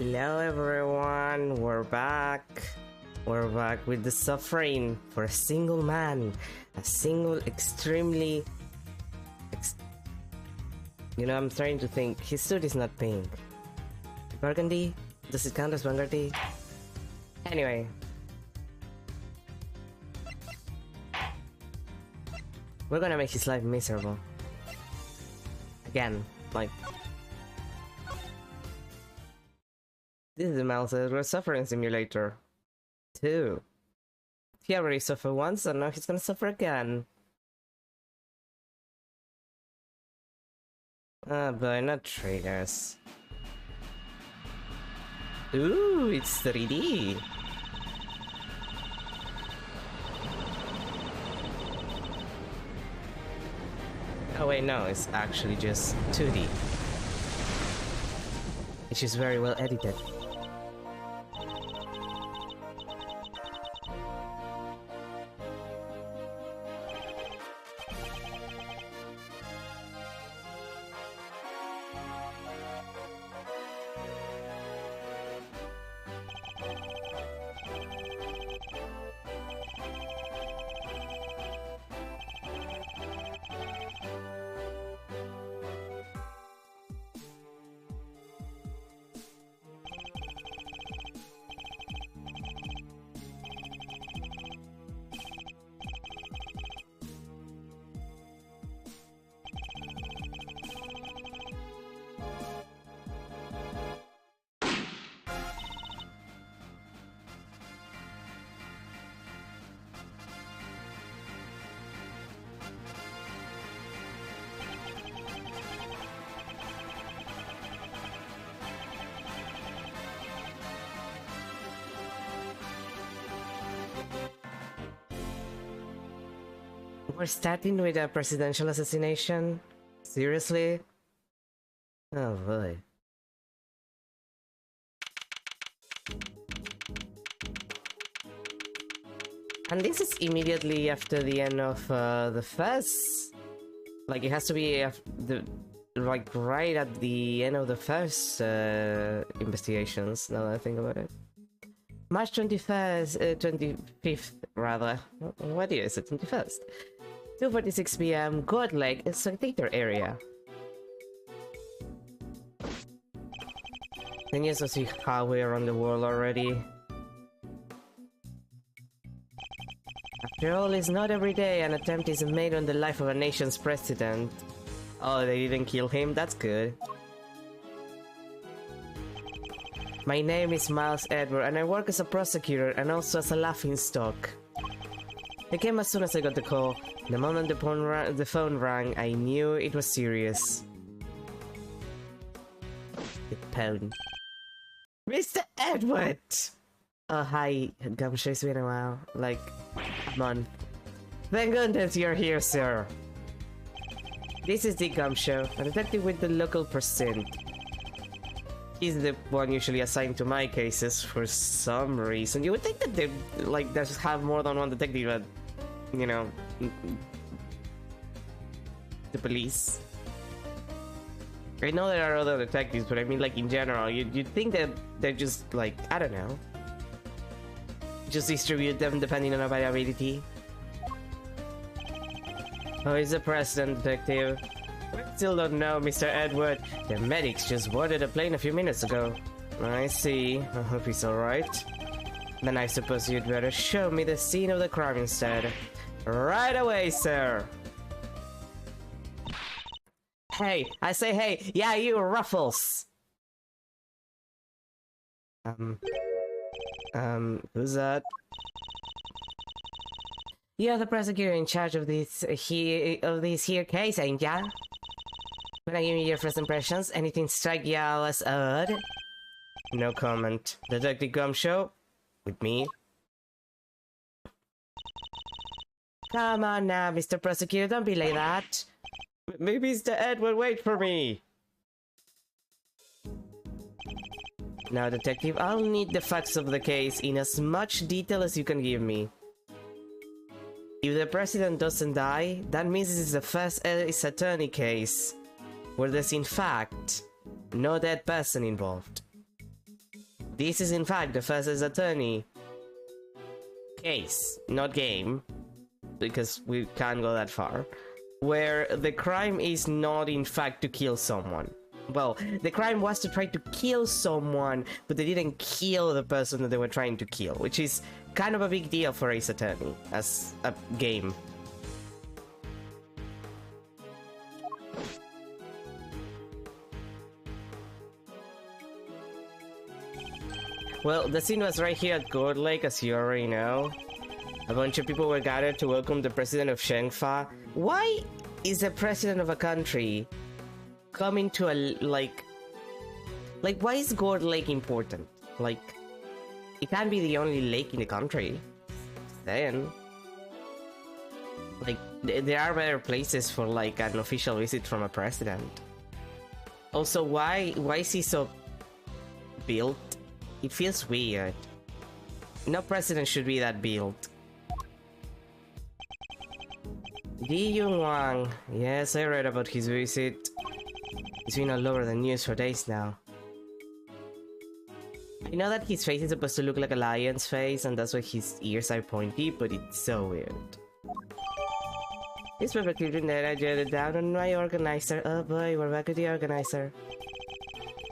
Hello everyone, we're back. We're back with the suffering for a single man. A single extremely... You know, I'm trying to think. His suit is not pink. Burgundy? Does it count as burgundy? Anyway. We're gonna make his life miserable. Again, like... This is the Miles Edgeworth Suffering Simulator 2. He already suffered once, and now he's gonna suffer again. Ah, but not triggers. Ooh, it's 3D. Oh wait, no, it's actually just 2D. Which is very well edited. We're starting with a presidential assassination? Seriously? Oh boy. And this is immediately after the end of the first... Like, it has to be like right at the end of the first investigations, now that I think about it. March 21st, 25th rather. What is it? 21st? 2:46 PM, God Lake, spectator area. Then you also see how we're on the world already. After all, it's not every day an attempt is made on the life of a nation's president. Oh, they didn't kill him? That's good. My name is Miles Edgeworth, and I work as a prosecutor and also as a laughingstock. I came as soon as I got the call. The moment the phone rang, I knew it was serious. The phone. Mr. Edgeworth! Oh, hi, Gumshoe, it's been a while. Like, a month. Thank goodness you're here, sir. This is the Gumshoe, a detective with the local precinct. He's the one usually assigned to my cases for some reason. You would think that they, like, just have more than one detective at, you know, the police. I know there are other detectives, but I mean, like, in general, you'd think that they're just, like, I don't know. Just distribute them depending on availability. Oh, he's the president, detective. We still don't know, Mr. Edgeworth. The medics just boarded a plane a few minutes ago. I see. I hope he's alright. Then I suppose you'd better show me the scene of the crime instead. Right away, sir! Hey! I say hey! Yeah, you, Ruffles! Who's that? You're the prosecutor in charge of this here case, ain't ya? When I give me your first impressions, anything strike ya as odd? No comment. Detective Gumshoe? With me? Come on now, Mr. Prosecutor, don't be like that. Maybe Mr. Edgeworth, wait for me! Now, Detective, I'll need the facts of the case in as much detail as you can give me. If the president doesn't die, that means this is the first Ace Attorney case where there's in fact no dead person involved. this is in fact the fastest attorney case, not game, because we can't go that far, where the crime is not in fact to kill someone. Well, the crime was to try to kill someone, but they didn't kill the person that they were trying to kill, which is kind of a big deal for Ace Attorney as a game. Well, the scene was right here at Gold Lake, as you already know. A bunch of people were gathered to welcome the president of Shengfa. Why is the president of a country coming to a, like, why is Gold Lake important? Like, it can't be the only lake in the country. Then, like, there are better places for, like, an official visit from a president. Also, why is he so built? It feels weird. No president should be that built. Di Yung Wang. Yes, I read about his visit. He's been all over the news for days now. I know that his face is supposed to look like a lion's face, and that's why his ears are pointy, but it's so weird. It's perfectly written that I jetted down on my organizer. Oh boy, we're back with the organizer.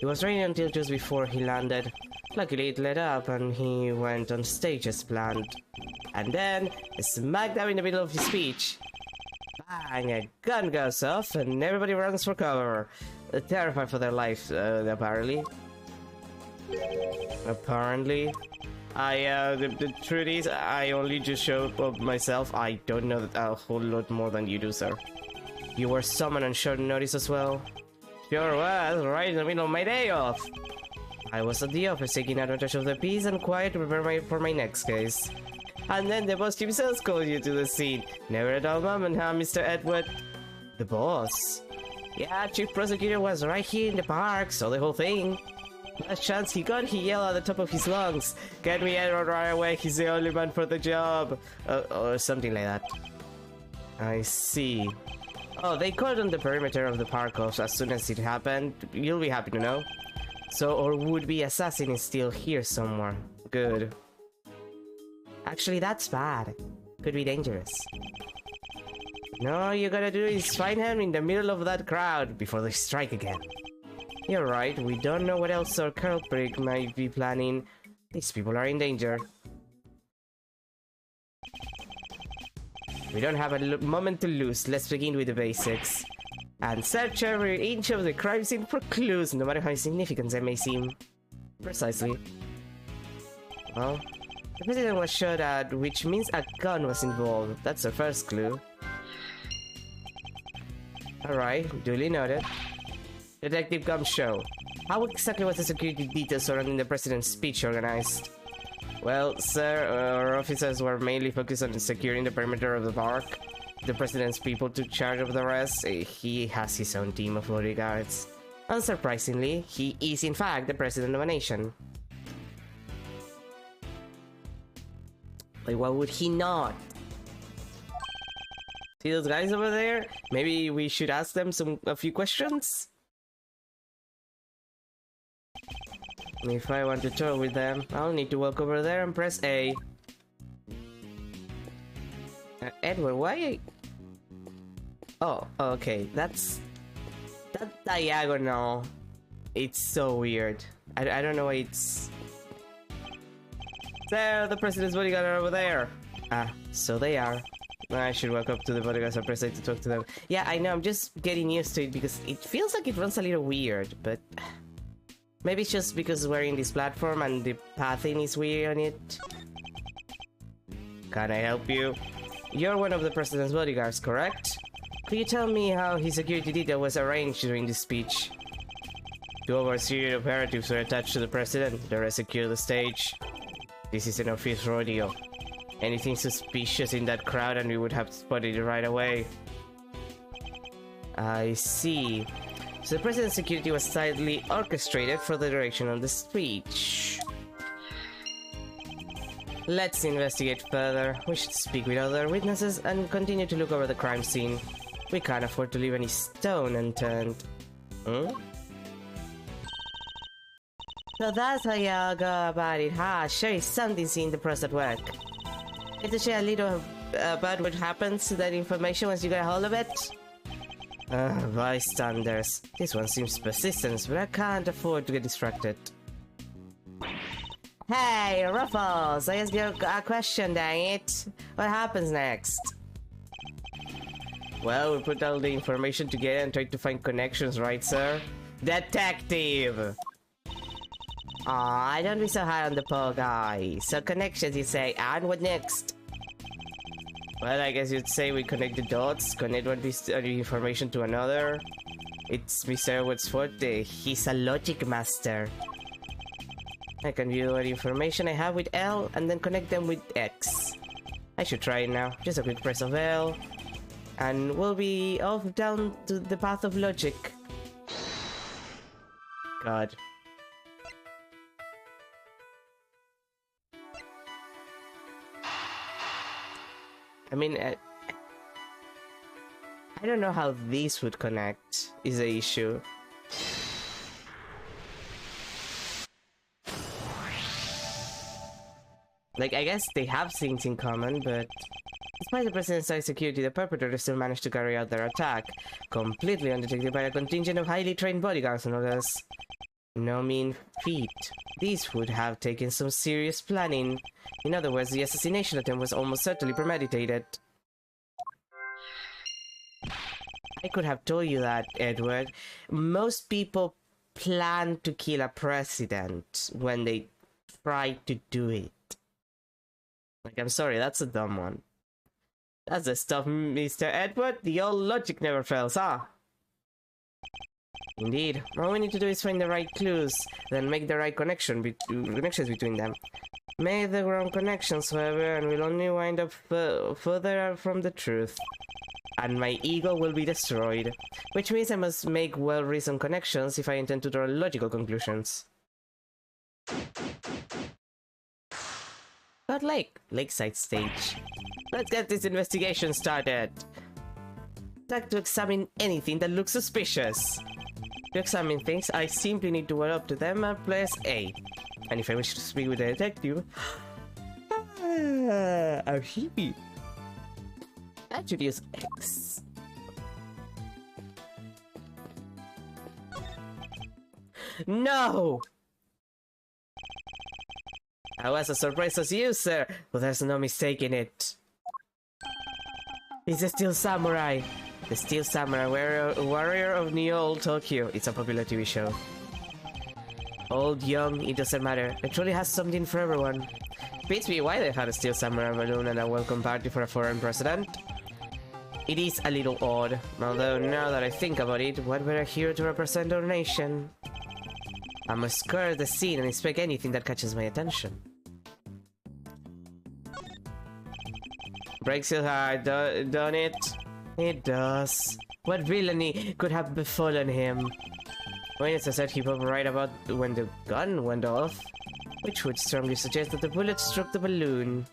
It was raining until just before he landed. Luckily it let up and he went on stage as planned. And then, smack dab in the middle of his speech, bang, a gun goes off and everybody runs for cover. Terrified for their lives, apparently. Apparently. The truth is, I only just showed up myself. I don't know a whole lot more than you do, sir. You were summoned on short notice as well. Sure was, right in the middle of my day off. I was at the office taking advantage of the peace and quiet to prepare for my next case. And then the boss himself called you to the scene. Never a dull moment, huh, Mr. Edward? The boss? Yeah, Chief Prosecutor was right here in the park, saw the whole thing. Last chance he got, he yelled at the top of his lungs. Get me Edward right away, he's the only man for the job. Or something like that. I see. Oh, they called on the perimeter of the park off as soon as it happened. You'll be happy to know. So our would-be assassin is still here somewhere. Good. Actually, that's bad. Could be dangerous. No, all you gotta do is find him in the middle of that crowd before they strike again. You're right, we don't know what else our culprit might be planning. These people are in danger. We don't have a moment to lose. Let's begin with the basics. And search every inch of the crime scene for clues, no matter how insignificant they may seem. Precisely. Well, the president was shot at, which means a gun was involved. That's the first clue. Alright, duly noted. Detective Gumshoe, how exactly was the security details surrounding the president's speech organized? Well, sir, our officers were mainly focused on securing the perimeter of the park. The president's people took charge of the rest. He has his own team of bodyguards. Unsurprisingly, he is in fact the president of a nation. Like, why would he not? See those guys over there? Maybe we should ask them a few questions? If I want to talk with them, I'll need to walk over there and press A. Edward, why? Oh, okay, that's... that diagonal. It's so weird. I don't know why it's... There, the president's bodyguard are over there. Ah, so they are. I should walk up to the bodyguards and press A to talk to them. Yeah, I know, I'm just getting used to it because it feels like it runs a little weird, but... maybe it's just because we're in this platform and the pathing is weird on it. Can I help you? You're one of the president's bodyguards, correct? Could you tell me how his security detail was arranged during this speech? Two of our security operatives were attached to the president. The rest secured the stage. This is an office rodeo. Anything suspicious in that crowd and we would have spotted it right away. I see. So the president's security was tightly orchestrated for the direction of the speech. Let's investigate further. We should speak with other witnesses and continue to look over the crime scene. We can't afford to leave any stone unturned. So that's how y'all go about it, huh? Sure, something seeing the pros at work. Get to share a little about what happens to that information once you get a hold of it? Bystanders. This one seems persistent, but I can't afford to get distracted. Hey, Ruffles! I asked you a question, dang it. What happens next? Well, we put all the information together and try to find connections, right, sir? Detective! Aw, don't be so high on the pole, guy. So connections, you say, and what next? Well, I guess you'd say we connect the dots, connect one piece of information to another. It's Mr. Edward's forte. He's a logic master. I can view what information I have with L and then connect them with X. I should try it now. Just a quick press of L. And we'll be off down to the path of logic. God. I mean, I don't know how these would connect, is the issue. Like, I guess they have things in common, but despite the president's high security, the perpetrators still managed to carry out their attack, completely undetected by a contingent of highly trained bodyguards and others. No mean feat. These would have taken some serious planning. In other words, the assassination attempt was almost certainly premeditated. I could have told you that, Edward. Most people plan to kill a president when they try to do it. Like, I'm sorry, that's a dumb one. That's the stuff, Mr. Edward. The old logic never fails, huh? Indeed. All we need to do is find the right clues, then make the right connections between them. Make the wrong connections, however, and we'll only wind up further from the truth. And my ego will be destroyed. Which means I must make well-reasoned connections if I intend to draw logical conclusions. But Lakeside stage. Let's get this investigation started. Like to examine anything that looks suspicious. To examine things, I simply need to walk up to them and press A. And if I wish to speak with the detective... a hippie. I should use X. No! I was as surprised as you, sir, but there's no mistaking it. It's the Steel Samurai. The Steel Samurai, warrior of New Old Tokyo. It's a popular TV show. Old, young, it doesn't matter. It truly has something for everyone. Beats me why they had a Steel Samurai balloon and a welcome party for a foreign president. It is a little odd, although now that I think about it, what better hero to represent our nation? I must scour the scene and inspect anything that catches my attention. Breaks your heart, don't it? It does. What villainy could have befallen him? When it's said he popped right about when the gun went off, which would strongly suggest that the bullet struck the balloon.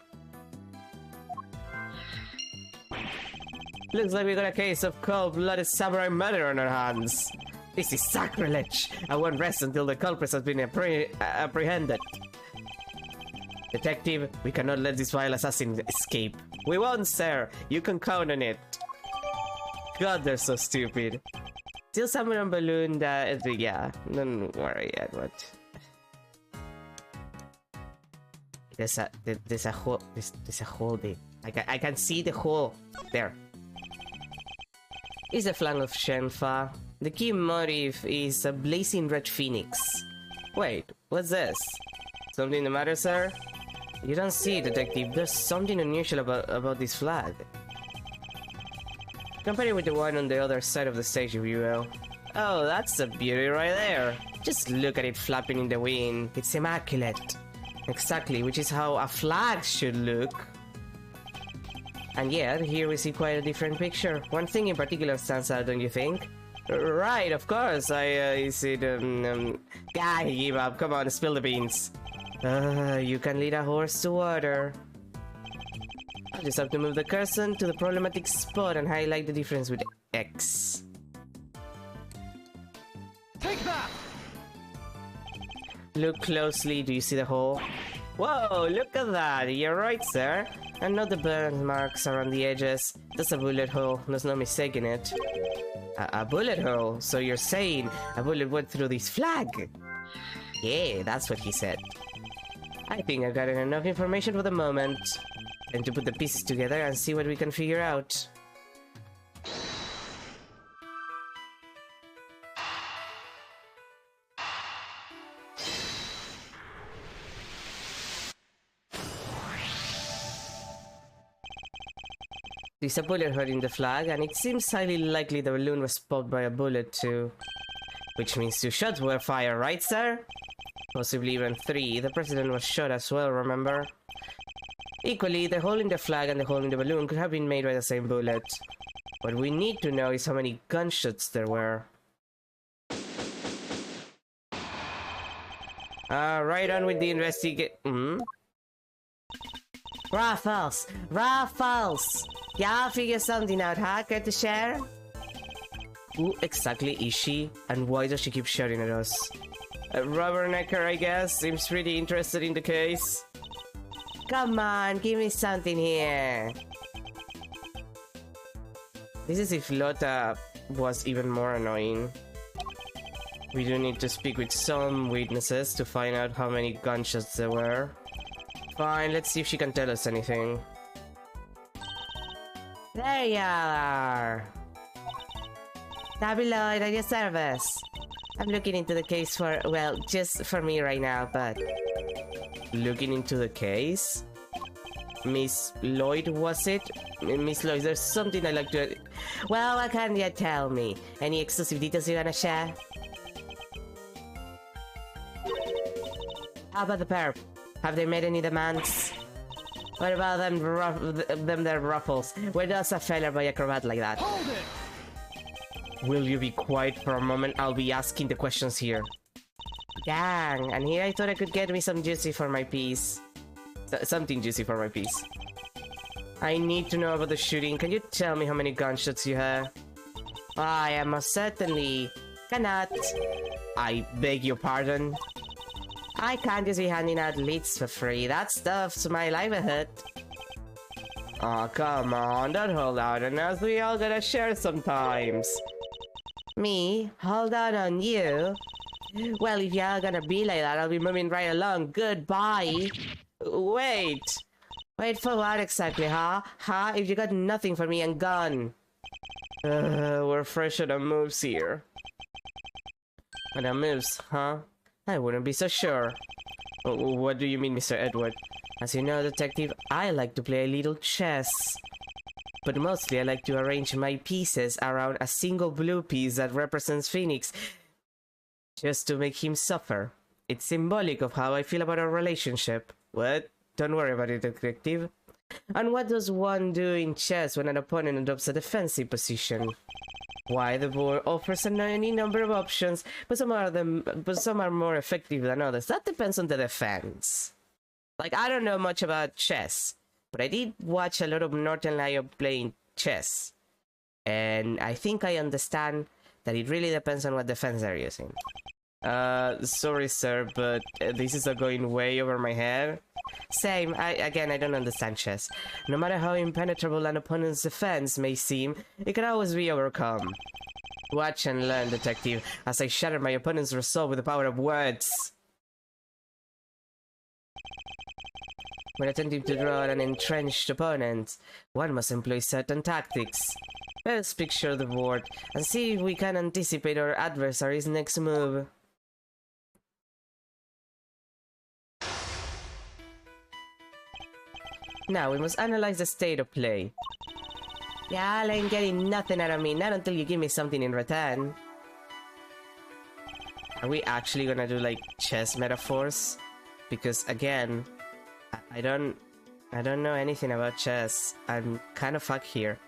Looks like we got a case of cold-blooded samurai murder on our hands. This is sacrilege! I won't rest until the culprits have been apprehended. Detective, we cannot let this vile assassin escape. We won't, sir. You can count on it. God, they're so stupid. Still Samurai balloon that... yeah, don't worry, Edward. There's a hole. There's a hole there. I can see the hole. There. It's the flank of Shenfa. The key motif is a blazing red phoenix. Wait, what's this? Something the matter, sir? You don't see, detective. There's something unusual about this flag. Compare it with the one on the other side of the stage, if you will. Oh, that's a beauty right there. Just look at it flapping in the wind. It's immaculate. Exactly, which is how a flag should look. And yet, here we see quite a different picture. One thing in particular stands out, don't you think? Right, of course. I see the... Guy, give up. Come on, spill the beans. You can lead a horse to water. I'll just have to move the cursor to the problematic spot and highlight the difference with X. Take that! Look closely. Do you see the hole? Whoa, look at that. You're right, sir. And not the burn marks around the edges. That's a bullet hole. There's no mistake in it. A bullet hole? So you're saying a bullet went through this flag? Yeah, that's what he said. I think I've gotten enough information for the moment. Time to put the pieces together and see what we can figure out. There's a bullet hole in the flag, and it seems highly likely the balloon was popped by a bullet too. Which means 2 shots were fired, right, sir? Possibly even 3. The president was shot as well, remember? Equally, the hole in the flag and the hole in the balloon could have been made by the same bullet. What we need to know is how many gunshots there were. Right on with the Raffles! Raffles! Yeah, figure something out, huh? Care to share? Who exactly is she? And why does she keep shouting at us? A rubbernecker, I guess? Seems pretty interested in the case. Come on, give me something here. This is if Lotta was even more annoying. We do need to speak with some witnesses to find out how many gunshots there were. Fine, let's see if she can tell us anything. There you are! Tabloid at your service. I'm looking into the case for, well, just for me right now, but... Looking into the case? Miss Lloyd, was it? Miss Lloyd, there's something I'd like to... Well, what can you tell me? Any exclusive details you wanna share? How about the perp? Have they made any demands? What about them their ruffles? Where does a feller buy a cravat like that? Hold it! Will you be quiet for a moment? I'll be asking the questions here. Dang, and here I thought I could get me some juicy for my piece. Something juicy for my piece. I need to know about the shooting. Can you tell me how many gunshots you have? I am most certainly cannot. I beg your pardon. I can't just be handing out leads for free. That stuff's my livelihood. Oh, come on, don't hold out on us. We all gotta share sometimes. Me? Hold out on you? Well, if you're gonna be like that, I'll be moving right along. Goodbye. Wait. Wait for what exactly, huh? Huh? If you got nothing for me and gone. We're fresh on the moves here. On the moves, huh? I wouldn't be so sure. What do you mean, Mr. Edward? As you know, detective, I like to play a little chess. But mostly I like to arrange my pieces around a single blue piece that represents Phoenix. Just to make him suffer. It's symbolic of how I feel about our relationship. What? Don't worry about it, detective. And what does one do in chess when an opponent adopts a defensive position? Why, the board offers any number of options, but some are more effective than others. That depends on the defense. Like, I don't know much about chess, but I did watch a lot of Northern Lion playing chess. And I think I understand that it really depends on what defense they're using. Sorry sir, but this is going way over my head. Same, I don't understand chess. No matter how impenetrable an opponent's defense may seem, it can always be overcome. Watch and learn, detective, as I shatter my opponent's resolve with the power of words. When attempting to draw an entrenched opponent, one must employ certain tactics. Let's picture the board and see if we can anticipate our adversary's next move. Now we must analyze the state of play. Y'all ain't getting nothing out of me, not until you give me something in return. Are we actually gonna do like chess metaphors? Because again, I don't know anything about chess. I'm kind of fucked here.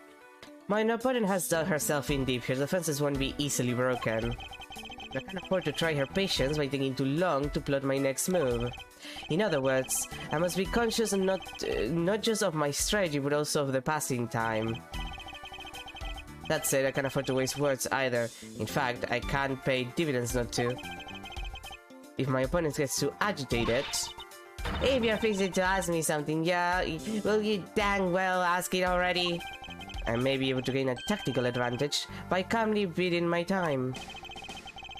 My opponent has dug herself in deep. Her defenses won't be easily broken. I can't afford to try her patience by taking too long to plot my next move. In other words, I must be conscious and not just of my strategy, but also of the passing time. That said, I can't afford to waste words either. In fact, I can't pay dividends not to. if my opponent gets too agitated. If you're fixing to ask me something, yeah, will you dang well ask it already? I may be able to gain a tactical advantage by calmly biding my time.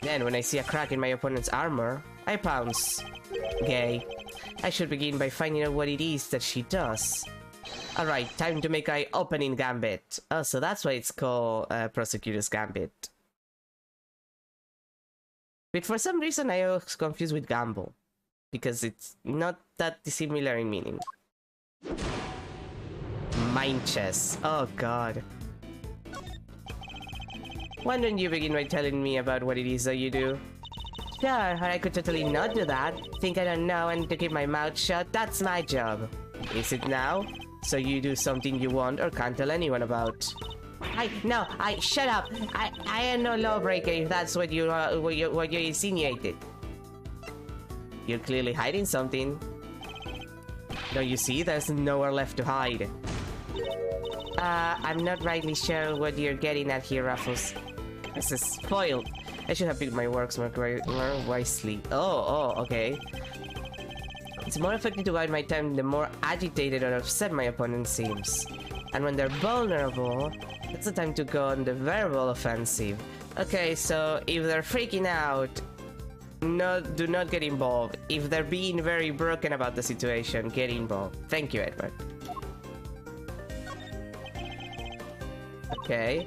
Then, when I see a crack in my opponent's armor, I pounce. Gay. I should begin by finding out what it is that she does. Alright, time to make my opening gambit. Oh, so that's why it's called Prosecutor's Gambit. But for some reason I was confused with Gamble. Because it's not that dissimilar in meaning. Mind chess. Oh god. Why don't you begin by telling me about what it is that you do? Sure, I could totally not do that. Think I don't know and to keep my mouth shut? That's my job. Is it now? So you do something you want or can't tell anyone about. Shut up! I am no lawbreaker if that's what you insinuated. You're clearly hiding something. Don't you see? There's nowhere left to hide. I'm not rightly sure what you're getting at here, Ruffles. This is spoiled. I should have picked my works more wisely. Oh, okay. It's more effective to guide my time the more agitated or upset my opponent seems. And when they're vulnerable, it's the time to go on the verbal offensive. Okay, so if they're freaking out, do not get involved. If they're being very broken about the situation, get involved. Thank you, Edward. Okay.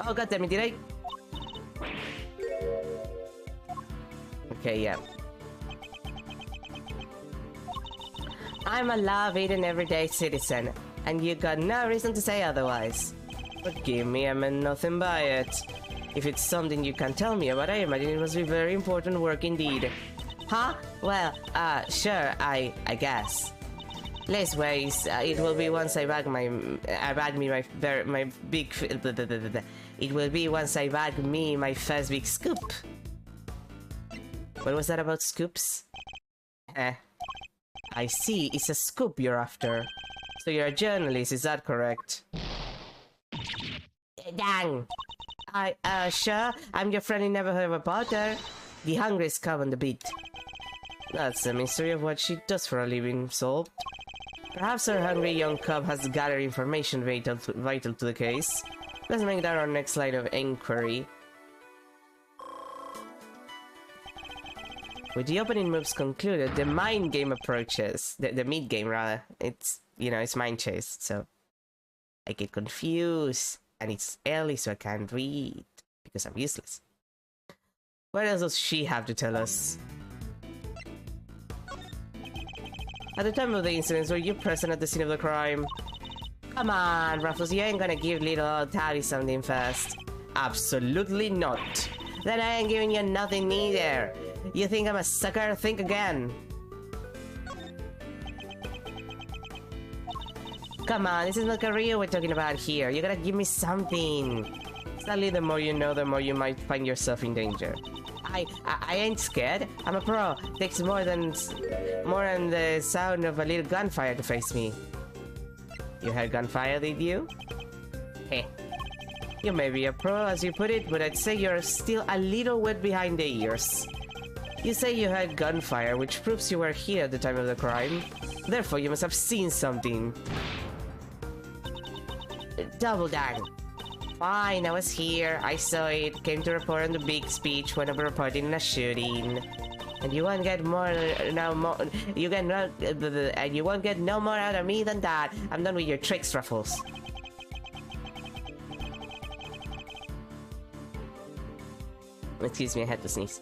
Oh god damn it, did I? Okay, yeah. I'm a love-eating everyday citizen, and you got no reason to say otherwise. Forgive me, I meant nothing by it. If it's something you can tell me about, I imagine it must be very important work indeed. Huh? Well, sure, I guess. Leastways, it will be once I bag me my first big scoop. What was that about scoops? I see, it's a scoop you're after. So you're a journalist, is that correct? Dang! Sure, I'm your friendly neighborhood reporter. The hungriest cub on the beat. That's the mystery of what she does for a living solved. Perhaps our hungry young cub has gathered information vital to the case. Let's make that our next line of inquiry. With the opening moves concluded, the mind game approaches. The mid game, rather. It's, it's mind chase, so I get confused. And it's early, so I can't read. Because I'm useless. What else does she have to tell us? At the time of the incidents, were you present at the scene of the crime? Come on, Ruffles, you ain't gonna give little old Tally something first. Absolutely not. Then I ain't giving you nothing either. You think I'm a sucker? Think again. Come on, this is my career we're talking about here. You gotta give me something. Sadly, the more you know, the more you might find yourself in danger. I ain't scared. I'm a pro. Takes more than the sound of a little gunfire to face me. You heard gunfire, did you? Heh. You may be a pro, as you put it, but I'd say you're still a little wet behind the ears. You say you heard gunfire, which proves you were here at the time of the crime. Therefore, you must have seen something. Double dang. Fine, I was here, I saw it, came to report on the big speech when I was reporting a shooting. And you won't get more, you won't get no more out of me than that. I'm done with your tricks, Ruffles. Excuse me, I had to sneeze.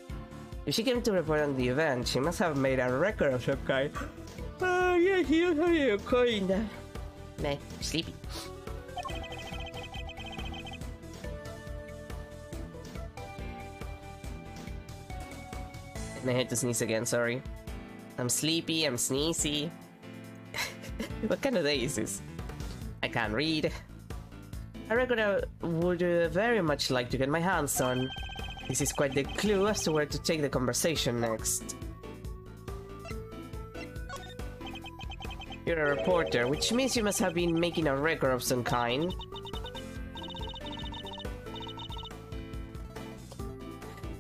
If she came to report on the event, she must have made a record of some kind. Oh, yeah, she was having a coin. Meh, sleepy. I had to sneeze again, sorry. I'm sleepy, I'm sneezy. What kind of day is this? I can't read. A record I would very much like to get my hands on. This is quite the clue as to where to take the conversation next. You're a reporter, which means you must have been making a record of some kind.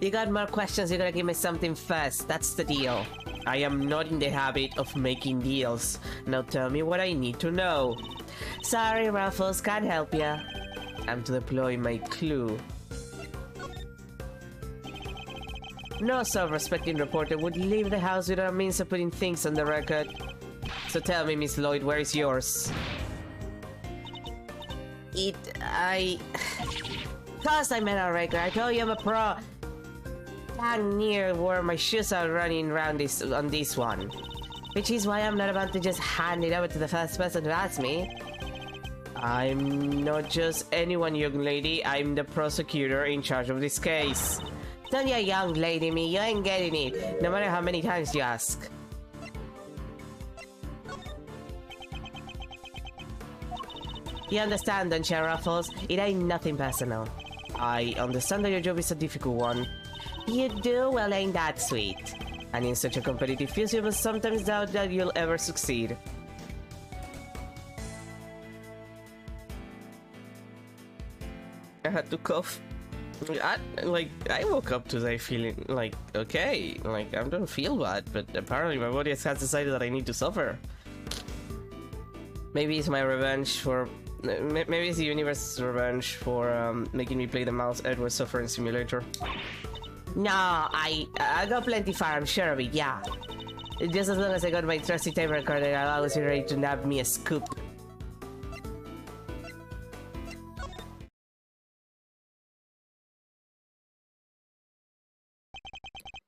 You got more questions, you gotta give me something first. That's the deal. I am not in the habit of making deals. Now tell me what I need to know. Sorry, Ruffles, can't help ya. I'm to deploy my clue. No self-respecting reporter would leave the house without a means of putting things on the record. So tell me, Miss Lloyd, where is yours? Cause I'm an record, I told you I'm a pro. Dang near where my shoes are running around on this one. Which is why I'm not about to just hand it over to the first person who asks me. I'm not just anyone, young lady. I'm the prosecutor in charge of this case. Don't you young lady me, you ain't getting it, no matter how many times you ask. You understand, don't you, Ruffles? It ain't nothing personal. I understand that your job is a difficult one. You do? Well, ain't that sweet. And in such a competitive field, you must sometimes doubt that you'll ever succeed. I had to cough. I woke up today feeling like, okay, like, I don't feel bad, but apparently my body has decided that I need to suffer. Maybe it's my revenge for... Maybe it's the universe's revenge for making me play the mouse Edward suffering simulator. No, I got plenty far, I'm sure of it, yeah. Just as long as I got my trusty tape recorder, I'll always be ready to nab me a scoop.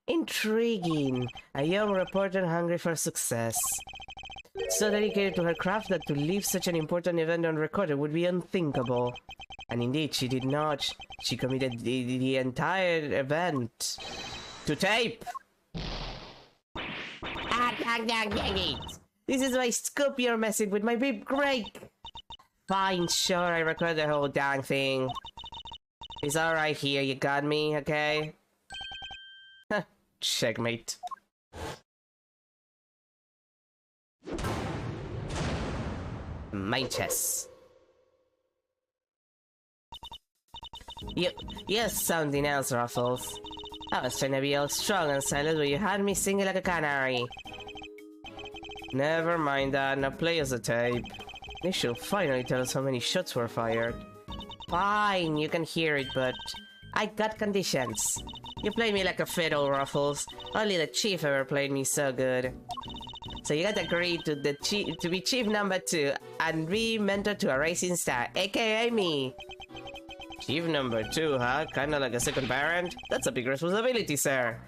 Intriguing. A young reporter hungry for success. So dedicated to her craft that to leave such an important event unrecorded would be unthinkable. And indeed, she did not. She committed the entire event to tape. This is my scoop you're messing with, my big break. Fine, sure, I record the whole dang thing. It's alright here, you got me, okay? Checkmate. My chess. Yes, something else, Ruffles. I was trying to be all strong and silent, but you had me singing like a canary. Never mind that, now play us a tape. They should finally tell us how many shots were fired. Fine, you can hear it, but I got conditions. You play me like a fiddle, Ruffles. Only the chief ever played me so good. So you gotta agree to be chief number 2 and be mentor to a racing star, aka me. Chief number 2, huh? Kinda like a second parent? That's a big responsibility, sir.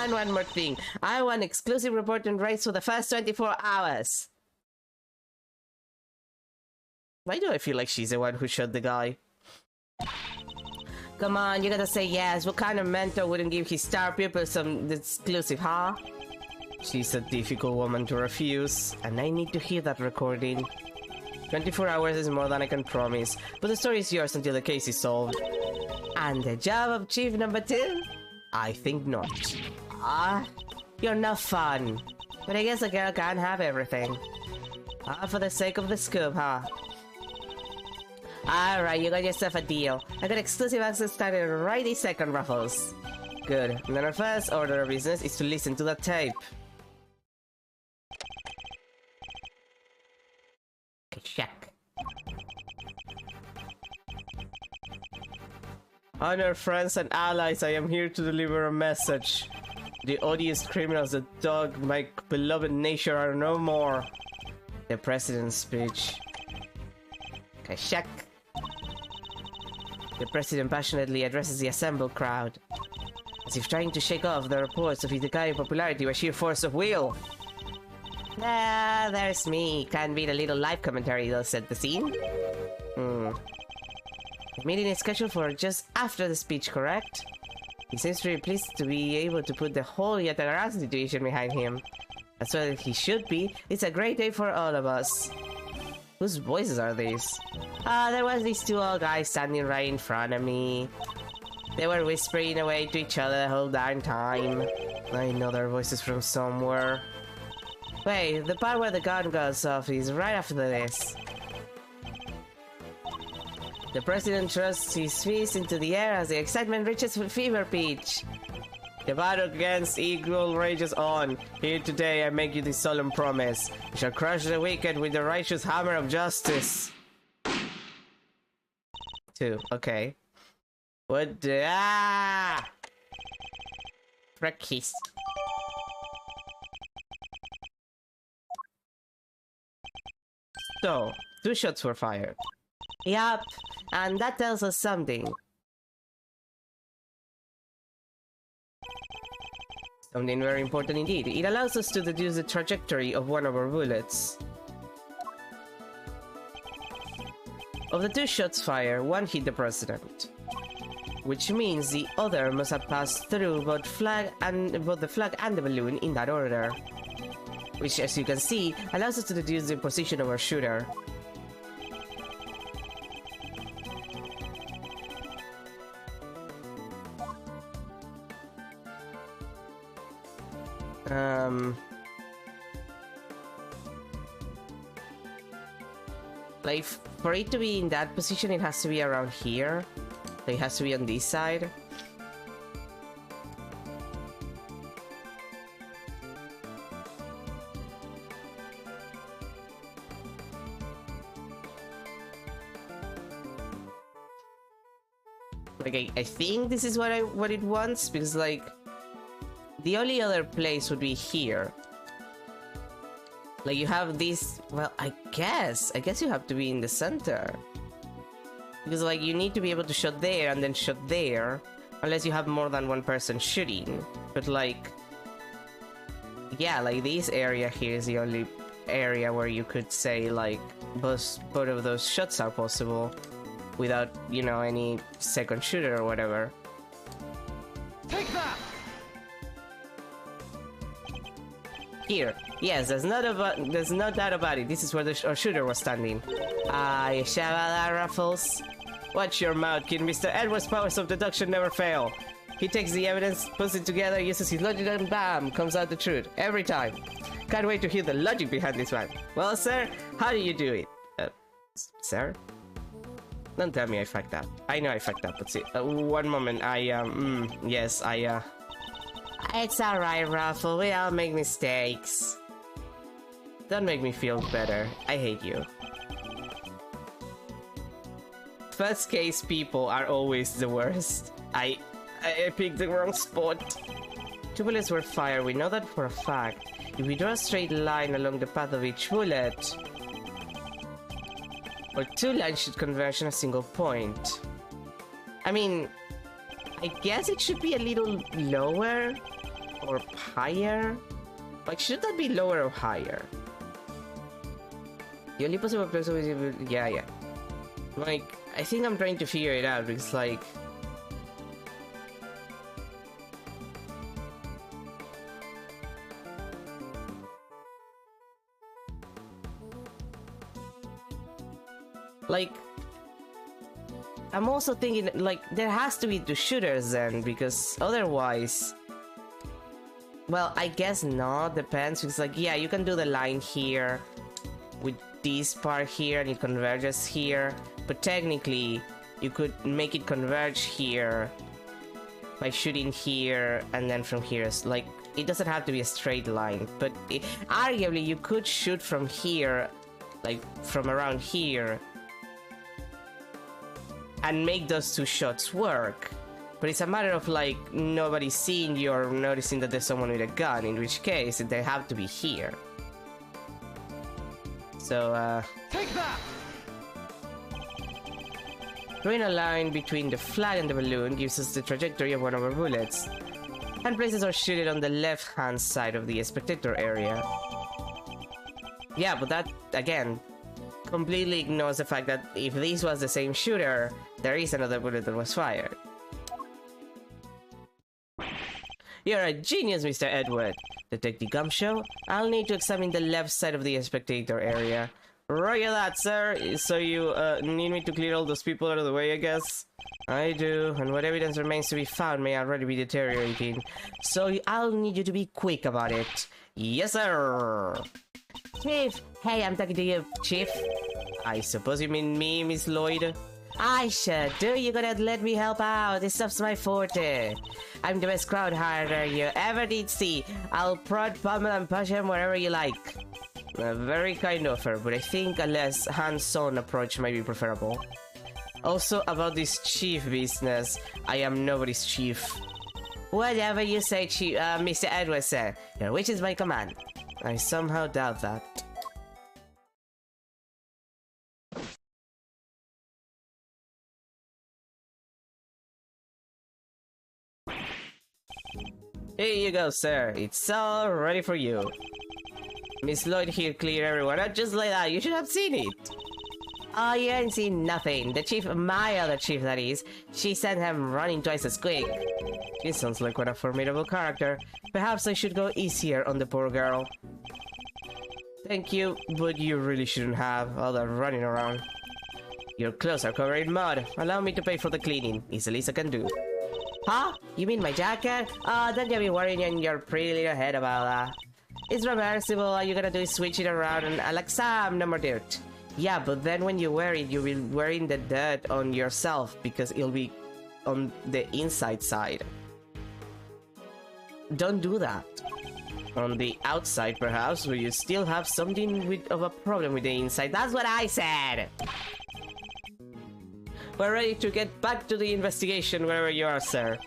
And one more thing. I want exclusive reporting rights for the first 24 hours. Why do I feel like she's the one who shot the guy? Come on, you gotta say yes. What kind of mentor wouldn't give his star pupils some exclusive, huh? She's a difficult woman to refuse, and I need to hear that recording. 24 hours is more than I can promise, but the story is yours until the case is solved. And the job of chief number 2? I think not. You're not fun. But I guess a girl can't have everything. For the sake of the scoop, huh? Alright, you got yourself a deal. I got exclusive access started right this second, Ruffles. Good. And then our first order of business is to listen to that tape. Check. Honor friends and allies, I am here to deliver a message. The odious criminals that dog my beloved nation are no more. The president's speech. Check. The president passionately addresses the assembled crowd, as if trying to shake off the reports of his declining popularity by sheer force of will. Ah, there's me. Can't beat a little live commentary though, set the scene. The meeting is scheduled for just after the speech, correct? He seems very pleased to be able to put the whole Yatagarasu situation behind him. That's what he should be. It's a great day for all of us. Whose voices are these? There was these two old guys standing right in front of me. They were whispering away to each other the whole darn time. I know their voices from somewhere. Wait, the part where the gun goes off is right after this. The president thrusts his fist into the air as the excitement reaches fever pitch. The battle against evil rages on. Here today I make you this solemn promise. We shall crush the wicked with the righteous hammer of justice. 2. Okay. What the... Ah! Frackies. So, 2 shots were fired. Yup, and that tells us something. Something very important indeed. It allows us to deduce the trajectory of one of our bullets. Of the 2 shots fired, 1 hit the president, which means the other must have passed through both the flag and the balloon in that order. Which, as you can see, allows us to deduce the position of our shooter. Like, for it to be in that position, it has to be around here. Like, it has to be on this side. Like, I think this is what it wants, because, like, the only other place would be here. Like, you have this... Well, I guess you have to be in the center. Because, like, you need to be able to shoot there and then shoot there. Unless you have more than one person shooting. But, like... Yeah, like, this area here is the only area where you could say, like, both of those shots are possible. Without, you know, any second shooter or whatever. Take that! Here. Yes, there's no doubt about it. This is where our shooter was standing. Shabala Ruffles. Watch your mouth, kid. Mr. Edward's powers of deduction never fail. He takes the evidence, puts it together, uses his logic, and bam! Comes out the truth. Every time. Can't wait to hear the logic behind this one. Well, sir, how do you do it? Sir? Don't tell me I fucked up. I know I fucked up, but see, one moment, yes, It's alright, Ruffle, we all make mistakes. Don't make me feel better. I hate you. First case people are always the worst. I picked the wrong spot. 2 bullets were fired, we know that for a fact. If we draw a straight line along the path of each bullet, or 2 lines should converge on a single point. I mean, I guess it should be a little lower or higher. Like, should that be lower or higher? The only possible place is... Yeah. Like, I think I'm trying to figure it out because, like... Like, I'm also thinking, like, there has to be 2 shooters then, because otherwise... Well, I guess not, depends, because, like, yeah, you can do the line here, with this part here, and it converges here, but technically, you could make it converge here, by shooting here, and then from here, like, it doesn't have to be a straight line, but arguably, you could shoot from here, like, from around here, and make those 2 shots work. But it's a matter of, like, nobody seeing you or noticing that there's someone with a gun, in which case they have to be here. So, Take that! drawing a line between the flag and the balloon gives us the trajectory of one of our bullets, and places our shooter on the left-hand side of the spectator area. Yeah, but that, again, completely ignores the fact that if this was the same shooter, there is another bullet that was fired. You're a genius, Mr. Edward. Detective Gumshoe, I'll need to examine the left side of the spectator area. Roger that, sir. So you need me to clear all those people out of the way, I guess? I do, and what evidence remains to be found may already be deteriorating. So I'll need you to be quick about it. Yes, sir. Chief! Hey, I'm talking to you, Chief. I suppose you mean me, Miss Lloyd? I should. Do you gonna let me help out? This stuff's my forte. I'm the best crowd harder you ever did see. I'll prod, pummel, and push him wherever you like. A very kind offer, but I think a less hands-on approach might be preferable. Also, about this chief business, I am nobody's chief. Whatever you say, Chief, Mr. Edward said. Your wish is my command. I somehow doubt that. Here you go, sir. It's all ready for you. Miss Lloyd here cleared everyone out just like that. You should have seen it. Oh, you ain't seen nothing. The chief, my other chief that is, she sent him running twice as quick. She sounds like what a formidable character. Perhaps I should go easier on the poor girl. Thank you, but you really shouldn't have all that running around. Your clothes are covered in mud. Allow me to pay for the cleaning. It's the least I can do. Huh? You mean my jacket? Oh, don't you be worrying in your pretty little head about that. It's reversible. All you gotta do is switch it around and like some no more dirt. Yeah, but then when you wear it, you'll be wearing the dirt on yourself because it'll be on the inside side. Don't do that. On the outside, perhaps, where you still have something of a problem with the inside. That's what I said! We're ready to get back to the investigation wherever you are, sir.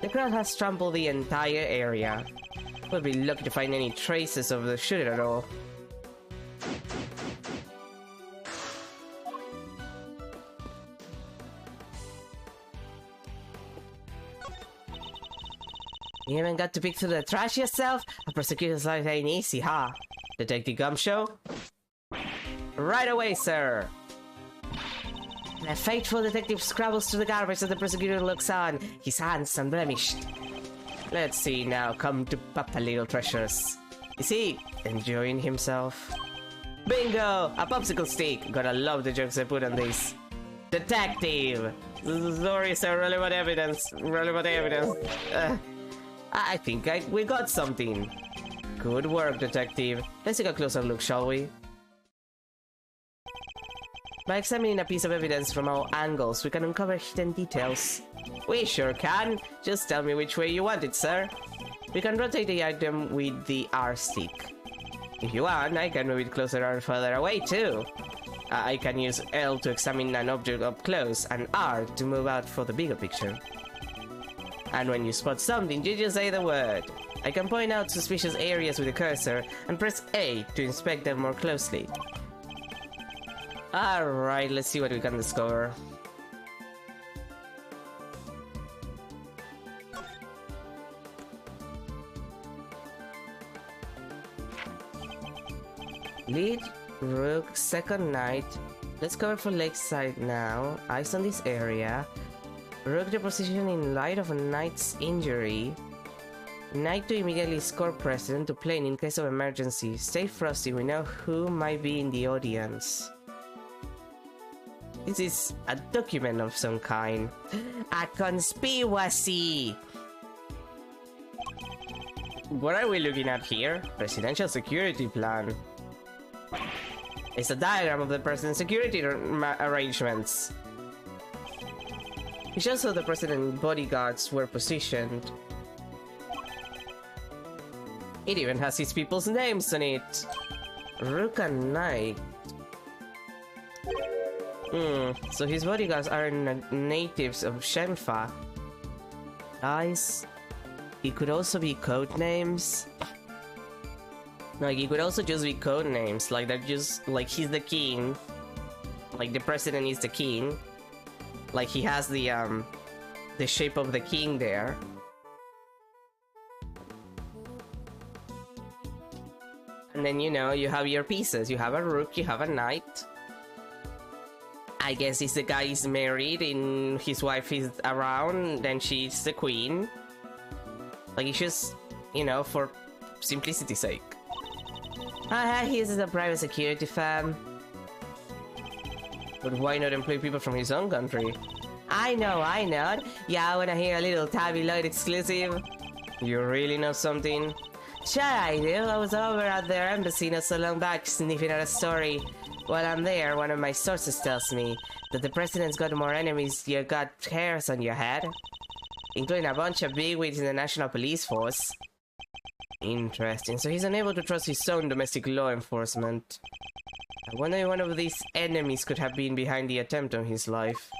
The crowd has trampled the entire area. We'll be lucky to find any traces of the shooting at all. You haven't got to pick through the trash yourself? A prosecutor's life ain't easy, huh? Detective Gumshoe? Right away, sir! The faithful detective scrabbles through the garbage as the prosecutor looks on, his hands unblemished. Let's see now, come to Papa Little Treasures. Is he enjoying himself? Bingo! A popsicle stick! Gotta love the jokes I put on this. Detective! The stories are relevant evidence. Relevant evidence. I think we got something. Good work, detective. Let's take a closer look, shall we? By examining a piece of evidence from all angles, we can uncover hidden details. We sure can. Just tell me which way you want it, sir. We can rotate the item with the R stick. If you want, I can move it closer or further away too. I can use L to examine an object up close and R to move out for the bigger picture. And when you spot something, you just say the word. I can point out suspicious areas with the cursor and press A to inspect them more closely. Alright, let's see what we can discover. Lead, Rook, second knight. Let's cover for lakeside now. Eyes on this area. Rook the position in light of a knight's injury. Knight to immediately score precedent to plane in case of emergency. Stay frosty, we know who might be in the audience. This is a document of some kind. A conspiracy! What are we looking at here? Presidential security plan. It's a diagram of the president's security arrangements. It shows how the president's bodyguards were positioned. It even has his people's names on it. Rook and Knight. So his bodyguards are natives of Shenfa. Guys, it could also be code names. Like, it could also just be code names. Like, they're just, like, he's the king. Like, the president is the king. Like, he has the shape of the king there. And then, you know, you have your pieces. You have a rook, you have a knight. I guess if the guy is married and his wife is around, then she's the queen. Like, it's just, you know, for simplicity's sake. He uses a private security firm. But why not employ people from his own country? I know. Yeah, I wanna hear a little Tabby Lloyd exclusive. You really know something? Sure I do. I was over at their embassy not so long back sniffing out a story. While I'm there, one of my sources tells me that the president's got more enemies you got hairs on your head, including a bunch of bigwigs in the National Police Force. Interesting, so he's unable to trust his own domestic law enforcement. I wonder if one of these enemies could have been behind the attempt on his life.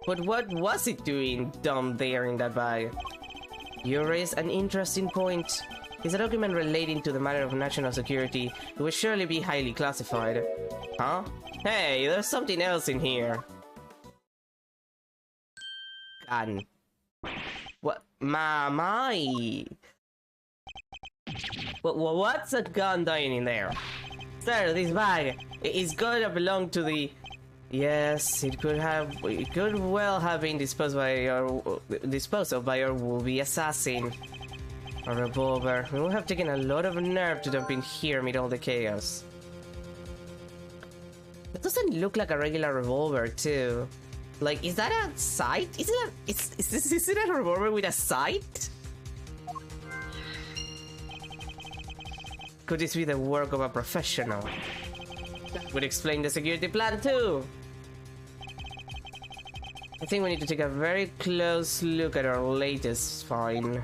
But what was it doing down there in that bag? You raise an interesting point. It's a document relating to the matter of national security. It will surely be highly classified. Huh? Hey, there's something else in here. Gun. What? My. What's a gun doing in there? Sir, this bag is gonna belong to the... Yes, it could well have been disposed of by your would-be assassin. A revolver. We would have taken a lot of nerve to dump in here amid all the chaos. That doesn't look like a regular revolver, too. Like, is that a sight? Is it a revolver with a sight? Could this be the work of a professional? That would explain the security plan, too. I think we need to take a very close look at our latest find.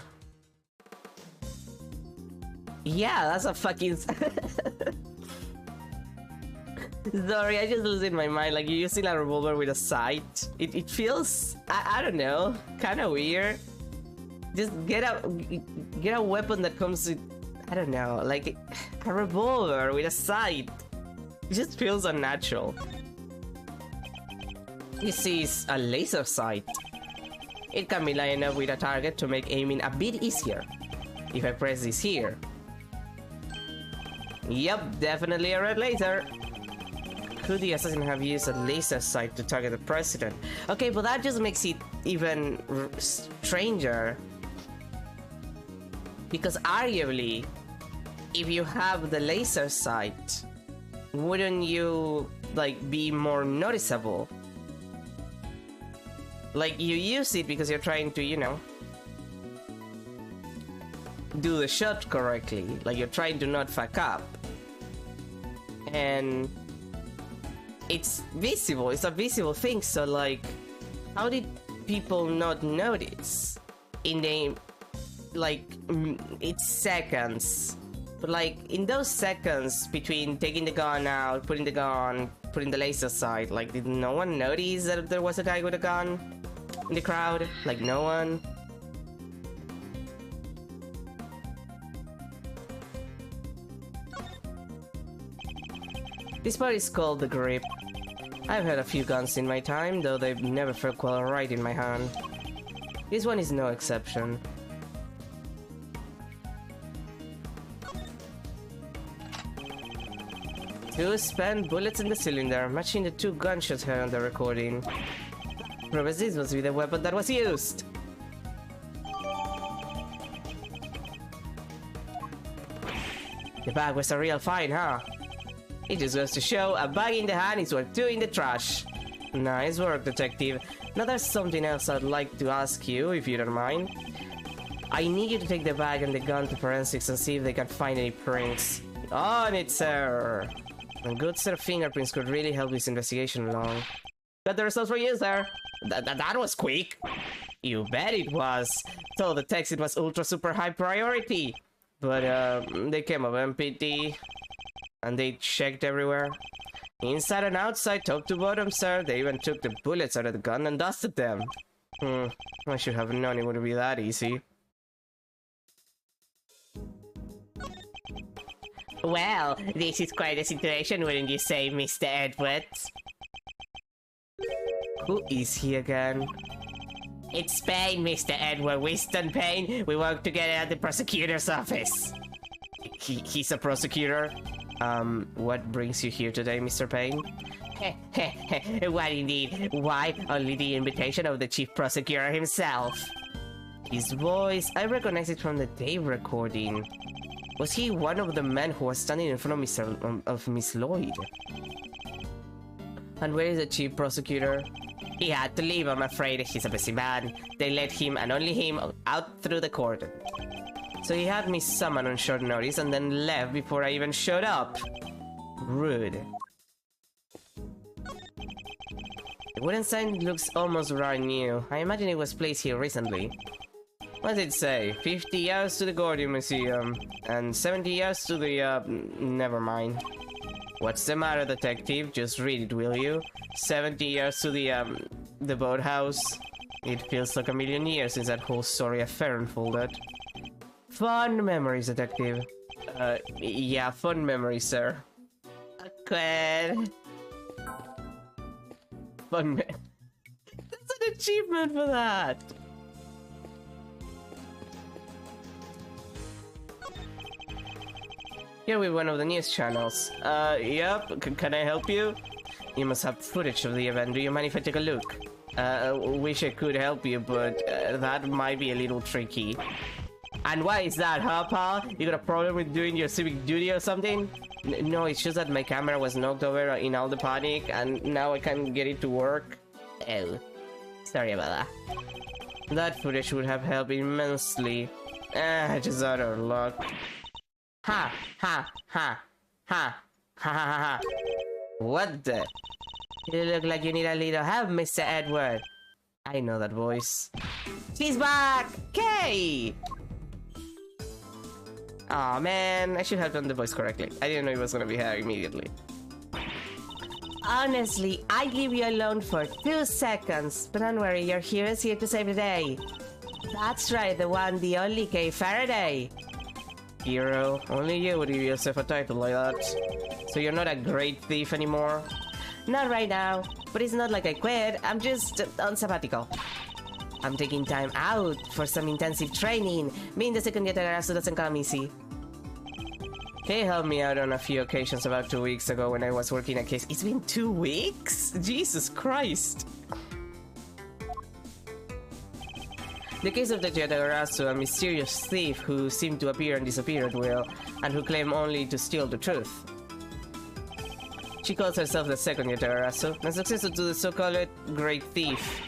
Yeah, that's a fucking... Sorry, I just losing my mind. Like, you're using a revolver with a sight. It feels... I don't know. Kind of weird. Just get a weapon that comes with... I don't know. Like, a revolver with a sight. It just feels unnatural. This is a laser sight. It can be lined up with a target to make aiming a bit easier. If I press this here. Yep, definitely a red laser. Could the assassin have used a laser sight to target the president? Okay, but that just makes it even stranger. Because arguably, if you have the laser sight, wouldn't you, like, be more noticeable? Like, you use it because you're trying to, you know, do the shot correctly. Like, you're trying to not fuck up. And it's visible, it's a visible thing, so like, how did people not notice? In the, like, it's seconds. But like, in those seconds between taking the gun out, putting the laser sight, like, did no one notice that there was a guy with a gun in the crowd? Like, no one? This part is called the grip. I've had a few guns in my time, though they've never felt quite right in my hand. This one is no exception. Two spent bullets in the cylinder, matching the 2 gunshots heard on the recording. Proves this must be the weapon that was used. The bag was a real find, huh? It just goes to show a bag in the hand is worth 2 in the trash. Nice work, detective. Now there's something else I'd like to ask you, if you don't mind. I need you to take the bag and the gun to forensics and see if they can find any prints. On it, sir! A good set of fingerprints could really help this investigation along. Got the results for you, sir! That was quick! You bet it was! Told the text it was ultra super high priority! But, they came up empty. And they checked everywhere. Inside and outside, top to bottom, sir. They even took the bullets out of the gun and dusted them. I should have known it wouldn't be that easy. Well, this is quite a situation, wouldn't you say, Mr. Edwards? Who is he again? It's Payne, Mr. Edward Winston Payne. We work together at the prosecutor's office. He's a prosecutor? What brings you here today, Mr. Payne? What indeed? Why, only the invitation of the chief prosecutor himself. His voice, I recognize it from the tape recording. Was he one of the men who was standing in front of Miss Lloyd? And where is the chief prosecutor? He had to leave, I'm afraid. He's a busy man. They let him, and only him, out through the curtain. So he had me summoned on short notice and then left before I even showed up. Rude. The wooden sign looks almost brand new. I imagine it was placed here recently. What did it say? 50 years to the Gordian Museum and 70 years to the, never mind. What's the matter, detective? Just read it, will you? 70 years to the boathouse. It feels like a million years since that whole story affair unfolded. Fond memories, detective. Yeah, fond memories, sir. Awkward. Fun. That's an achievement for that. Here with one of the news channels. Yep, can I help you? You must have footage of the event. Do you mind if I take a look? Wish I could help you, but that might be a little tricky. And why is that, huh, pal? You got a problem with doing your civic duty or something? No, it's just that my camera was knocked over in all the panic, and now I can't get it to work. Oh, sorry about that. That footage would have helped immensely. Just utter luck. Ha, ha, ha, ha, ha, ha, ha. What the? You look like you need a little help, Mr. Edward. I know that voice. She's back! Kay! Aw, man, I should have done the voice correctly. I didn't know it was gonna be her immediately. Honestly, I give you a loan for 2 seconds, but don't worry, your hero is here to save the day. That's right, the one, the only Kay Faraday. Hero, only you would give yourself a title like that. So you're not a great thief anymore? Not right now, but it's not like I quit, I'm just on sabbatical. I'm taking time out for some intensive training. Being the second Yatagarasu doesn't come easy. He helped me out on a few occasions about 2 weeks ago when I was working a case. It's been 2 weeks? Jesus Christ! The case of the Yatagarasu, a mysterious thief who seemed to appear and disappear at will, and who claimed only to steal the truth. She calls herself the second Yatagarasu, the successor to the so-called Great Thief.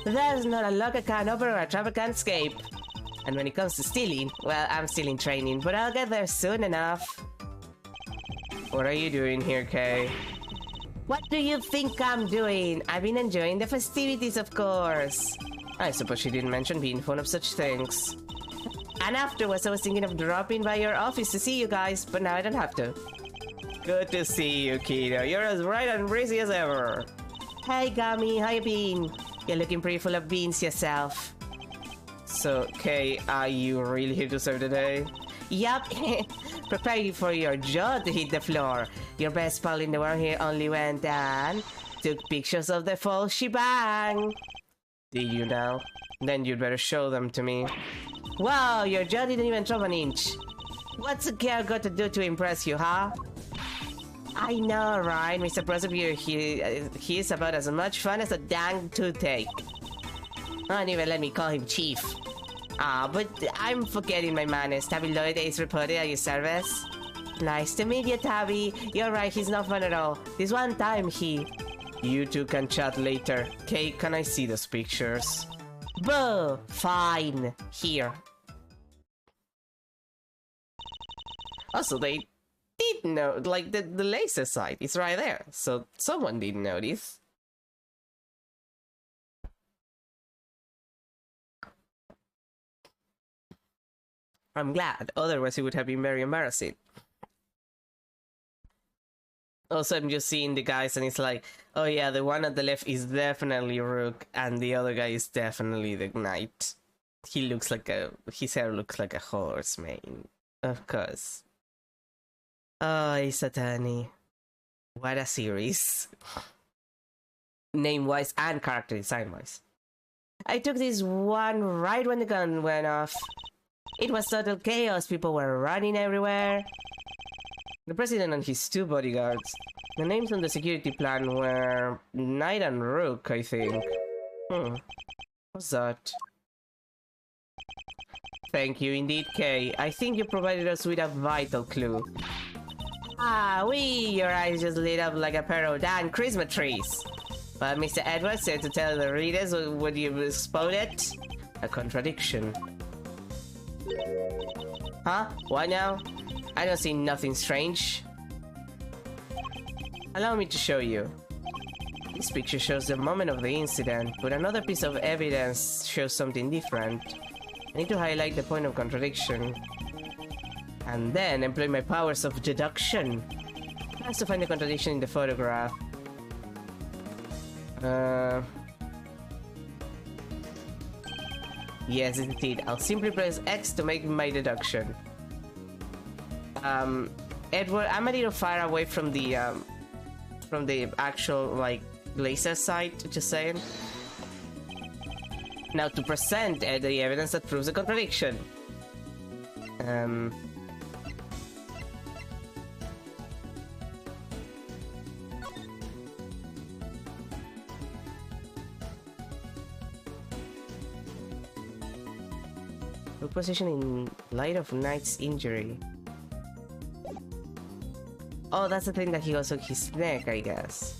There's not a lock I can't open or a trap I can't escape. And when it comes to stealing, well, I'm still in training, but I'll get there soon enough. What are you doing here, Kay? What do you think I'm doing? I've been enjoying the festivities, of course. I suppose she didn't mention being fond of such things. And afterwards, I was thinking of dropping by your office to see you guys, but now I don't have to. Good to see you, Kiddo. You're as bright and breezy as ever. Hey, Gummy, how you been? You're looking pretty full of beans yourself. So, Kay, are you really here to serve the day? Yup. Prepare you for your jaw to hit the floor. Your best pal in the world here only went and took pictures of the full shebang. Did you now? Then you'd better show them to me. Wow, your jaw didn't even drop an inch. What's a girl got to do to impress you, huh? I know, right? Mr. Persevere, he's about as much fun as a dang toothache. Don't even let me call him Chief. But I'm forgetting my manners. Tabby Lloyd is reported at your service. Nice to meet you, Tabby. You're right, he's not fun at all. This one time You two can chat later. Kay, can I see those pictures? Boo! Fine. Here. Also, they did know, like, the laser sight is right there. So someone did notice. I'm glad, otherwise it would have been very embarrassing. Also, I'm just seeing the guys and it's like, oh yeah, the one at the left is definitely Rook and the other guy is definitely the Knight. His hair looks like a horse mane. Of course. Oh, Ace Attorney. What a series. Name-wise and character design-wise. I took this one right when the gun went off. It was total chaos, people were running everywhere. The president and his 2 bodyguards. The names on the security plan were Knight and Rook, I think. What's that? Thank you indeed, Kay. I think you provided us with a vital clue. Your eyes just lit up like a pair of damn Christmas trees. But Mr. Edwards said to tell the readers what you spotted. A contradiction. Huh? What now? I don't see nothing strange. Allow me to show you. This picture shows the moment of the incident, but another piece of evidence shows something different. I need to highlight the point of contradiction. And then employ my powers of deduction. I have to find the contradiction in the photograph. Yes, indeed. I'll simply press X to make my deduction. Edward, I'm a little far away from the actual, like, laser sight, just saying. Now to present the evidence that proves the contradiction. Position in light of Knight's injury. Oh, that's the thing that he also his neck, I guess.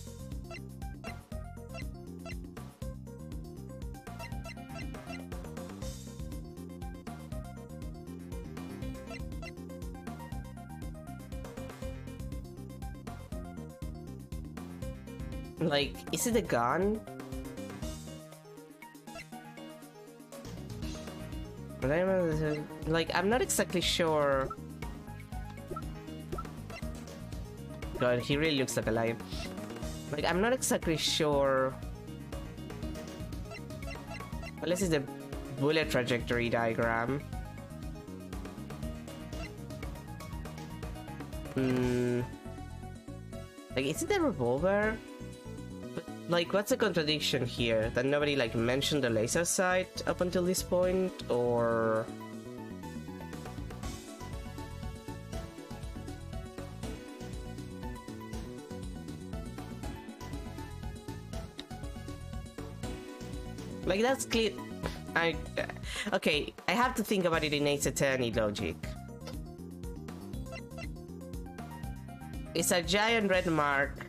Like, is it a gun? But I remember, like, I'm not exactly sure. God, he really looks like alive. Like, I'm not exactly sure. Well, this is the bullet trajectory diagram. Like, is it a revolver? But, like, what's the contradiction here? That nobody, like, mentioned the laser sight up until this point, or... Like, that's clear. Okay, I have to think about it in Ace Attorney logic. It's a giant red mark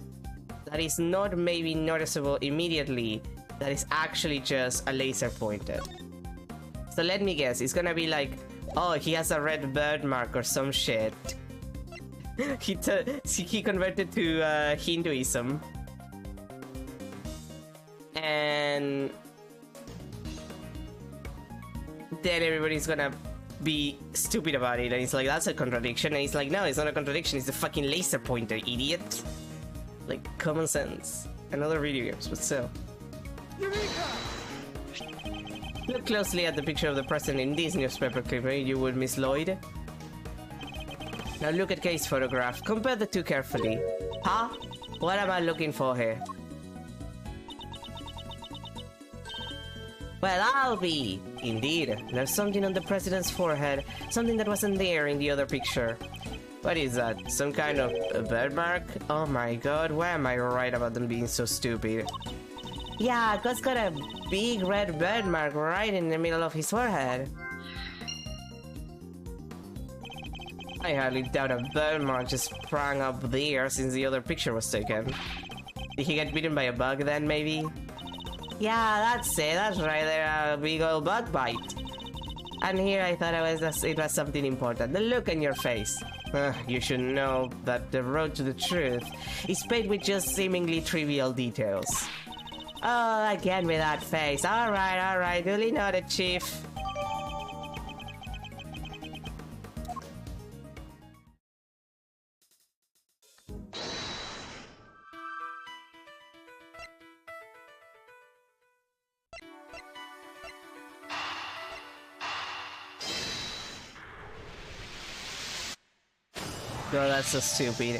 that is not maybe noticeable immediately, that is actually just a laser pointed. So let me guess, it's gonna be like, oh, he has a red bird mark or some shit. he converted to Hinduism. And then everybody's gonna be stupid about it, and it's like, that's a contradiction, and he's like, no, it's not a contradiction, it's a fucking laser pointer, idiot. Like, common sense. Another video games, but still. Look closely at the picture of the president in this newspaper clip, you would, Miss Lloyd. Now look at Kay's photograph. Compare the two carefully. Huh? What am I looking for here? Well, I'll be! Indeed, there's something on the president's forehead, something that wasn't there in the other picture. What is that? Some kind of a bird mark? Oh my god, why am I right about them being so stupid? Yeah, God's got a big red bird mark right in the middle of his forehead. I hardly doubt a bird mark just sprang up there since the other picture was taken. Did he get bitten by a bug then, maybe? Yeah, that's it, that's right there, a big old bug bite. And here I thought it was something important. The look on your face. You should know that the road to the truth is paved with just seemingly trivial details. Oh, again with that face. Alright, duly noted, Chief. Oh, that's so stupid.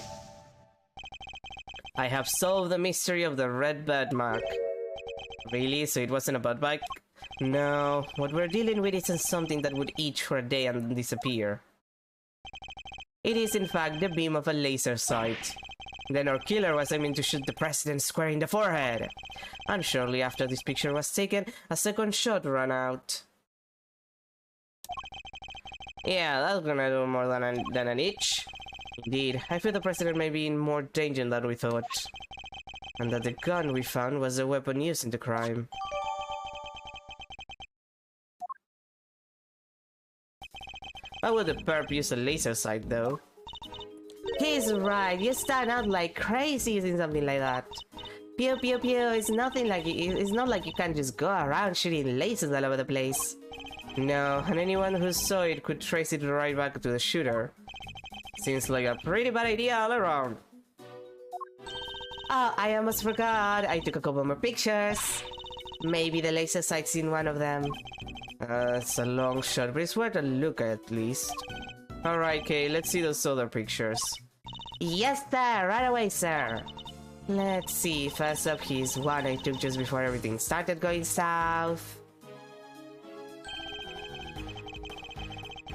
I have solved the mystery of the red bird mark. Really? So it wasn't a bud bite? No, what we're dealing with isn't something that would itch for a day and then disappear. It is in fact the beam of a laser sight. Then our killer was aiming to shoot the president square in the forehead. And shortly after this picture was taken, a second shot ran out. Yeah, that's gonna do more than an itch. Indeed, I feel the president may be in more danger than we thought. And that the gun we found was a weapon used in the crime. Why would the perp use a laser sight though? He's right, you stand out like crazy using something like that. Pew pew pew, it's nothing like it's not like you can just go around shooting lasers all over the place. No, and anyone who saw it could trace it right back to the shooter. Seems like a pretty bad idea all around. Oh, I almost forgot. I took a couple more pictures. Maybe the laser sight's in one of them. It's a long shot, but it's worth a look at least. Alright, Kay, let's see those other pictures. Yes, sir! Right away, sir! Let's see, first up here's one I took just before everything started going south.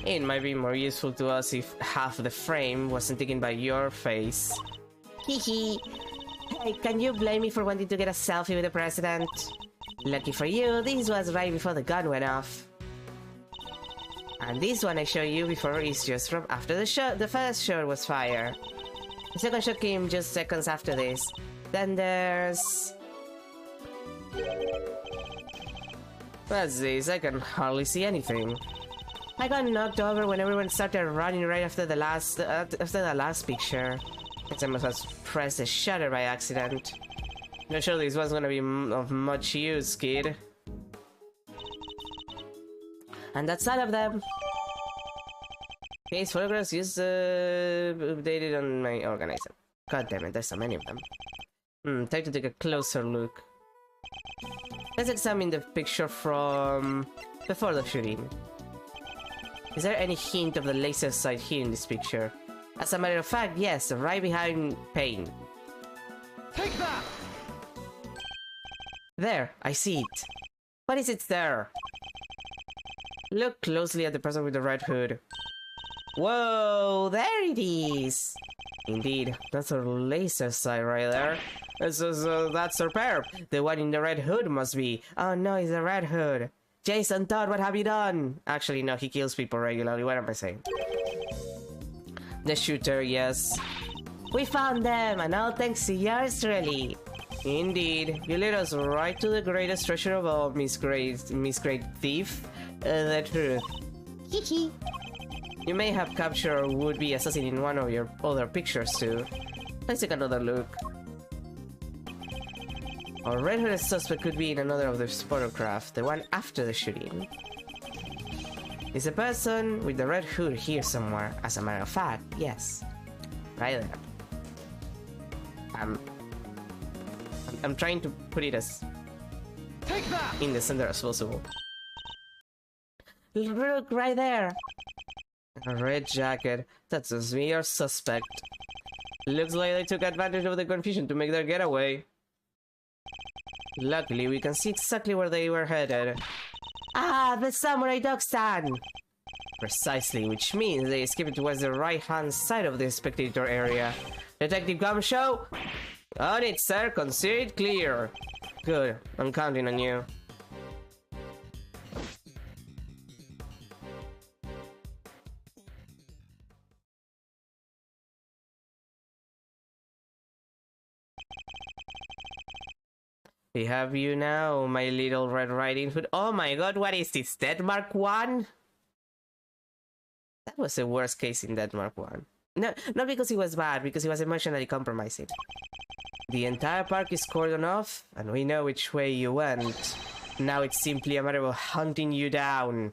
It might be more useful to us if half the frame wasn't taken by your face. Hehe. Hey, can you blame me for wanting to get a selfie with the president? Lucky for you, this was right before the gun went off. And this one I showed you before is just from after the first shot was fired. The second shot came just seconds after this. Then there's... What's this? I can hardly see anything. I got knocked over when everyone started running right after the last picture. I must have pressed the shutter by accident. Not sure this was gonna be of much use, kid. And that's all of them. These photographs used updated on my organizer. God damn it, there's so many of them. Time to take a closer look. Let's examine the picture from before the shooting. Is there any hint of the laser sight here in this picture? As a matter of fact, yes, right behind Pain. Take that! There, I see it. What is it there? Look closely at the person with the red hood. Whoa, there it is! Indeed, that's a laser sight right there. So that's her perp. The one in the red hood must be. Oh no, it's the red hood. Jason Todd, what have you done? Actually, no, he kills people regularly. What am I saying? The shooter, yes. We found them, and all thanks to yours truly. Indeed, you led us right to the greatest treasure of all, Miss Great Thief. The truth. Hehe. You may have captured a would-be assassin in one of your other pictures too. Let's take another look. Our red-hooded suspect could be in another of the photograph, the one after the shooting. Is the person with the red hood here somewhere? As a matter of fact, yes. Right there. I'm trying to put it as Take that! in the center as possible. Look right there! A red jacket. That's a mere suspect. Looks like they took advantage of the confusion to make their getaway. Luckily, we can see exactly where they were headed. Ah, the Samurai Dog stand! Precisely, which means they escaped towards the right-hand side of the spectator area. Detective Gumshoe? On it, sir. Consider it clear. Good. I'm counting on you. We have you now, my little Red Riding Hood. Oh my god, what is this? Deadmark 1? That was the worst case in Deadmark 1. No, not because he was bad, because he was emotionally compromising. The entire park is cordoned off, and we know which way you went. Now it's simply a matter of hunting you down.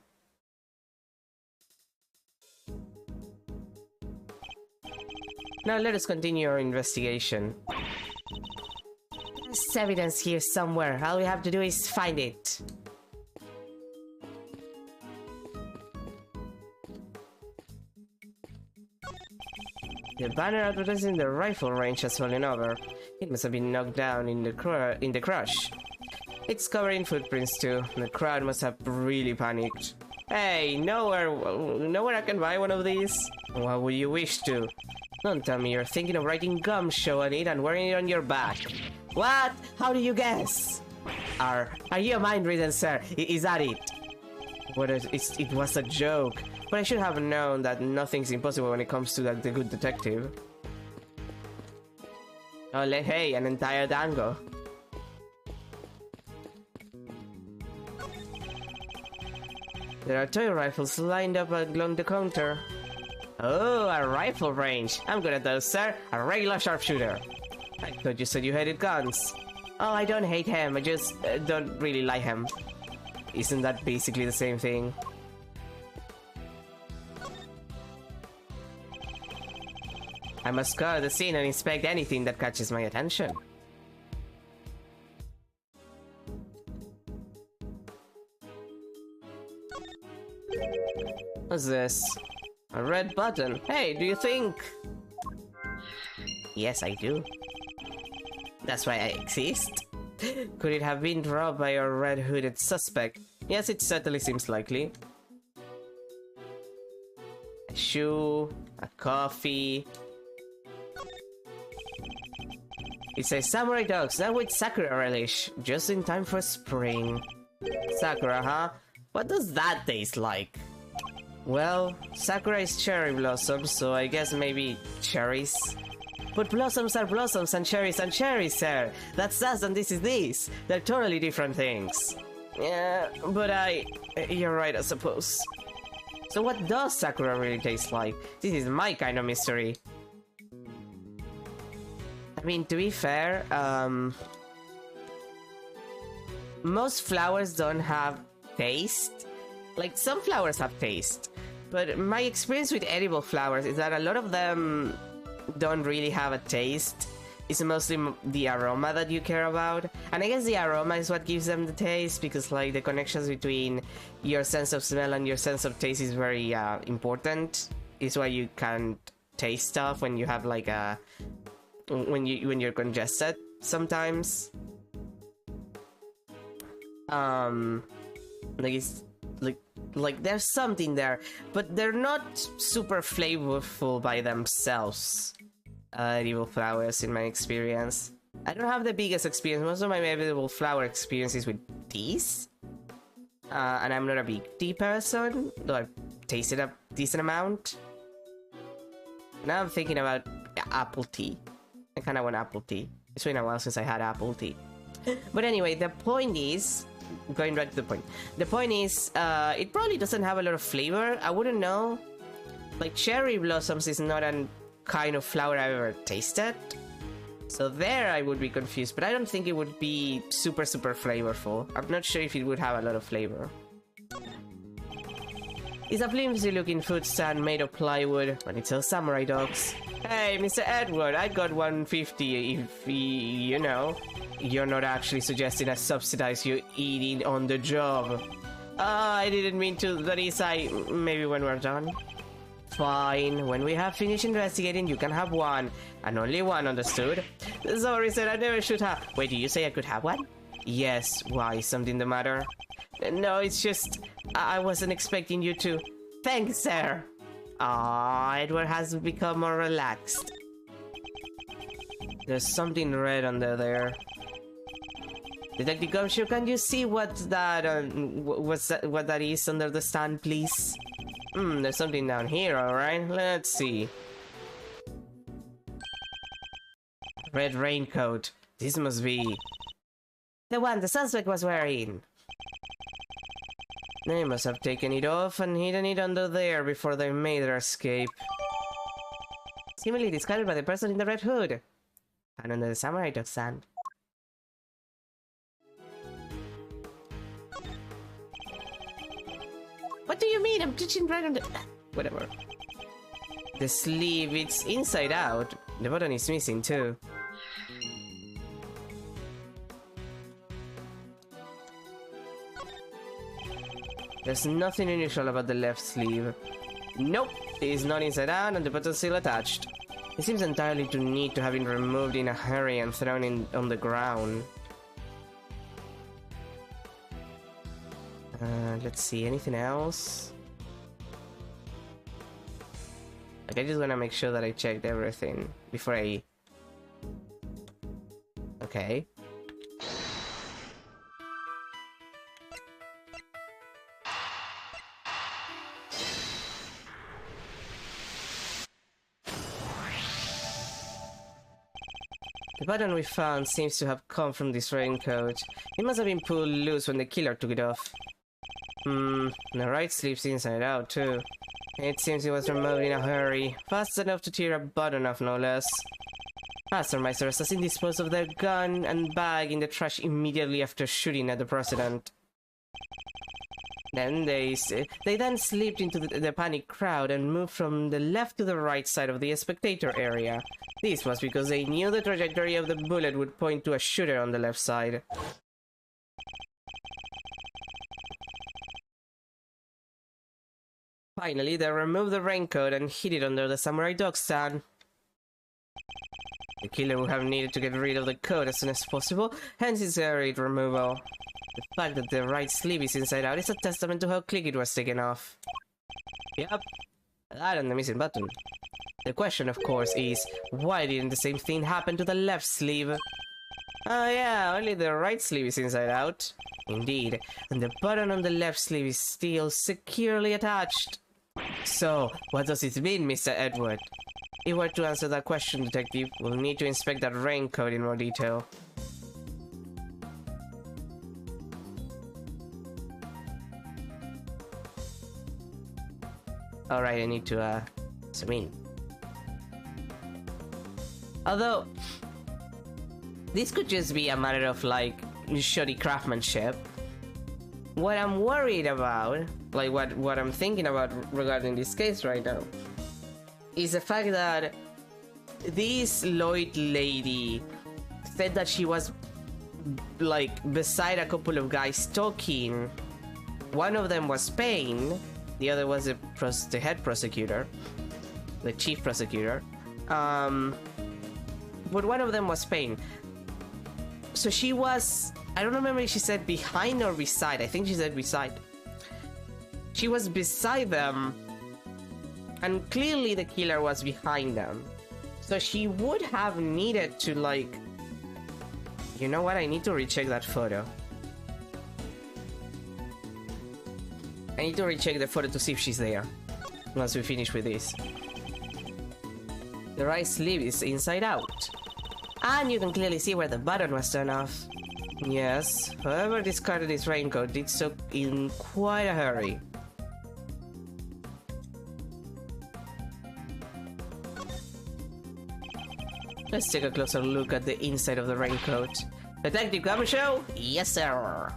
Now let us continue our investigation. There's evidence here somewhere. All we have to do is find it. The banner advertising the rifle range has fallen over. It must have been knocked down in the crush. It's covered in footprints too. The crowd must have really panicked. Hey, nowhere I can buy one of these? What would you wish to? Don't tell me you're thinking of writing Gumshoe on it and wearing it on your back. What? How do you guess? Are you a mind reader, sir? Is that it? It was a joke. But I should have known that nothing's impossible when it comes to the good detective. Oh, hey, an entire dango. There are toy rifles lined up along the counter. Oh, a rifle range. I'm good at those, sir. A regular sharpshooter. I thought you said you hated guns. Oh, I don't hate him. I just don't really like him. Isn't that basically the same thing? I must scour the scene and inspect anything that catches my attention. What's this? A red button. Hey, do you think? Yes, I do. That's why I exist. Could it have been robbed by a red-hooded suspect? Yes, it certainly seems likely. A shoe, a coffee. It says samurai dogs, now with sakura relish, just in time for spring. Sakura, huh? What does that taste like? Well, sakura is cherry blossoms, so I guess maybe cherries. But blossoms are blossoms and cherries, sir. That's us and this is this. They're totally different things. Yeah, but you're right, I suppose. So what does sakura really taste like? This is my kind of mystery. I mean, to be fair, most flowers don't have taste. Like, some flowers have taste. But my experience with edible flowers is that a lot of them don't really have a taste. It's mostly the aroma that you care about. And I guess the aroma is what gives them the taste, because like the connections between your sense of smell and your sense of taste is very important. It's why you can't taste stuff when you have like a... when you're congested sometimes. Like it's like there's something there, but they're not super flavorful by themselves. Edible flowers, in my experience. I don't have the biggest experience. Most of my edible flower experience is with teas. And I'm not a big tea person, though I've tasted a decent amount. Now I'm thinking about apple tea. I kind of want apple tea. It's been a while since I had apple tea. But anyway, the point is... going right to the point. The point is, it probably doesn't have a lot of flavor. I wouldn't know. Like, cherry blossoms is not a kind of flower I've ever tasted. So there I would be confused, but I don't think it would be super flavorful. I'm not sure if it would have a lot of flavor. It's a flimsy looking food stand made of plywood, but it sells samurai dogs. Hey, Mr. Edward, I got 150 if you know. You're not actually suggesting I subsidize you eating on the job. I didn't mean to. That is, maybe when we're done. Fine. When we have finished investigating, you can have one. And only one, understood? Sorry, sir, I never should have. Wait, did you say I could have one? Yes. Why? Something the matter? No, it's just... I wasn't expecting you to... Thanks, sir. Edward has become more relaxed. There's something red under there. Detective Gumshoe, can you see what that is under the stand, please? There's something down here, alright? Let's see. Red raincoat. This must be... the one the suspect was wearing. They must have taken it off and hidden it under there before they made their escape. Seemingly discarded by the person in the red hood. And under the samurai dog stand. What do you mean? I'm touching right on the... whatever. The sleeve, it's inside out. The button is missing too. There's nothing unusual about the left sleeve. Nope, it is not inside out and the button's still attached. It seems entirely too neat to have been removed in a hurry and thrown on the ground. Let's see, anything else? Like, I just wanna make sure that I checked everything before I... Okay. The button we found seems to have come from this raincoat. It must have been pulled loose when the killer took it off. The right sleeves inside out too. It seems he was removed in a hurry, fast enough to tear a button off no less. Master Meister assassin disposed of their gun and bag in the trash immediately after shooting at the president. Then they then slipped into the panicked crowd and moved from the left to the right side of the spectator area. This was because they knew the trajectory of the bullet would point to a shooter on the left side. Finally, they removed the raincoat and hid it under the samurai dog stand. The killer would have needed to get rid of the coat as soon as possible, hence its hurried removal. The fact that the right sleeve is inside out is a testament to how quick it was taken off. Yep, that and the missing button. The question, of course, is, why didn't the same thing happen to the left sleeve? Oh yeah, only the right sleeve is inside out. Indeed, and the button on the left sleeve is still securely attached. So, what does it mean, Mr. Edward? If we're to answer that question, Detective, we'll need to inspect that raincoat in more detail. Alright, I need to, zoom in. Although, this could just be a matter of, like, shoddy craftsmanship. What I'm worried about, like what I'm thinking about regarding this case right now, is the fact that this Lloyd lady said that she was, like, beside a couple of guys talking. One of them was Payne, the other was the head prosecutor, the chief prosecutor. But one of them was Payne. So she was, I don't remember if she said behind or beside. I think she said beside. She was beside them, and clearly the killer was behind them. So she would have needed to, like... You know what? I need to recheck that photo. I need to recheck the photo to see if she's there. Once we finish with this. The right sleeve is inside out. And you can clearly see where the button was turned off. Yes, whoever discarded his raincoat did so in quite a hurry. Let's take a closer look at the inside of the raincoat. Detective Gumshoe? Yes, sir.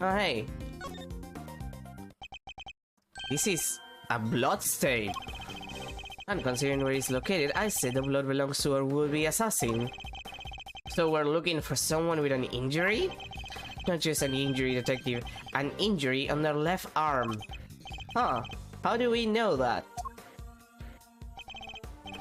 Oh, hey. This is a blood stain. And considering where it's located, I say the blood belongs to a would-be assassin. So we're looking for someone with an injury? Not just an injury, Detective. An injury on their left arm. Huh. How do we know that?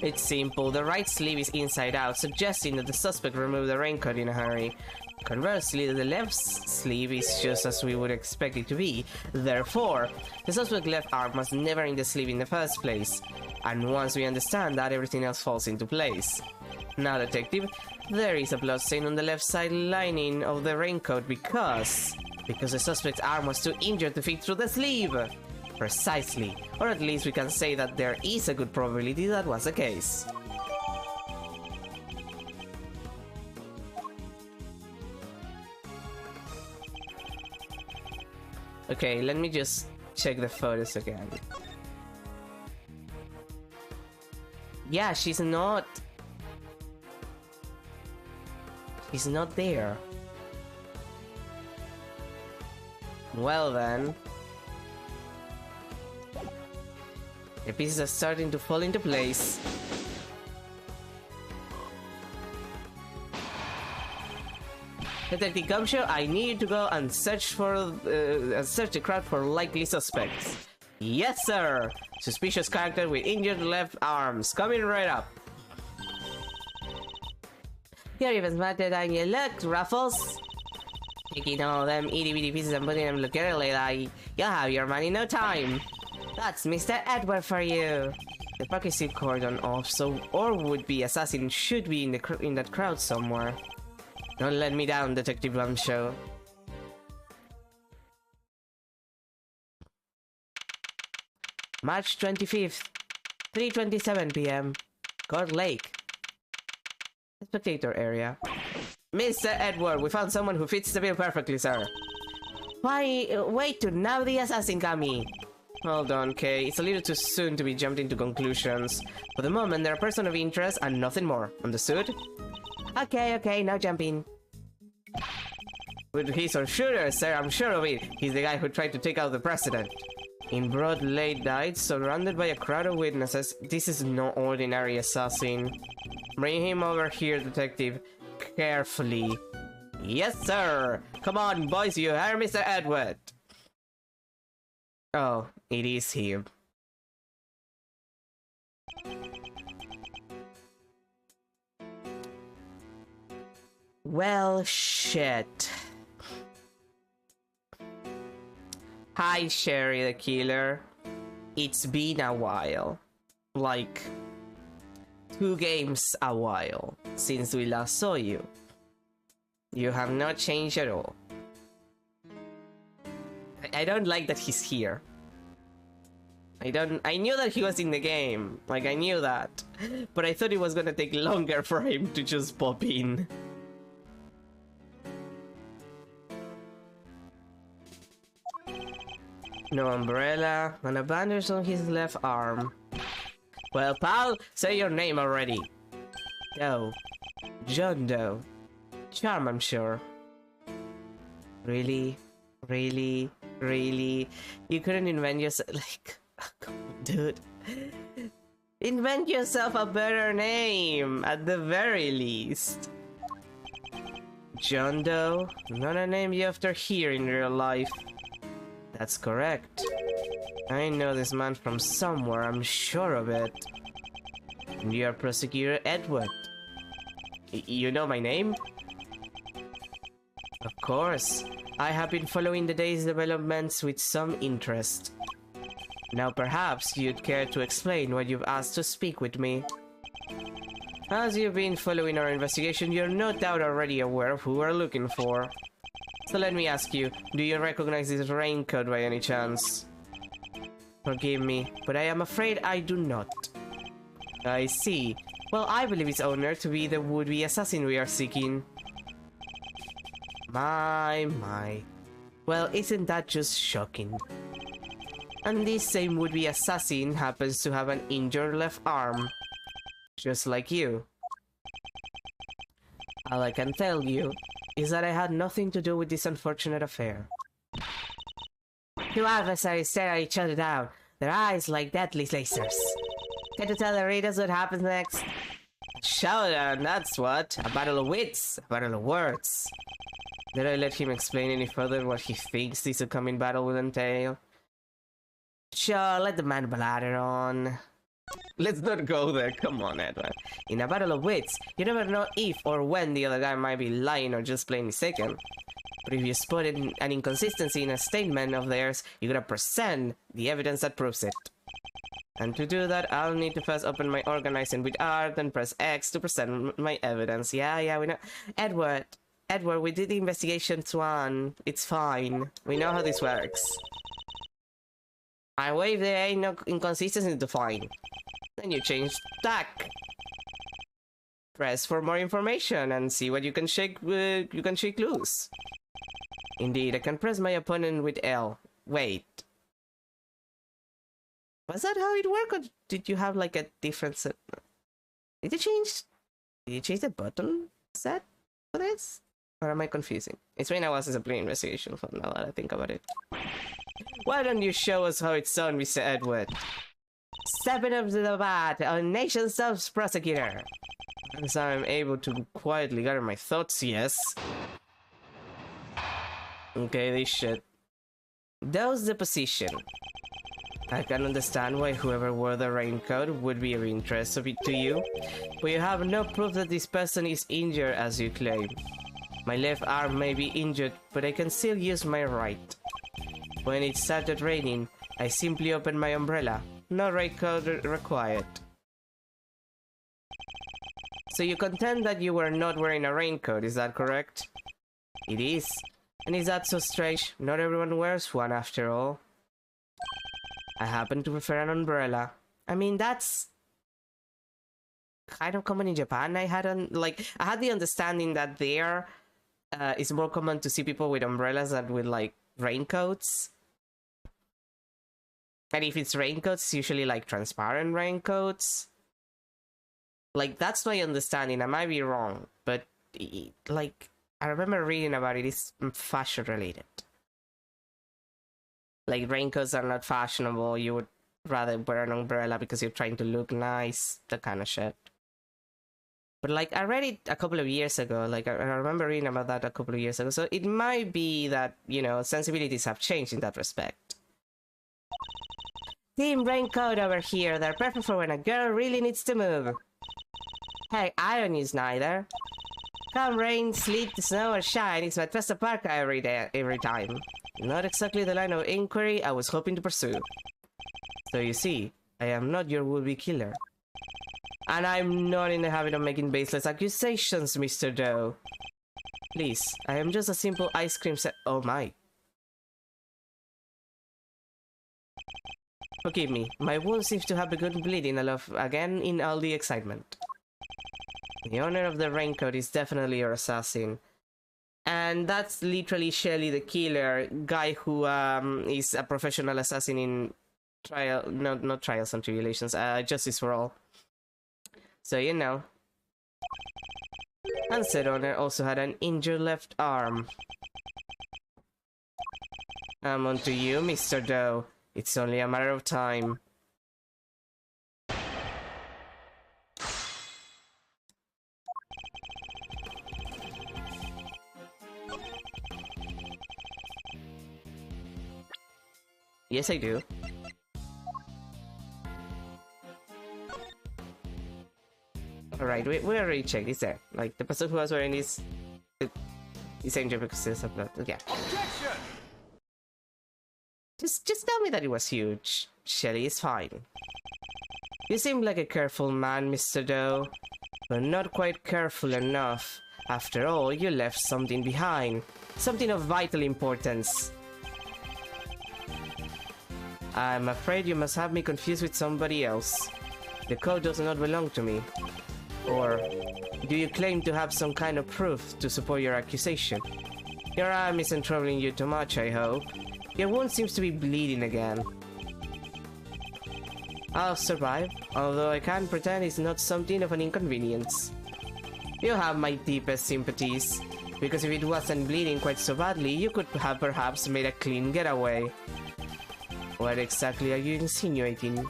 It's simple. The right sleeve is inside out, suggesting that the suspect removed the raincoat in a hurry. Conversely, the left sleeve is just as we would expect it to be. Therefore, the suspect's left arm was never in the sleeve in the first place. And once we understand that, everything else falls into place. Now, Detective, there is a blood stain on the left side lining of the raincoat because the suspect's arm was too injured to fit through the sleeve. Precisely. Or at least we can say that there is a good probability that was the case. Okay, let me just check the photos again. Yeah, she's not there. Well then. The pieces are starting to fall into place. Detective Gumshoe, I need to go and search the crowd for likely suspects. Yes, sir! Suspicious character with injured left arms. Coming right up. You're even smarter than you look, Ruffles. Taking all them itty-bitty pieces and putting them together like you'll have your money in no time. That's Mr. Edward for you. The park is still cordoned off, so our would-be assassin should be in that crowd somewhere. Don't let me down, Detective Gumshoe. March 25th, 3:27 p.m. Court Lake. Spectator area. Mr. Edward, we found someone who fits the bill perfectly, sir. Why? Wait to now the assassin coming. Hold on, Kay. It's a little too soon to be jumped into conclusions. For the moment, they're a person of interest and nothing more. Understood? Okay, now jump in. But he's our shooter, sir. I'm sure of it. He's the guy who tried to take out the president. In broad late night, surrounded by a crowd of witnesses, this is no ordinary assassin. Bring him over here, detective. Carefully. Yes, sir. Come on, boys. You heard Mr. Edward. Oh, it is him. Well, shit. Hi, Sherry the Killer. It's been a while. Like, 2 games a while since we last saw you. You have not changed at all. I don't like that he's here. I knew that he was in the game. Like, I knew that. But I thought it was gonna take longer for him to just pop in. No umbrella, and a bandage on his left arm. Well, pal, say your name already. Doe. John Doe. Charm, I'm sure. Really? Really? Really? You couldn't invent yourself, like... Come on, dude. Invent yourself a better name, at the very least. John Doe? Not a name you after here in real life. That's correct. I know this man from somewhere, I'm sure of it. And you are Prosecutor Edward. You know my name? Of course. I have been following the day's developments with some interest. Now perhaps you'd care to explain why you've asked to speak with me. As you've been following our investigation, you're no doubt already aware of who we're looking for. So let me ask you, do you recognize this raincoat by any chance? Forgive me, but I am afraid I do not. I see. Well, I believe its owner to be the would-be assassin we are seeking. My. Well, isn't that just shocking? And this same would-be assassin happens to have an injured left arm. Just like you. All I can tell you is that I had nothing to do with this unfortunate affair. Two adversaries stare at each other down, their eyes like deadly lasers. Can you tell the readers what happens next? Showdown, that's what. A battle of wits, a battle of words. Did I let him explain any further what he thinks this upcoming battle will entail? Sure, let the man blather on. Let's not go there, come on, Edward. In a battle of wits, you never know if or when the other guy might be lying or just plain mistaken. But if you spot an inconsistency in a statement of theirs, you gotta present the evidence that proves it. And to do that, I'll need to first open my organizing with R, then press X to present my evidence. Yeah, we know. Edward, we did the investigations one. It's fine. We know how this works. I wave there ain't no inconsistency to find. Then you change tack. Press for more information and see what you can shake loose. Indeed, I can press my opponent with L. Wait. Was that how it worked, or did you have like a different set? Did you change the button set for this? Or am I confusing? It's been a while since I played investigation, so now that I think about it. Why don't you show us how it's done, Mr. Edward? Stepping up to the bat, a nation's self-prosecutor. As I'm able to quietly gather my thoughts, yes. Okay, this shit. Those the position. I can understand why whoever wore the raincoat would be of interest to you, but you have no proof that this person is injured as you claim. My left arm may be injured, but I can still use my right. When it started raining, I simply opened my umbrella. No raincoat required. So you contend that you were not wearing a raincoat, is that correct? It is. And is that so strange? Not everyone wears one after all. I happen to prefer an umbrella. I mean, that's kind of common in Japan. I had the understanding that there it's more common to see people with umbrellas than with like raincoats. And if it's raincoats, it's usually like transparent raincoats. Like, that's my understanding. I might be wrong, but like, I remember reading about it. It's fashion related. Like, raincoats are not fashionable. You would rather wear an umbrella because you're trying to look nice, that kind of shit. But like, I read it a couple of years ago. Like, I remember reading about that a couple of years ago. So it might be that, you know, sensibilities have changed in that respect. Team raincoat over here. They're perfect for when a girl really needs to move. Hey, I don't use neither. Come rain, sleet, snow, or shine, it's my Trust Parka every time. Not exactly the line of inquiry I was hoping to pursue. So you see, I am not your would-be killer. And I'm not in the habit of making baseless accusations, Mr. Doe. Please, I am just a simple ice cream set— oh my. Forgive me, my wound seems to have begun bleeding again in all the excitement. The owner of the raincoat is definitely your assassin. And that's literally Shelly the killer, guy who is a professional assassin in not Trials and Tribulations, Justice for All. So you know. And said owner also had an injured left arm. I'm on to you, Mr. Doe. It's only a matter of time. Yes, I do. Alright, we already checked. It's there. Like, the person who was wearing this is injured because of blood. Yeah. Objection! Just tell me that it was huge. Shelly is fine. You seem like a careful man, Mr. Doe, but not quite careful enough. After all, you left something behind. Something of vital importance. I'm afraid you must have me confused with somebody else. The code does not belong to me. Or do you claim to have some kind of proof to support your accusation? Your arm isn't troubling you too much, I hope. Your wound seems to be bleeding again. I'll survive, although I can't pretend it's not something of an inconvenience. You have my deepest sympathies, because if it wasn't bleeding quite so badly, you could have perhaps made a clean getaway. What exactly are you insinuating?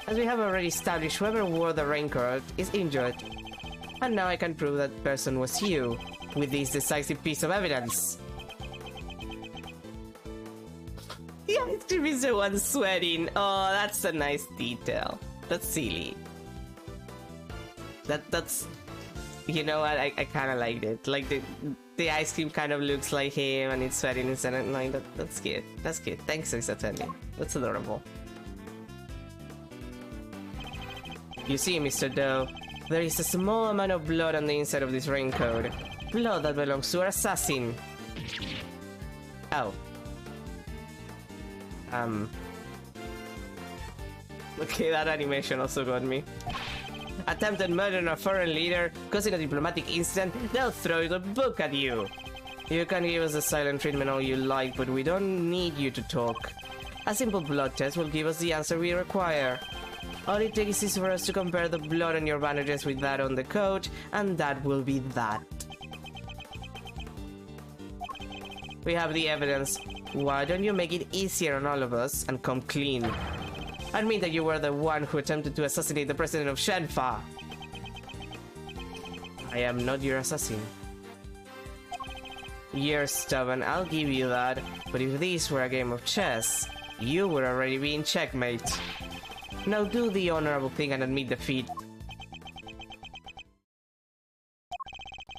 As we have already established, whoever wore the raincoat is injured. And now I can prove that person was you, with this decisive piece of evidence. The ice cream is the one sweating. Oh, that's a nice detail. That's silly. That's... You know what? I kind of liked it. Like, the ice cream kind of looks like him and it's sweating instead of... No, that's cute. That's cute. Thanks, Isatani. That's adorable. You see, Mr. Doe, there is a small amount of blood on the inside of this raincoat. Blood that belongs to our assassin. Oh. Okay, that animation also got me. Attempted murder on a foreign leader, causing a diplomatic incident, they'll throw the book at you. You can give us the silent treatment all you like, but we don't need you to talk. A simple blood test will give us the answer we require. All it takes is for us to compare the blood on your bandages with that on the coat, and that will be that. We have the evidence. Why don't you make it easier on all of us and come clean? Admit that you were the one who attempted to assassinate the president of Shenfa. I am not your assassin. You're stubborn, I'll give you that, but if this were a game of chess, you would already be in checkmate. Now do the honorable thing and admit defeat.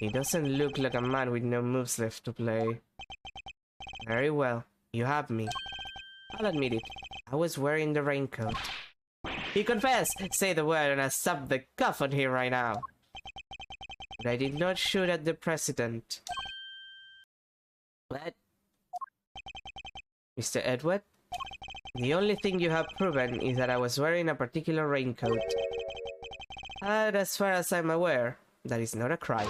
He doesn't look like a man with no moves left to play. Very well, you have me. I'll admit it. I was wearing the raincoat. He confessed! Say the word and I'll stop the cuff on him right now. But I did not shoot at the president. What? Mr. Edward? The only thing you have proven is that I was wearing a particular raincoat. And as far as I'm aware, that is not a crime.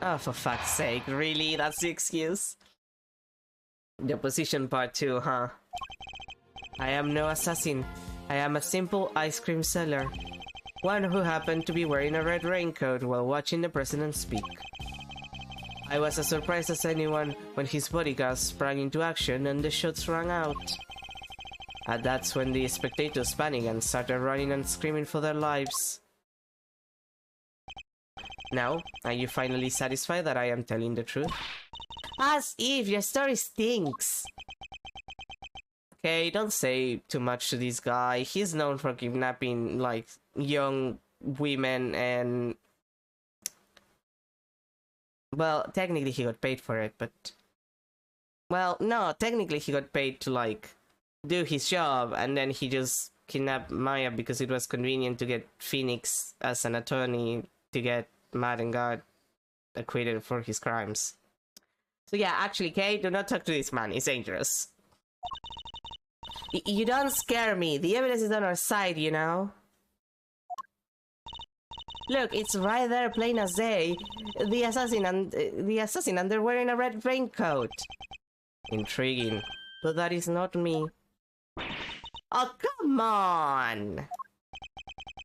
Oh, for fuck's sake, really? That's the excuse? The position part 2, huh? I am no assassin. I am a simple ice cream seller. One who happened to be wearing a red raincoat while watching the president speak. I was as surprised as anyone when his bodyguards sprang into action and the shots rang out. And that's when the spectators panicked and started running and screaming for their lives. Now, are you finally satisfied that I am telling the truth? As if your story stinks! Okay, don't say too much to this guy. He's known for kidnapping, like, young women and... Well, technically he got paid for it, but... Well, no, technically he got paid to, like, do his job, and then he just kidnapped Maya because it was convenient to get Phoenix as an attorney to get mad and got acquitted for his crimes. So yeah, actually, Kay, do not talk to this man. He's dangerous. You don't scare me. The evidence is on our side, you know? Look, it's right there, plain as day. The assassin and they're wearing a red raincoat. Intriguing. But that is not me. Oh, come on!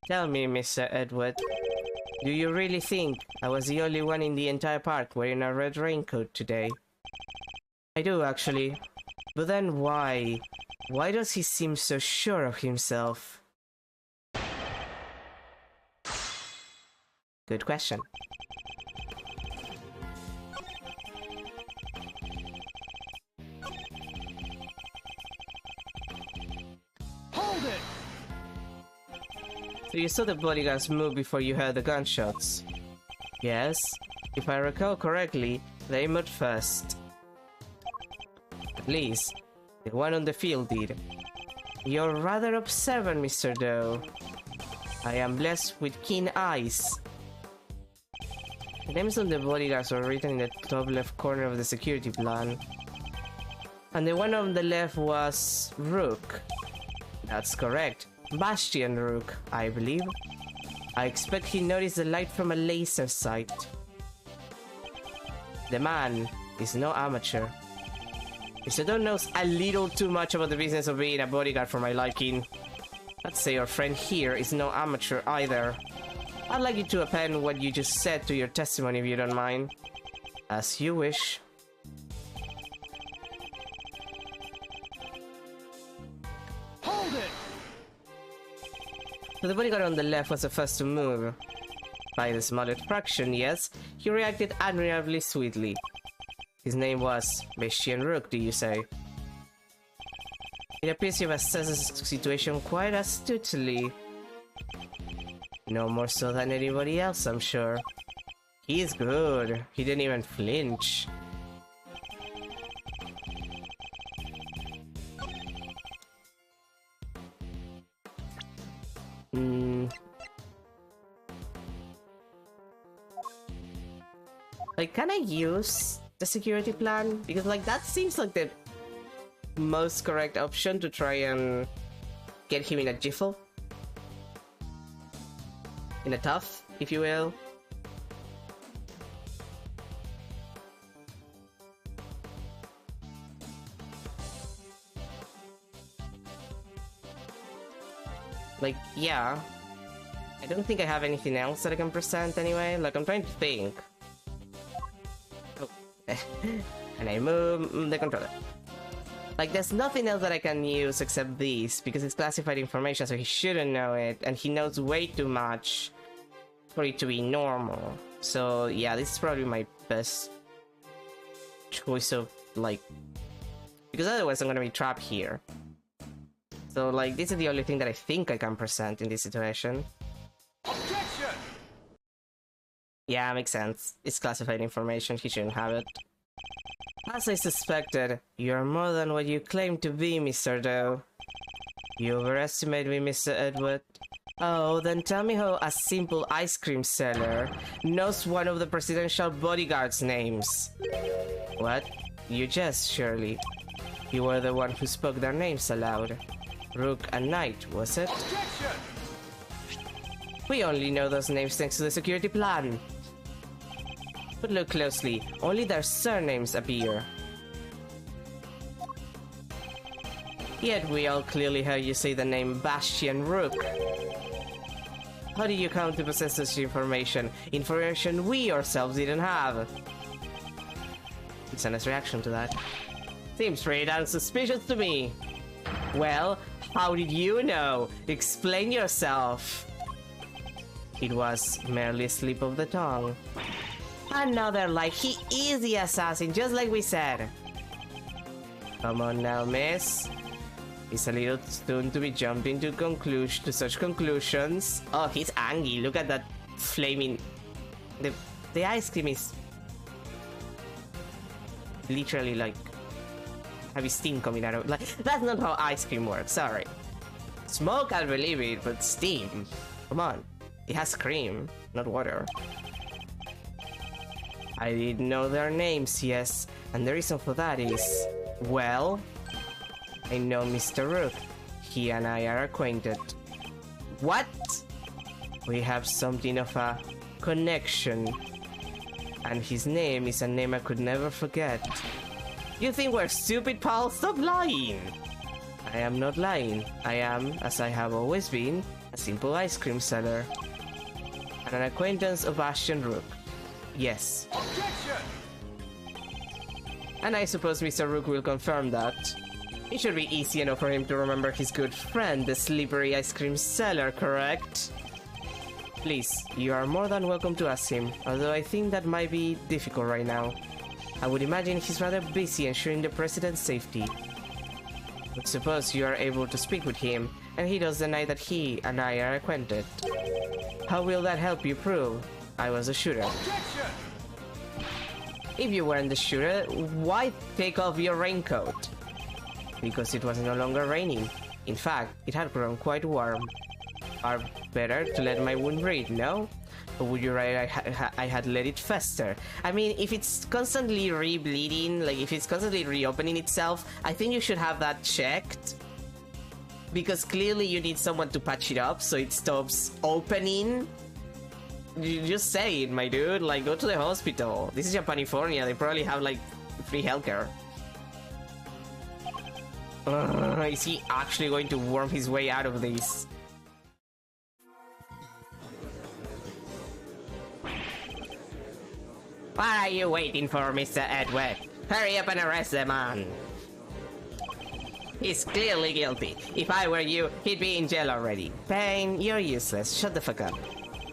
Tell me, Mr. Edward. Do you really think I was the only one in the entire park wearing a red raincoat today? I do, actually. But then why? Why does he seem so sure of himself? Good question. Hold it! So you saw the bodyguards move before you heard the gunshots? Yes. If I recall correctly, they moved first. At least, the one on the field did. You're rather observant, Mr. Doe. I am blessed with keen eyes. The names on the bodyguards were written in the top left corner of the security plan. And the one on the left was Rook. That's correct. Bastian Rook, I believe. I expect he noticed the light from a laser sight. The man is no amateur. Mr. Doe knows a little too much about the business of being a bodyguard for my liking. Let's say your friend here is no amateur either. I'd like you to append what you just said to your testimony if you don't mind. As you wish. Hold it! So the bodyguard on the left was the first to move. By the smallest fraction, yes, he reacted admirably sweetly. His name was Bastian Rook, do you say? It appears you've assessed the situation quite astutely. No more so than anybody else, I'm sure. He's good. He didn't even flinch. Like, can I use the security plan? Because, like, that seems like the most correct option to try and get him in a jiffle. In a tough, if you will. Like, yeah. I don't think I have anything else that I can present anyway. Like, I'm trying to think. Oh. And I move the controller. Like, there's nothing else that I can use except these, because it's classified information, so he shouldn't know it, and he knows way too much for it to be normal. So, yeah, this is probably my best choice of, like... Because otherwise I'm gonna be trapped here. So, like, this is the only thing that I think I can present in this situation. Objection! Yeah, makes sense. It's classified information, he shouldn't have it. As I suspected, you're more than what you claim to be, Mr. Doe. You overestimate me, Mr. Edward. Oh, then tell me how a simple ice cream seller knows one of the presidential bodyguards' names. What? You jest, surely. You were the one who spoke their names aloud. Rook and Knight, was it? Objection! We only know those names thanks to the security plan. But look closely, only their surnames appear. Yet we all clearly heard you say the name Bastian Rook. How do you come to possess such information? Information we ourselves didn't have. It's a nice reaction to that. Seems pretty damn suspicious to me. Well, how did you know? Explain yourself. It was merely a slip of the tongue. Another lie. He is the assassin, just like we said. Come on now, miss. It's a little soon to be jumping to such conclusions. Oh, he's angry. Look at that flaming... The ice cream is... literally like... heavy steam coming out of... like, that's not how ice cream works, sorry. Smoke, I'll believe it, but steam? Come on. It has cream, not water. I didn't know their names, yes. And the reason for that is... well... I know Mr. Rook. He and I are acquainted. What? We have something of a connection. And his name is a name I could never forget. You think we're stupid, pal? Stop lying! I am not lying. I am, as I have always been, a simple ice cream seller. And an acquaintance of Bastian Rook. Yes. Objection! And I suppose Mr. Rook will confirm that. It should be easy enough for him to remember his good friend, the slippery ice cream seller, correct? Please, you are more than welcome to ask him, although I think that might be difficult right now. I would imagine he's rather busy ensuring the president's safety. But suppose you are able to speak with him, and he does deny that he and I are acquainted. How will that help you prove I was a shooter? Objection! If you weren't the shooter, why take off your raincoat? Because it was no longer raining. In fact, it had grown quite warm. Far better to let my wound breathe, no? Or would you rather I had let it fester? I mean, if it's constantly re-bleeding, like if it's constantly reopening itself, I think you should have that checked. Because clearly you need someone to patch it up so it stops opening. You just say it, my dude, like go to the hospital. This is Japanifornia, they probably have like free healthcare. Is he actually going to worm his way out of this? What are you waiting for, Mr. Edgeworth? Hurry up and arrest the man. He's clearly guilty. If I were you, he'd be in jail already. Payne, you're useless. Shut the fuck up.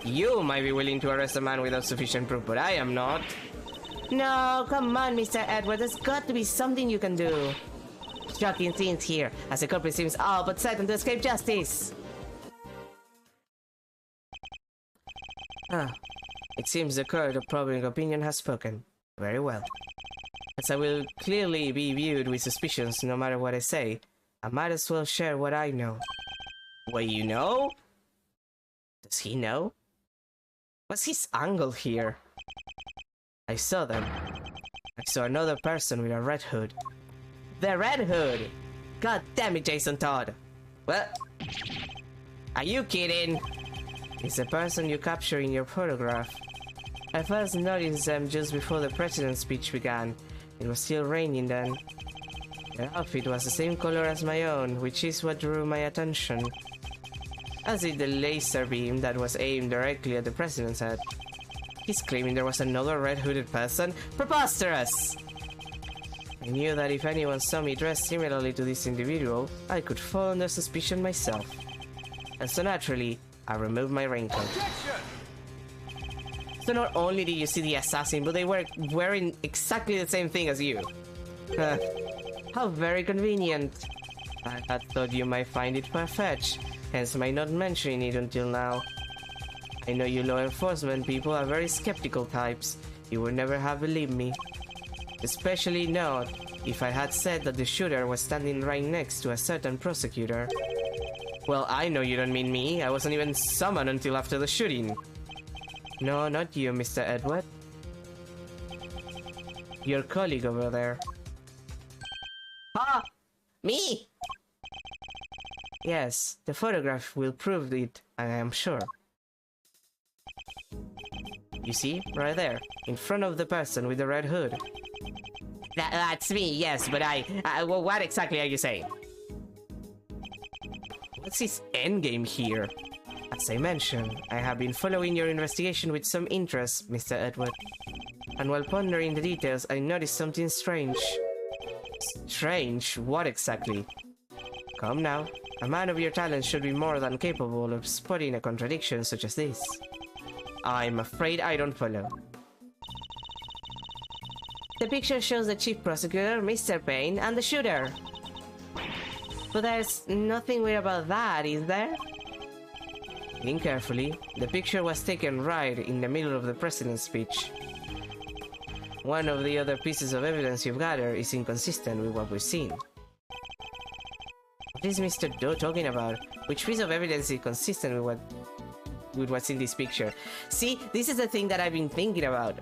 You might be willing to arrest a man without sufficient proof, but I am not. No, come on, Mr. Edgeworth. There's got to be something you can do. Shocking scenes here, as the culprit seems all but certain to escape justice. It seems the court of public opinion has spoken. Very well. As I will clearly be viewed with suspicions no matter what I say, I might as well share what I know. What you know? Does he know? What's his angle here? I saw them. I saw another person with a red hood. The Red Hood! God damn it, Jason Todd! What? Are you kidding? It's the person you captured in your photograph. I first noticed them just before the president's speech began. It was still raining then. Their outfit was the same color as my own, which is what drew my attention. As did the laser beam that was aimed directly at the president's head. He's claiming there was another red-hooded person? Preposterous! I knew that if anyone saw me dressed similarly to this individual, I could fall under suspicion myself. And so naturally, I removed my raincoat. Objection! So not only did you see the assassin, but they were wearing exactly the same thing as you. How very convenient. I had thought you might find it far-fetched, hence my not mentioning it until now. I know you law enforcement people are very skeptical types. You would never have believed me. Especially not if I had said that the shooter was standing right next to a certain prosecutor. Well, I know you don't mean me. I wasn't even summoned until after the shooting. No, not you, Mr. Edgeworth. Your colleague over there. Ah! Me? Yes, the photograph will prove it, I am sure. You see, right there, in front of the person with the red hood. That's me, yes, but what exactly are you saying? What's his endgame here? As I mentioned, I have been following your investigation with some interest, Mr. Edward. And while pondering the details, I noticed something strange. Strange? What exactly? Come now. A man of your talents should be more than capable of spotting a contradiction such as this. I'm afraid I don't follow. The picture shows the chief prosecutor, Mr. Payne, and the shooter. But there's nothing weird about that, is there? Think carefully. The picture was taken right in the middle of the president's speech. One of the other pieces of evidence you've gathered is inconsistent with what we've seen. What is Mr. Doe talking about? Which piece of evidence is consistent with what's in this picture? See, this is the thing that I've been thinking about.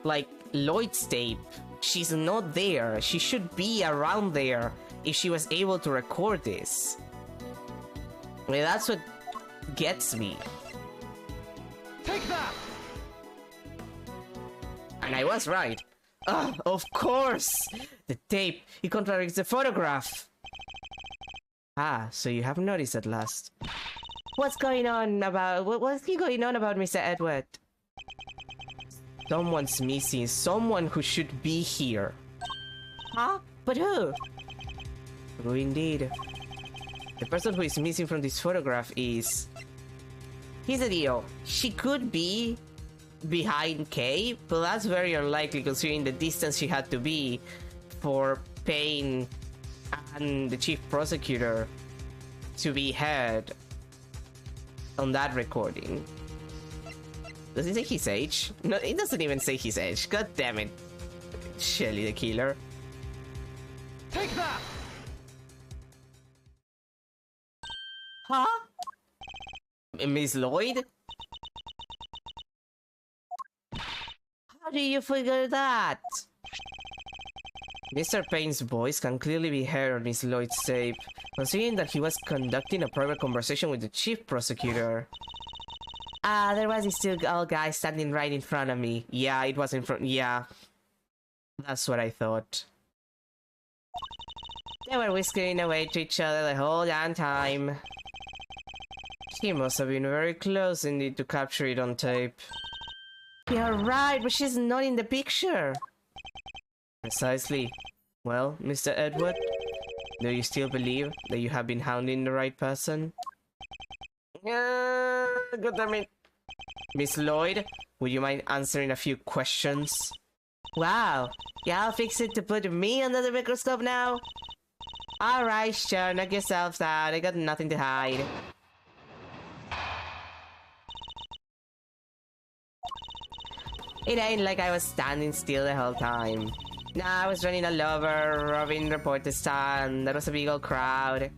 Like, Lloyd's tape. She's not there. She should be around there if she was able to record this. I mean, that's what gets me. Take that! And I was right. Ah, of course! The tape, it contradicts the photograph! Ah, so you have noticed at last. What's going on about... What's going on about Mr. Edward? Someone's missing. Someone who should be here. Huh? But who? Who indeed? The person who is missing from this photograph is... Here's the deal. She could be behind Kay, but that's very unlikely considering the distance she had to be for Payne and the chief prosecutor to be heard on that recording. Does it say his age? No, it doesn't even say his age. God damn it. Shelly the killer. Take that! Huh? Miss Lloyd? How do you figure that? Mr. Payne's voice can clearly be heard on Miss Lloyd's tape, considering that he was conducting a private conversation with the chief prosecutor. Ah, there was this two old guy standing right in front of me. Yeah, it was in front. Yeah. That's what I thought. They were whispering away to each other the whole damn time. He must have been very close indeed to capture it on tape. You're right, but she's not in the picture. Precisely. Well, Mr. Edward, do you still believe that you have been hounding the right person? God damn it. Miss Lloyd, would you mind answering a few questions? Wow, y'all fix it to put me under the microscope now? Alright, sure, knock yourselves out. I got nothing to hide. It ain't like I was standing still the whole time. Nah, I was running all over, robbing reporter stand. There was a big old crowd.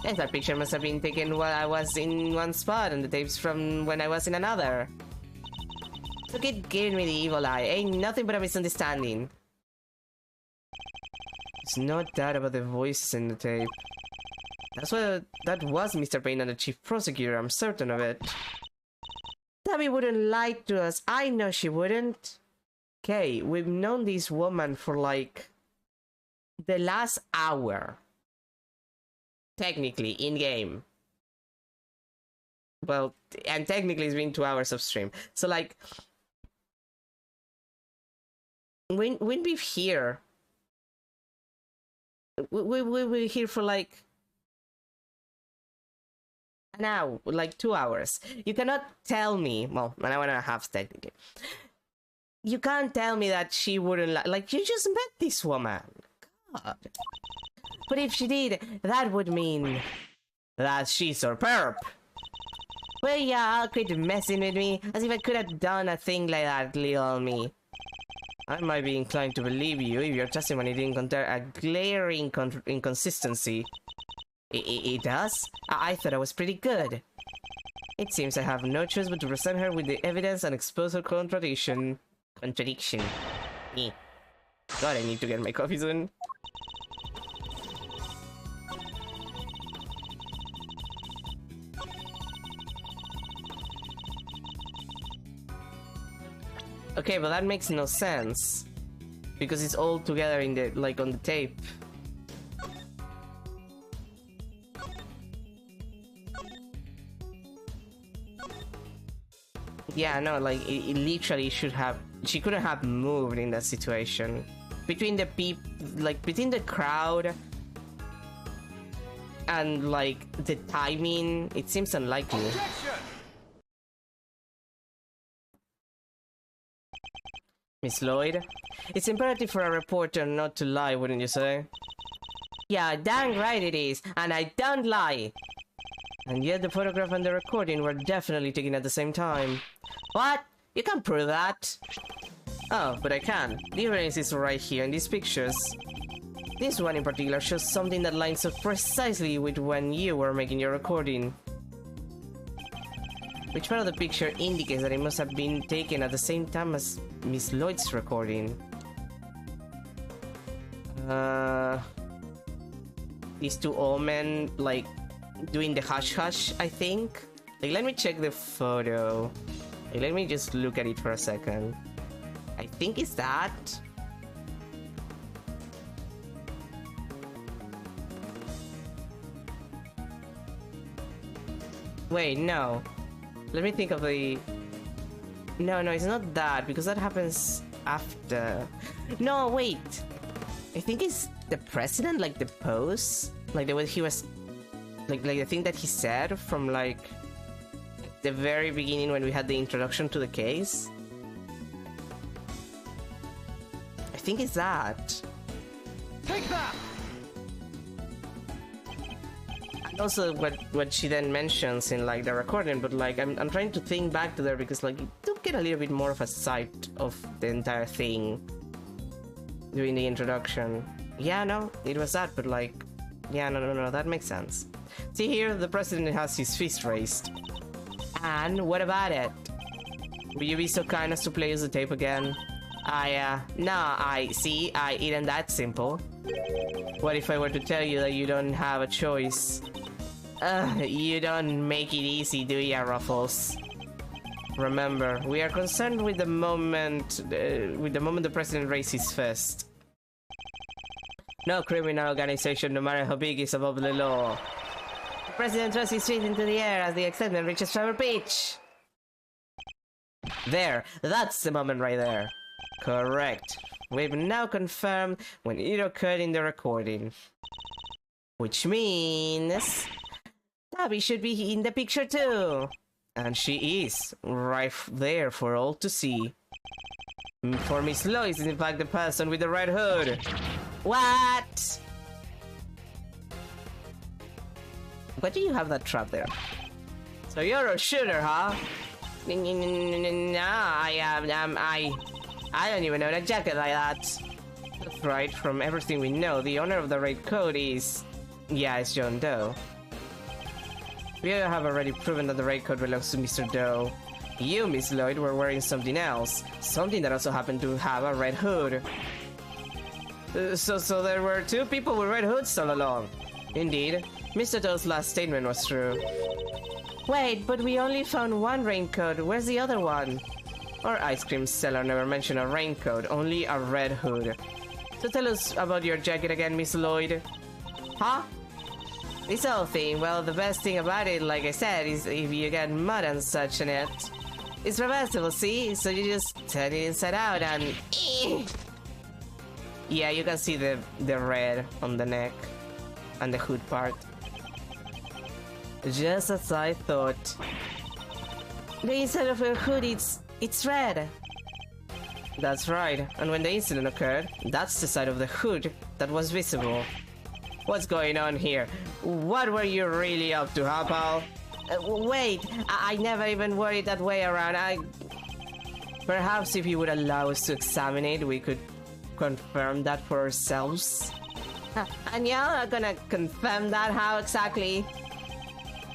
And that picture must have been taken while I was in one spot and the tapes from when I was in another. So keep giving me the evil eye. Ain't nothing but a misunderstanding. It's no doubt about the voices in the tape. That was Mr. Payne and the chief prosecutor, I'm certain of it. Tabby wouldn't lie to us. I know she wouldn't. Okay, we've known this woman for like the last hour. Technically, in-game. Well, and technically it's been 2 hours of stream. So like, when we're here, we're here for like an hour, like 2 hours. You cannot tell me, well, an hour and a half technically. You can't tell me that she wouldn't like, you just met this woman. God. But if she did, that would mean that she's superb. Well, yeah, I'll quit messing with me, as if I could have done a thing like that, little me. I might be inclined to believe you if your testimony didn't contain a glaring inconsistency. It does? I thought I was pretty good. It seems I have no choice but to present her with the evidence and expose her contradiction. Contradiction. God, I need to get my coffee soon. Okay, but that makes no sense. Because it's all together in the, like, on the tape. Yeah, no, like it literally should have. She couldn't have moved in that situation. Between the between the crowd and like the timing, it seems unlikely. Objection! Miss Lloyd, it's imperative for a reporter not to lie, wouldn't you say? Yeah, dang right it is, and I don't lie. And yet the photograph and the recording were definitely taken at the same time. What? You can't prove that. Oh, but I can. The evidence is right here in these pictures. This one in particular shows something that lines up precisely with when you were making your recording. Which part of the picture indicates that it must have been taken at the same time as Miss Lloyd's recording? These two old men, like, doing the hush-hush, I think? Like, let me check the photo. Like, let me just look at it for a second. I think it's that. Wait, no. Let me think of the... No, it's not that, because that happens after. No, wait. I think it's the president, like the pose, like the way he was, like the thing that he said from like the very beginning when we had the introduction to the case. I think it's that. Take that! And also what she then mentions in like the recording, but like I'm trying to think back to there because like you do get a little bit more of a sight of the entire thing during the introduction. Yeah, no, it was that, but like, yeah, no, that makes sense. See here, the president has his fist raised. And what about it? Will you be so kind as to play us the tape again? It ain't that simple. What if I were to tell you that you don't have a choice? You don't make it easy, do ya, Ruffles? Remember, we are concerned with the moment the president raised his fist. No criminal organization, no matter how big, is above the law. The president throws his feet into the air as the excitement reaches fever pitch. There, that's the moment right there. Correct. We've now confirmed when it occurred in the recording. Which means... Tabby should be in the picture too. And she is, right there for all to see. For Miss Lois is in fact the person with the red hood. What? Why do you have that trap there? So you're a shooter, huh? Nah, I don't even own a jacket like that. That's right, from everything we know, the owner of the red coat is... Yeah, it's John Doe. We have already proven that the red coat belongs to Mr. Doe. You, Miss Lloyd, were wearing something else. Something that also happened to have a red hood. So there were two people with red hoods all along. Indeed, Mr. Doe's last statement was true. Wait, but we only found one raincoat. Where's the other one? Our ice cream seller never mentioned a raincoat, only a red hood. So tell us about your jacket again, Miss Lloyd. Huh? This whole thing, well, the best thing about it, like I said, is if you get mud and such in it. It's reversible, see? So you just turn it inside out and... Yeah, you can see the red on the neck and the hood part. Just as I thought. The inside of her hood, it's red. That's right, and when the incident occurred, that's the side of the hood that was visible. What's going on here? What were you really up to, huh, pal? Wait, I never even wore it that way around. Perhaps if you would allow us to examine it, we could confirm that for ourselves. And y'all are gonna confirm that? How exactly?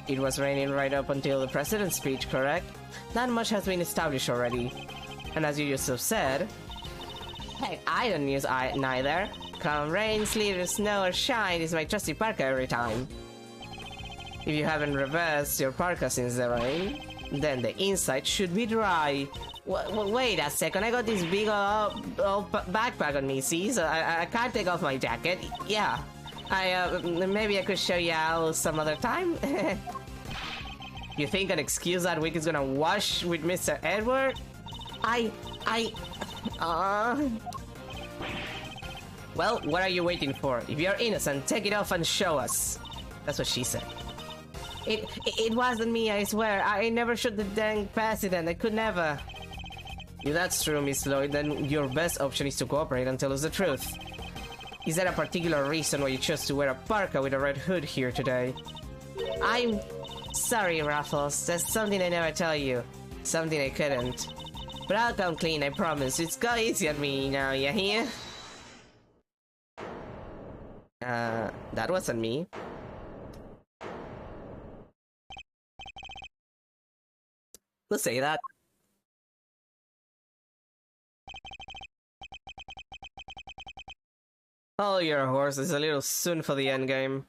It was raining right up until the president's speech, correct? Not much has been established already. And as you yourself said, heck, I don't use neither. Come rain, sleet, snow, or shine, is my trusty parka every time. If you haven't reversed your parka since the rain, then the inside should be dry. Wait a second, I got this big old backpack on me, see? So I can't take off my jacket. Yeah. Maybe I could show you all some other time. You think an excuse that week is gonna wash with Mr. Edward? Well, what are you waiting for? If you're innocent, take it off and show us. That's what she said. It wasn't me, I swear. I never shot the dang president. I could never. If that's true, Miss Lloyd, then your best option is to cooperate and tell us the truth. Is there a particular reason why you chose to wear a parka with a red hood here today? I'm sorry, Raffles. There's something I never tell you. Something I couldn't. But I'll come clean, I promise. It's go easy on me now, you hear? That wasn't me. We'll say that. Oh, your horse is a little soon for the endgame.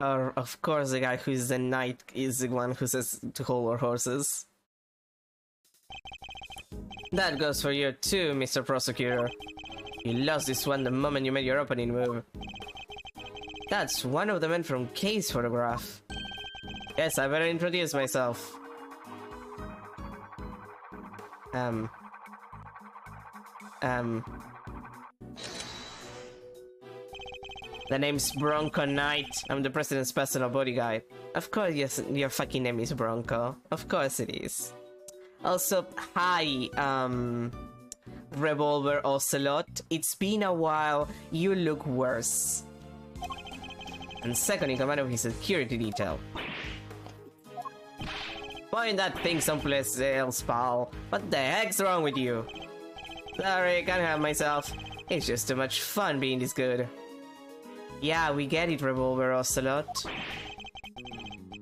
Of course, the guy who's the knight is the one who says to hold our horses. That goes for you too, Mr. Prosecutor. You lost this one the moment you made your opening move. That's one of the men from Kay's photograph. Yes, I better introduce myself. The name's Bronco Knight. I'm the president's personal bodyguard. Of course, yes, your fucking name is Bronco. Of course it is. Also, hi, Revolver Ocelot. It's been a while. You look worse. And second in command of his security detail. Point that thing someplace else, pal. What the heck's wrong with you? Sorry, can't help myself. It's just too much fun being this good. Yeah, we get it, Revolver Ocelot.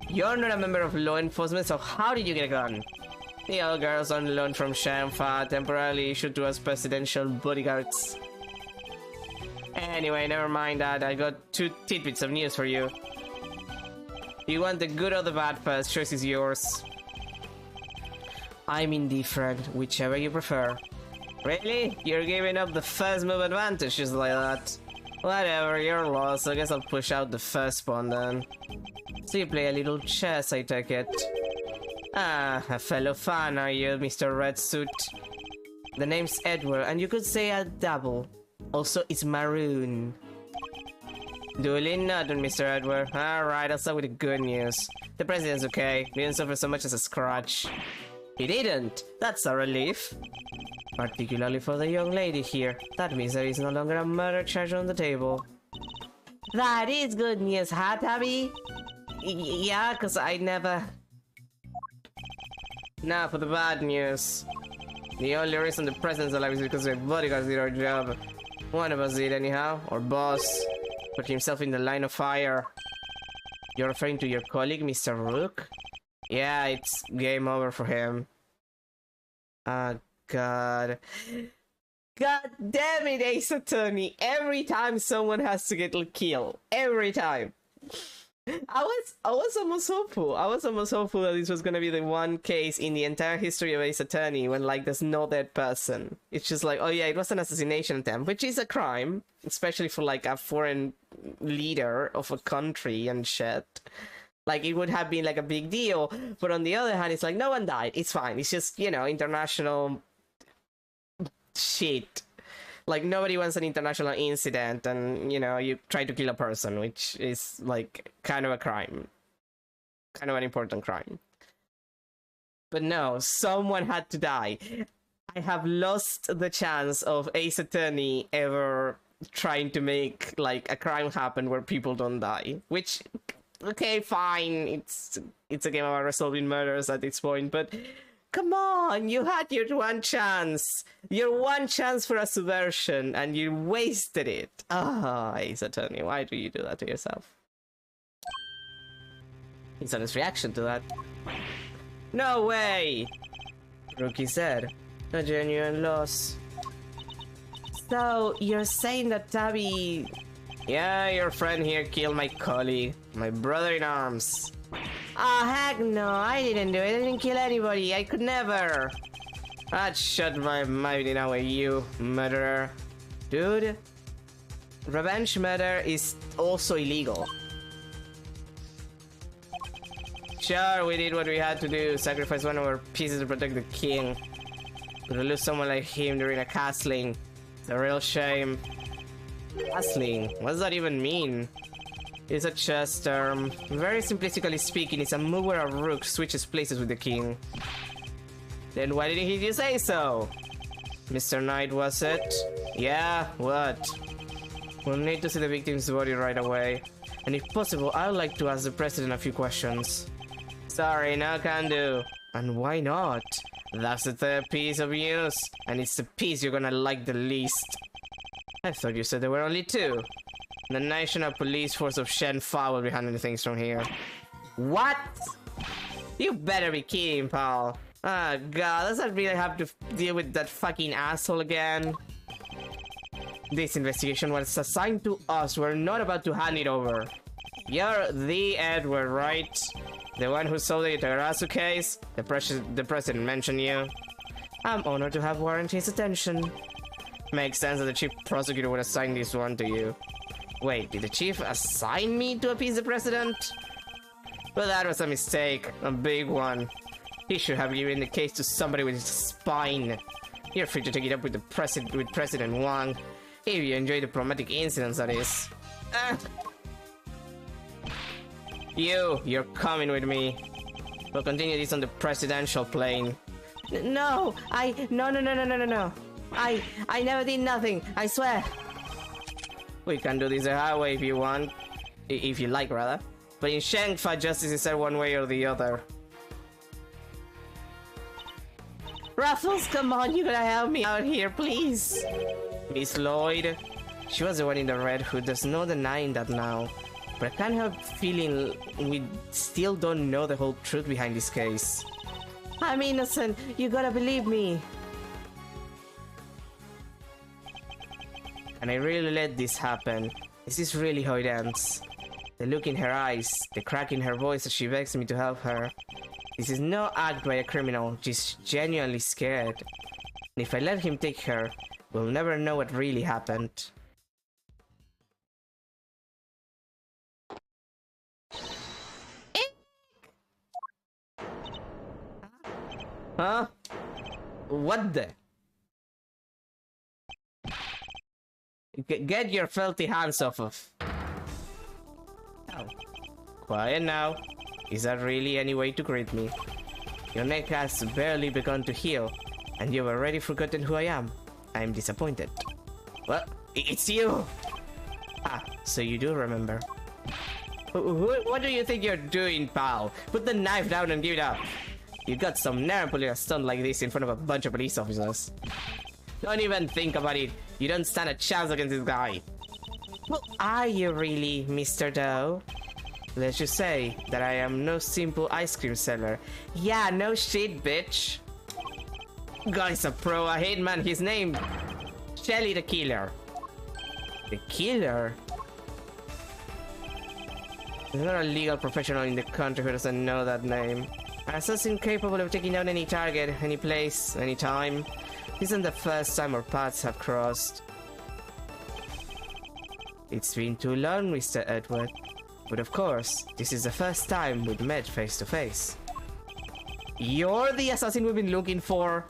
You're not a member of law enforcement, so how did you get a gun? The old girls on loan from Shamfa temporarily issued to us presidential bodyguards. Anyway, never mind that. I got 2 tidbits of news for you. Do you want the good or the bad first? Choice is yours. I'm indifferent, whichever you prefer. Really? You're giving up the first move advantage just like that? Whatever, you're lost. I guess I'll push out the first pawn then. So you play a little chess, I take it. Ah, a fellow fan, are you, Mr. Red Suit? The name's Edward, and you could say a double. Also, it's maroon. Duly noted, Mr. Edward. Alright, I'll start with the good news. The president's okay. He didn't suffer so much as a scratch. He didn't! That's a relief. Particularly for the young lady here. That means there is no longer a murder charge on the table. That is good news, huh, Tabby? Yeah, cause I never... Now for the bad news. The only reason the president's alive is because the bodyguards did our job. One of us did anyhow, or boss. Put himself in the line of fire. You're referring to your colleague, Mr. Rook? Yeah, it's game over for him. God. God damn it, Ace Attorney. Every time someone has to get killed. Every time. I was almost hopeful. I was almost hopeful that this was gonna be the one case in the entire history of Ace Attorney when, like, there's no dead person. It's just like, oh yeah, it was an assassination attempt, which is a crime, especially for, like, a foreign leader of a country and shit. Like, it would have been, like, a big deal, but on the other hand, it's like, no one died. It's fine. It's just, you know, international shit. Like, nobody wants an international incident and, you know, you try to kill a person, which is, like, kind of a crime. Kind of an important crime. But no, someone had to die. I have lost the chance of Ace Attorney ever trying to make, like, a crime happen where people don't die. Which, okay, fine, it's a game about resolving murders at this point, but... Come on, you had your one chance. Your one chance for a subversion, and you wasted it. Ah, Ace Attorney, why do you do that to yourself? His honest reaction to that. No way! Rookie said. A genuine loss. So, you're saying that Tabby... Yeah, your friend here killed my colleague. My brother in arms. Oh, heck no, I didn't do it. I didn't kill anybody. I could never. I'd shut my mouth in our you, murderer. Dude, revenge murder is also illegal. Sure, we did what we had to do. Sacrifice one of our pieces to protect the king. But to lose someone like him during a castling. It's a real shame. Castling? What does that even mean? It's a chess term. Very simplistically speaking, it's a move where a rook switches places with the king. Then why didn't he say so? Mr. Knight, was it? Yeah, what? We'll need to see the victim's body right away. And if possible, I'd like to ask the president a few questions. Sorry, no can do. And why not? That's the third piece of news. And it's the piece you're gonna like the least. I thought you said there were only two. The National Police Force of Shenfa will be handling things from here. What? You better be kidding, pal. Ah, god, does that really have to deal with that fucking asshole again? This investigation was assigned to us. We're not about to hand it over. You're the Edward, right? The one who solved the Itagarasu case? The president mentioned you. I'm honored to have warranted his attention. Makes sense that the chief prosecutor would assign this one to you. Wait, did the chief assign me to appease the president? Well, that was a mistake. A big one. He should have given the case to somebody with spine. You're free to take it up with President Wang. If you enjoy diplomatic incidents, that is. You're coming with me. We'll continue this on the presidential plane. No, no. I never did nothing, I swear. We can do this the highway if you want. If you like, rather. But in Shangfa, justice is said one way or the other. Ruffles, come on, you gotta help me out here, please. Miss Lloyd. She was the one in the red who does not denying that now. But I can't help feeling we still don't know the whole truth behind this case. I'm innocent, you gotta believe me. And I really let this happen. Is this really how it ends? The look in her eyes, the crack in her voice as she begs me to help her. This is no act by a criminal, she's genuinely scared. And if I let him take her, we'll never know what really happened. Huh? What the? Get your filthy hands off of... Oh. Quiet now. Is that really any way to greet me? Your neck has barely begun to heal, and you've already forgotten who I am. I am disappointed. What? It's you! Ah, so you do remember. What do you think you're doing, pal? Put the knife down and give it up. You got some nerve pulling a stunt like this in front of a bunch of police officers. Don't even think about it. You don't stand a chance against this guy. Who are you really, Mr. Doe? Let's just say that I am no simple ice cream seller. Yeah, no shit, bitch. Guy's a pro, a hitman, his name... Shelly the Killer. The Killer? There's not a legal professional in the country who doesn't know that name. An assassin capable of taking down any target, any place, any time. This isn't the first time our paths have crossed. It's been too long, Mr. Edward. But of course, this is the first time we've met face to face. You're the assassin we've been looking for?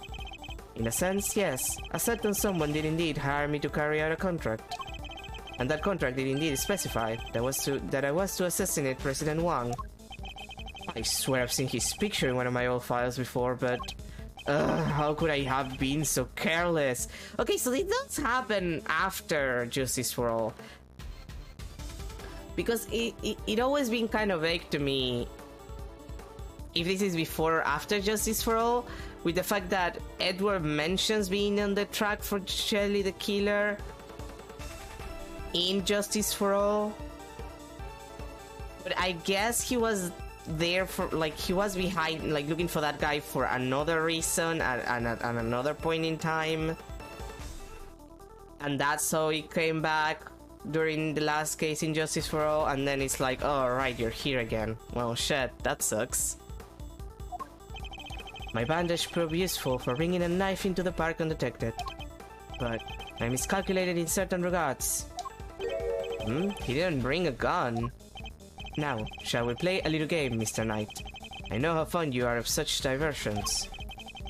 In a sense, yes. A certain someone did indeed hire me to carry out a contract. And that contract did indeed specify that I was to assassinate President Wang. I swear I've seen his picture in one of my old files before, but... how could I have been so careless? Okay, so it does happen after Justice for All. Because it always been kind of vague to me if this is before or after Justice for All, with the fact that Edward mentions being on the track for Shelly the Killer in Justice for All. But I guess he was there for, like, he was behind, like, looking for that guy for another reason at another point in time. And that's how he came back during the last case in Justice for All, and then it's like, oh right, you're here again. Well shit, that sucks. My bandage proved useful for bringing a knife into the park undetected. But I miscalculated in certain regards. He didn't bring a gun. Now, shall we play a little game, Mr. Knight? I know how fond you are of such diversions.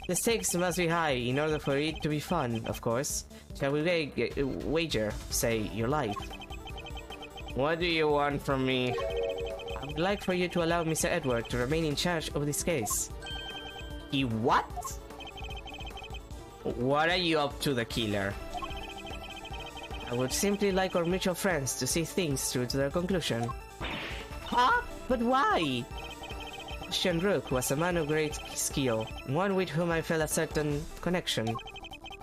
The stakes must be high in order for it to be fun, of course. Shall we wager, say, your life? What do you want from me? I would like for you to allow Mr. Edward to remain in charge of this case. He what? What are you up to, the killer? I would simply like our mutual friends to see things through to their conclusion. Huh? But why? Christian Rook was a man of great skill, one with whom I felt a certain connection.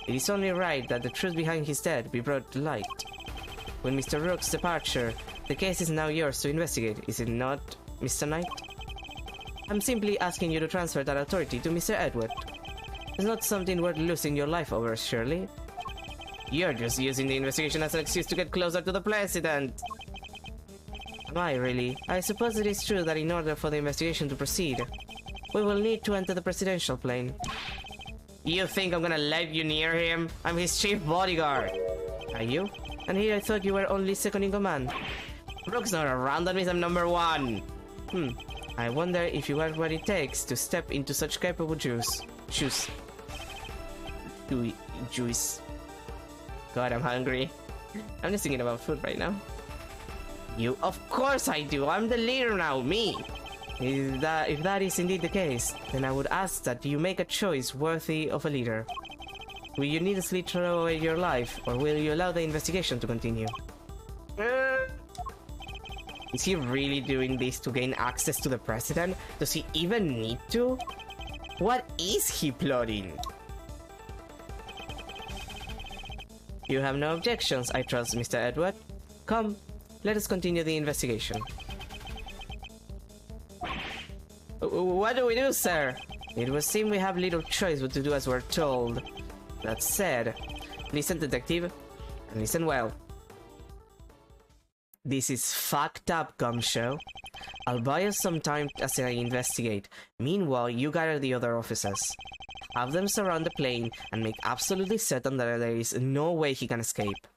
It is only right that the truth behind his death be brought to light. With Mr. Rook's departure, the case is now yours to investigate, is it not, Mr. Knight? I'm simply asking you to transfer that authority to Mr. Edward. It's not something worth losing your life over, surely? You're just using the investigation as an excuse to get closer to the president! Am I really? I suppose it is true that in order for the investigation to proceed, we will need to enter the presidential plane. You think I'm gonna let you near him? I'm his chief bodyguard! Are you? And here I thought you were only second in command. Rook's not around, that means I'm number one! I wonder if you have what it takes to step into such capable shoes. Juice. God, I'm hungry. I'm just thinking about food right now. You? Of course I do! I'm the leader now, me! If that is indeed the case, then I would ask that you make a choice worthy of a leader. Will you needlessly throw away your life, or will you allow the investigation to continue? Is he really doing this to gain access to the president? Does he even need to? What is he plotting? You have no objections, I trust, Mr. Edward. Come, let us continue the investigation. What do we do, sir? It would seem we have little choice but to do as we're told. That said, listen, detective, and listen well. This is fucked up, Gumshoe. I'll buy us some time as I investigate. Meanwhile, you gather the other officers. Have them surround the plane and make absolutely certain that there is no way he can escape.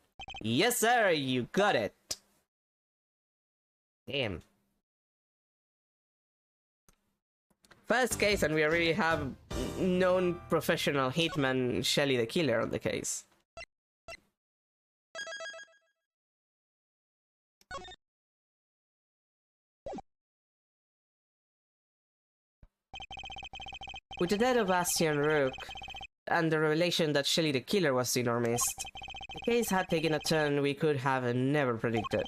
Yes, sir, you got it. Damn. First case, and we already have known professional hitman Shelly the Killer on the case. With the death of Bastian Rook and the revelation that Shelly the Killer was in our midst, the case had taken a turn we could have never predicted.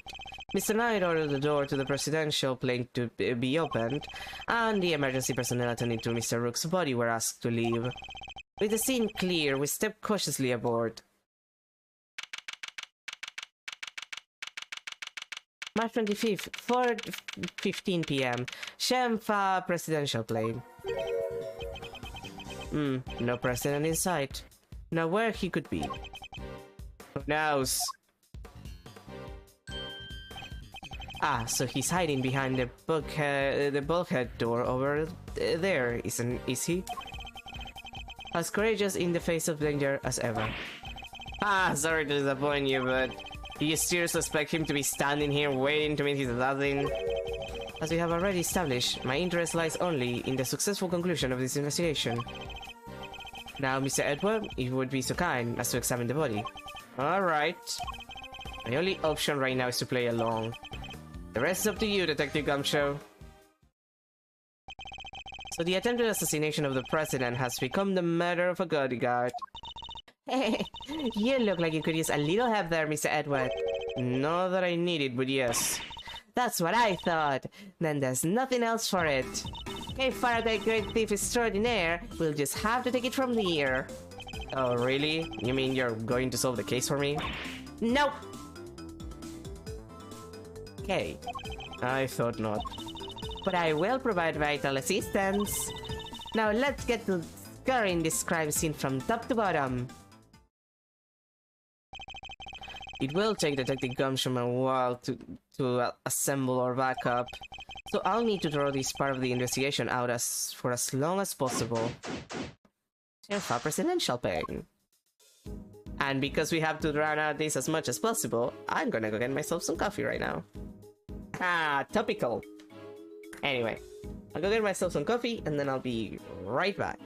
Mr. Knight ordered the door to the presidential plane to be opened, and the emergency personnel attending to Mr. Rook's body were asked to leave. With the scene clear, we stepped cautiously aboard. March 25th, 4:15 p.m. Shemfa presidential plane. No president in sight. Now where he could be? Who knows? Ah, so he's hiding behind the bulkhead door over there, is he? As courageous in the face of danger as ever. Ah, sorry to disappoint you, but do you seriously expect him to be standing here waiting to meet his assassin? As we have already established, my interest lies only in the successful conclusion of this investigation. Now, Mr. Edward, if you would be so kind as to examine the body. Alright. My only option right now is to play along. The rest is up to you, Detective Gumshoe. So the attempted assassination of the president has become the murder of a bodyguard. You look like you could use a little help there, Mr. Edward. Not that I need it, but yes. That's what I thought. Then there's nothing else for it. Hey, Faraday, great thief extraordinaire. We'll just have to take it from here. Oh, really? You mean you're going to solve the case for me? Nope! Okay. I thought not. But I will provide vital assistance. Now let's get to scouring this crime scene from top to bottom. It will take Detective Gumshoe a while to assemble our backup, so I'll need to draw this part of the investigation out for as long as possible. For presidential pain. And because we have to drown out this as much as possible, I'm gonna go get myself some coffee right now. Ah, topical. Anyway, I'll go get myself some coffee, and then I'll be right back.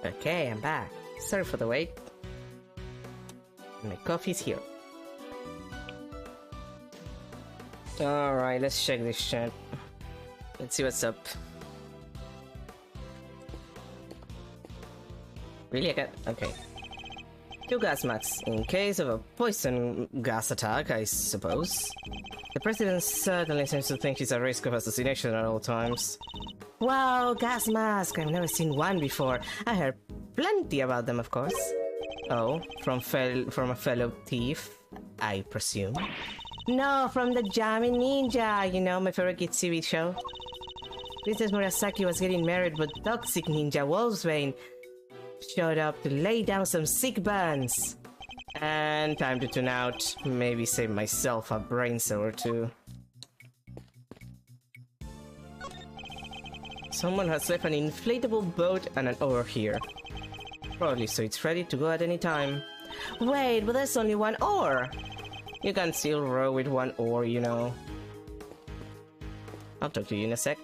Okay, I'm back. Sorry for the wait. My coffee's here. Alright, let's check this chat. Let's see what's up. Really? Okay. 2 gas masks in case of a poison gas attack, I suppose. The president certainly seems to think he's at risk of assassination at all times. Wow, gas mask! I've never seen one before. I heard plenty about them, of course. Oh, from a fellow thief, I presume? No, from the Jammy Ninja, you know, my favorite kids TV show. Princess Murasaki was getting married, but toxic ninja Wolfsbane showed up to lay down some sick burns. And time to tune out. Maybe save myself a brain cell or two. Someone has left an inflatable boat and an oar here. Probably so it's ready to go at any time. Wait, but there's only one oar! You can still row with one oar, you know. I'll talk to you in a sec.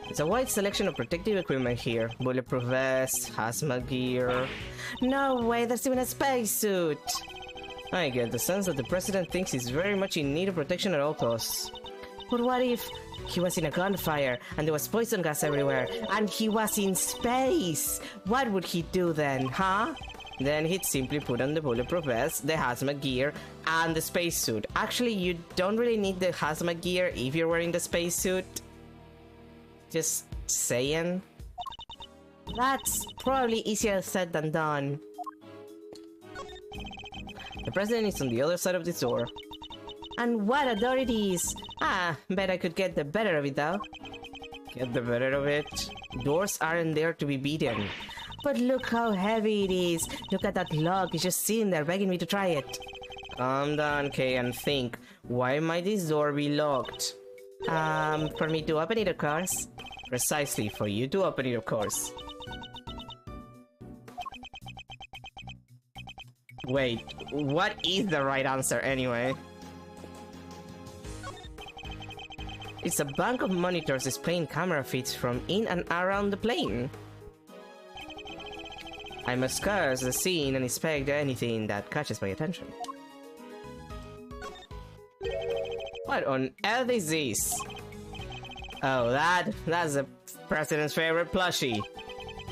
It's a wide selection of protective equipment here. Bulletproof vests, hazmat gear... No way, there's even a spacesuit! I get the sense that the president thinks he's very much in need of protection at all costs. But what if he was in a gunfire and there was poison gas everywhere and he was in space? What would he do then, huh? Then he'd simply put on the bulletproof vest, the hazmat gear, and the spacesuit. Actually, you don't really need the hazmat gear if you're wearing the spacesuit. Just saying. That's probably easier said than done. The president is on the other side of this door. And what a door it is! Ah, bet I could get the better of it though. Get the better of it? Doors aren't there to be beaten. But look how heavy it is. Look at that log, it's just sitting there begging me to try it. Calm down, Kay, and think. Why might this door be locked? For me to open it, of course. Precisely, for you to open it, of course. Wait, what is the right answer anyway? It's a bank of monitors displaying camera feeds from in and around the plane. I must scour the scene and inspect anything that catches my attention. What on earth is this? Oh, that's the president's favorite plushie.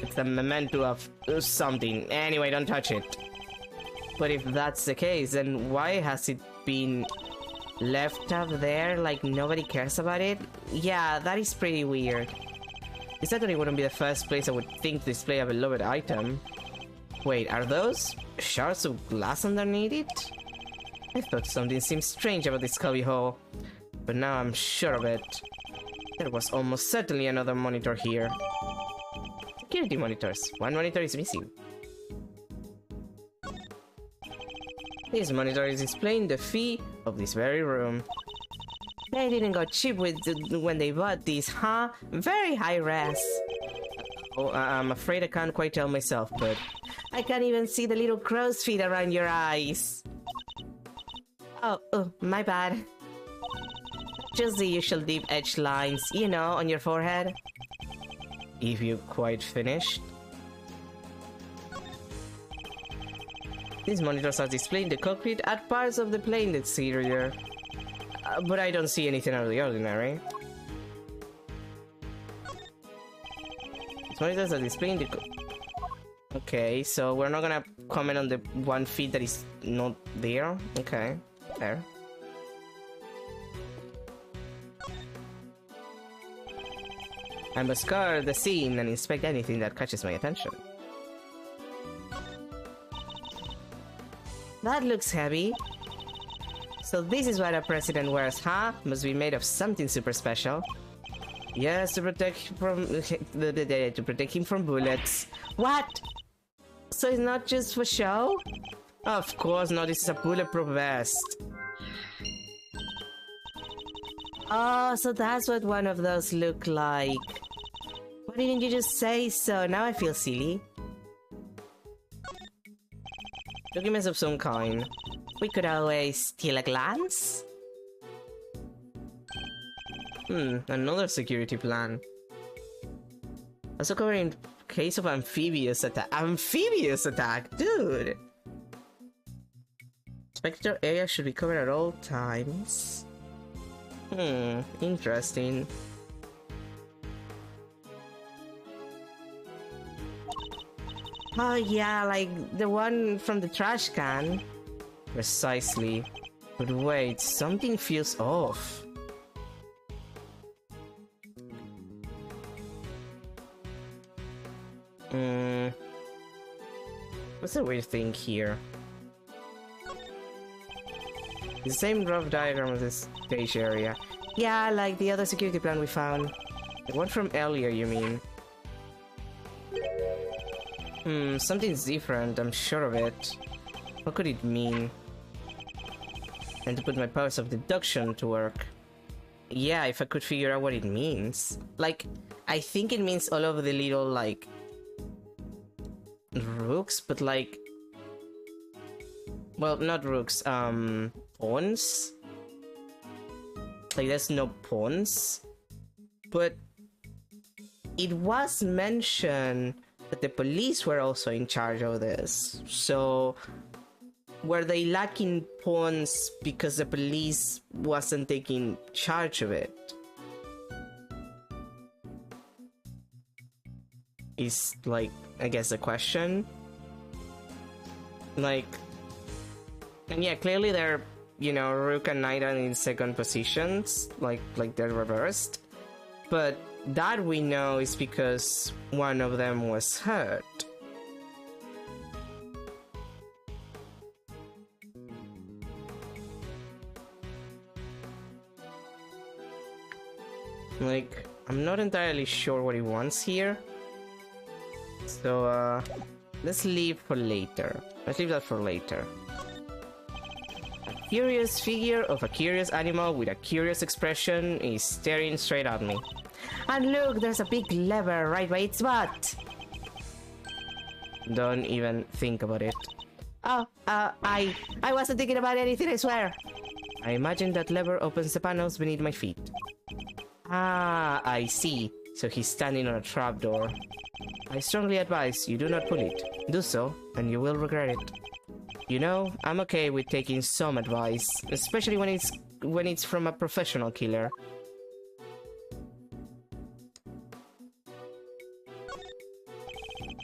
It's a memento of something. Anyway, don't touch it. But if that's the case, then why has it been left up there like nobody cares about it? Yeah, that is pretty weird. It certainly wouldn't be the first place I would think to display a beloved item. Wait, are those shards of glass underneath it? I thought something seemed strange about this cubbyhole, but now I'm sure of it. There was almost certainly another monitor here. Security monitors. One monitor is missing. This monitor is displaying the fee of this very room. They didn't go cheap with when they bought these, huh? Very high res. Oh, I'm afraid I can't quite tell myself, but I can't even see the little crow's feet around your eyes. Oh, my bad. Just the usual deep edge lines, you know, on your forehead. If you quite finished. These monitors are displaying the cockpit at parts of the plane exterior. But I don't see anything out of the ordinary. These monitors are displaying the okay, so we're not gonna comment on the one feed that is not there. Okay, fair. I must scour the scene and inspect anything that catches my attention. That looks heavy. So this is what a president wears, huh? Must be made of something super special. Yes, to protect him from bullets. What? So it's not just for show? Of course not, this is a bulletproof vest. Oh, so that's what one of those look like. Why didn't you just say so? Now I feel silly. Documents of some kind. We could always steal a glance? Another security plan. Also Case of amphibious attack. Amphibious attack, dude! Spectator area should be covered at all times. Interesting. Oh yeah, like the one from the trash can. Precisely. But wait, something feels off. What's the weird thing here? The same rough diagram of this stage area. Yeah, like the other security plan we found. The one from earlier, you mean? Something's different, I'm sure of it. What could it mean? And to put my powers of deduction to work. Yeah, if I could figure out what it means. Like, I think it means all of the little, like, rooks, but like... Well, not rooks, pawns? Like, there's no pawns. But it was mentioned that the police were also in charge of this. So, were they lacking pawns because the police wasn't taking charge of it? Is, like, I guess the question. Like, and yeah, clearly they're, you know, Rook and Knight are in second positions, like they're reversed. But that we know is because one of them was hurt. Like, I'm not entirely sure what he wants here. So, let's leave for later. Let's leave that for later. A curious figure of a curious animal with a curious expression is staring straight at me. And look, there's a big lever right by its butt. Don't even think about it. Oh, I wasn't thinking about anything, I swear. I imagine that lever opens the panels beneath my feet. Ah, I see. So he's standing on a trapdoor. I strongly advise you do not pull it. Do so, and you will regret it. You know, I'm okay with taking some advice, especially when it's from a professional killer.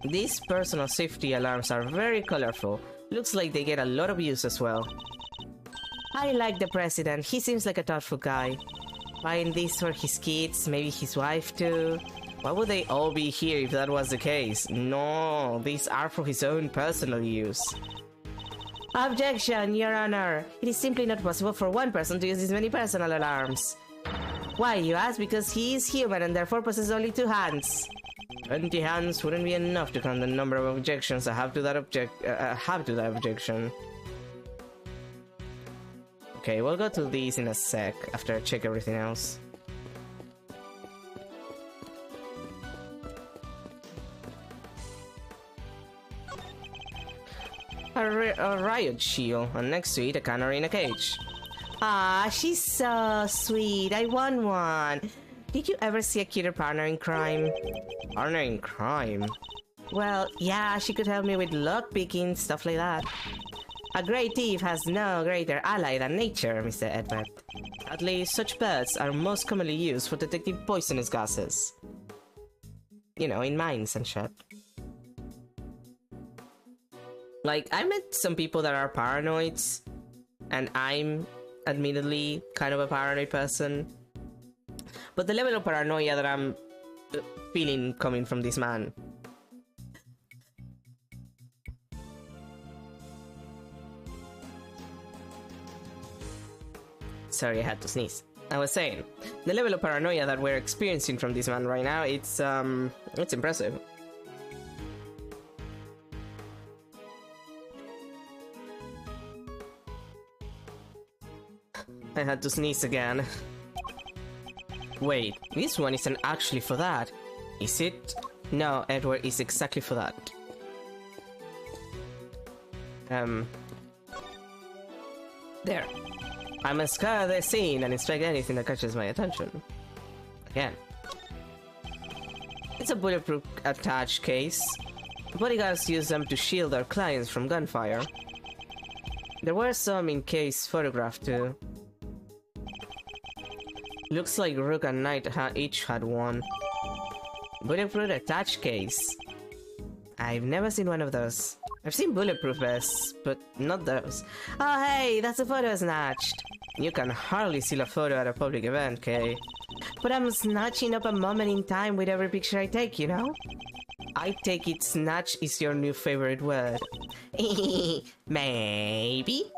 These personal safety alarms are very colorful. Looks like they get a lot of use as well. I like the president. He seems like a thoughtful guy. Buying these for his kids, maybe his wife too. Why would they all be here if that was the case? No, these are for his own personal use. Objection, Your Honor. It is simply not possible for one person to use this many personal alarms. Why, you ask? Because he is human and therefore possesses only 2 hands. 20 hands wouldn't be enough to count the number of objections I have to that objection. Okay, we'll go to these in a sec after I check everything else. A riot shield, and next to it a canary in a cage. Ah, she's so sweet. I want one. Did you ever see a cuter partner in crime? Partner in crime? Well, yeah, she could help me with lockpicking, stuff like that. A great thief has no greater ally than nature, Mr. Edgeworth. At least such birds are most commonly used for detecting poisonous gases. You know, in mines and shit. Like, I met some people that are paranoids, and I'm admittedly kind of a paranoid person. But the level of paranoia that I'm feeling coming from this man. Sorry, I had to sneeze. I was saying, the level of paranoia that we're experiencing from this man right now, it's impressive. I had to sneeze again. Wait, this one isn't actually for that, is it? No, Edward is exactly for that. There. I must scour the scene and inspect anything that catches my attention. Again. It's a bulletproof attached case. Bodyguards use them to shield their clients from gunfire. There were some in case photographed too. Looks like Rook and Knight each had one. Bulletproof attached case. I've never seen one of those. I've seen bulletproof vests, but not those. Oh hey, that's a photo snatched! You can hardly steal a photo at a public event, Kay. But I'm snatching up a moment in time with every picture I take, you know? I take it snatch is your new favorite word. Maybe?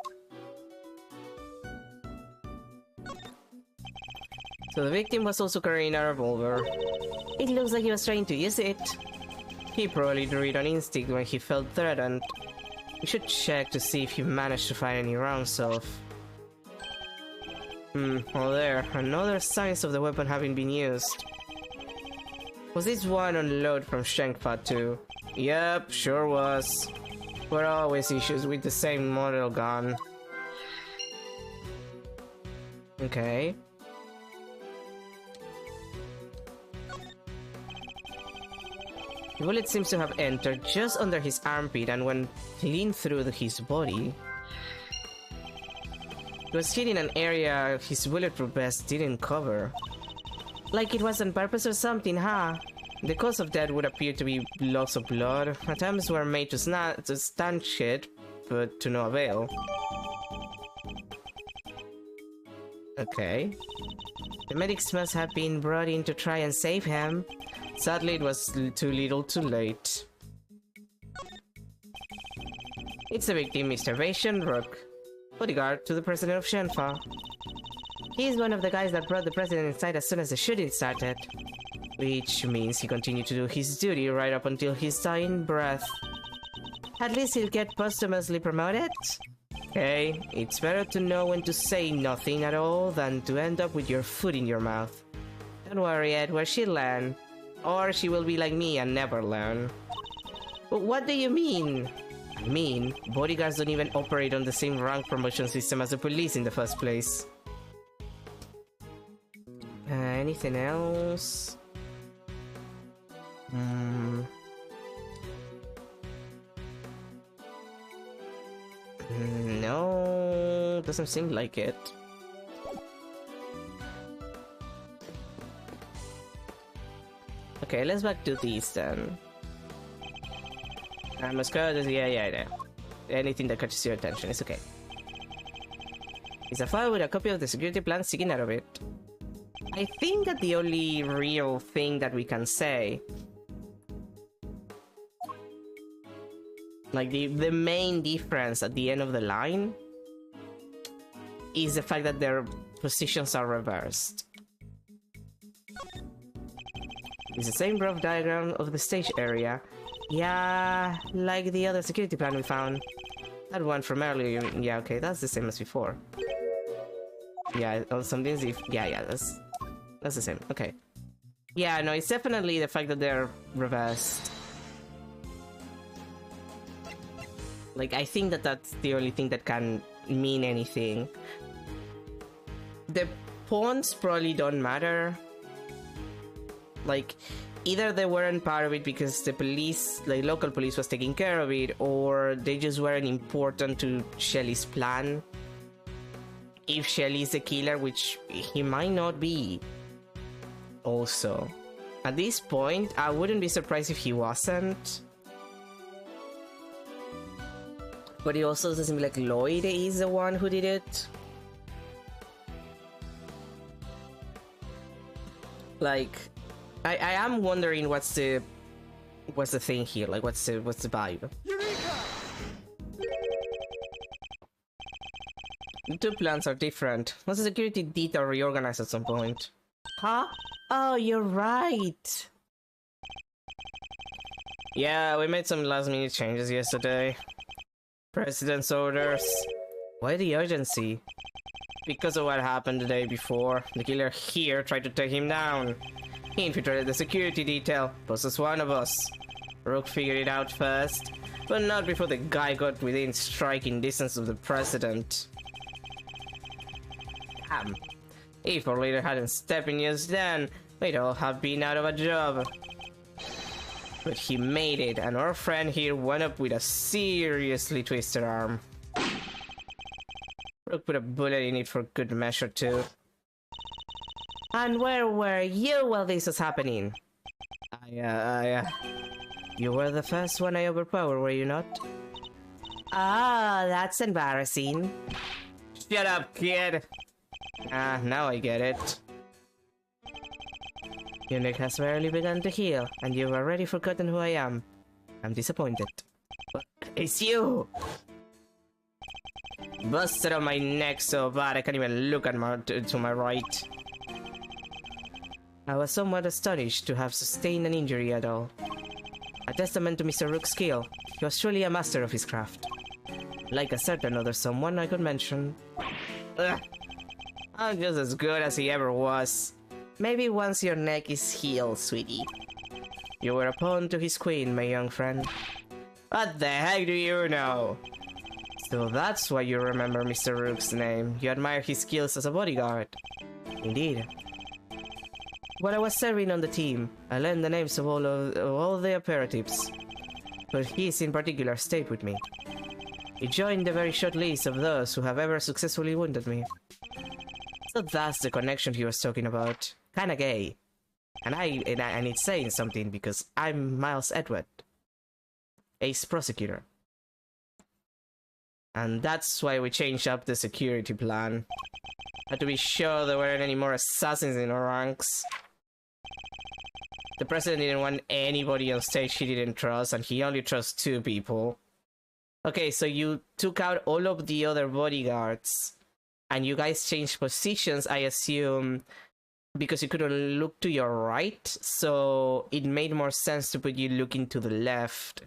So the victim was also carrying a revolver. It looks like he was trying to use it. He probably drew it on instinct when he felt threatened. We should check to see if he managed to fire any rounds off. Oh there, another signs of the weapon having been used. Was this one on load from Shenkpa too? Yep, sure was. Were always issues with the same model gun. Okay. The bullet seems to have entered just under his armpit and went clean through his body. It was hit in an area his bulletproof vest didn't cover. Like it was on purpose or something, huh? The cause of death would appear to be loss of blood. Attempts were made to stanch it, but to no avail. Okay. The medics must have been brought in to try and save him. Sadly, it was too little too late. It's the victim, Mr. Vasion Rook, bodyguard to the president of Shenfa. He's one of the guys that brought the president inside as soon as the shooting started. Which means he continued to do his duty right up until his dying breath. At least he'll get posthumously promoted? Hey, it's better to know when to say nothing at all than to end up with your foot in your mouth. Don't worry, Edward, she'll learn. Or she will be like me and never learn. But what do you mean? I mean, bodyguards don't even operate on the same rank promotion system as the police in the first place. Anything else? No, doesn't seem like it. Okay, let's back to these then. I must go to yeah. Anything that catches your attention is okay. It's a file with a copy of the security plan sticking out of it. I think that the only real thing that we can say, like the main difference at the end of the line, is the fact that their positions are reversed. It's the same rough diagram of the stage area. Yeah, like the other security plan we found. That one from earlier, yeah, okay, that's the same as before. Yeah, something's if yeah, that's the same, okay. Yeah, no, it's definitely the fact that they're reversed. Like, I think that that's the only thing that can mean anything. The pawns probably don't matter. Like, either they weren't part of it because the police, like local police, was taking care of it, or they just weren't important to Shelly's plan. If Shelly is the killer, which he might not be. Also, at this point, I wouldn't be surprised if he wasn't. But it also doesn't seem like Lloyd is the one who did it. Like, I am wondering what's the thing here, like what's the vibe. Eureka! The two plans are different. Was the security detail reorganized at some point? Huh? Oh, you're right. Yeah, we made some last minute changes yesterday. President's orders. Why the urgency? Because of what happened the day before. The killer here tried to take him down. He infiltrated the security detail, posed as one of us. Rook figured it out first, but not before the guy got within striking distance of the president. Damn. If our leader hadn't stepped in just then, we'd all have been out of a job. But he made it, and our friend here went up with a seriously twisted arm. Rook put a bullet in it for good measure too. And where were you while this was happening? You were the first one I overpowered, were you not? Ah, that's embarrassing. Shut up, kid! Ah, now I get it. Your neck has barely begun to heal, and you've already forgotten who I am. I'm disappointed. But it's you! Busted on my neck so bad I can't even look at to my right. I was somewhat astonished to have sustained an injury at all. A testament to Mr. Rook's skill. He was truly a master of his craft. Like a certain other someone I could mention. Ugh. I'm just as good as he ever was. Maybe once your neck is healed, sweetie. You were a pawn to his queen, my young friend. What the heck do you know? So that's why you remember Mr. Rook's name. You admire his skills as a bodyguard. Indeed. While I was serving on the team, I learned the names of all the operatives. But his in particular stayed with me. He joined the very short list of those who have ever successfully wounded me. So that's the connection he was talking about. Kinda gay. And it's saying something because I'm Miles Edward, ace prosecutor. And that's why we changed up the security plan. Had to be sure there weren't any more assassins in our ranks. The president didn't want anybody on stage he didn't trust, and he only trusts 2 people. Okay, so you took out all of the other bodyguards, and you guys changed positions, I assume, because you couldn't look to your right, so it made more sense to put you looking to the left.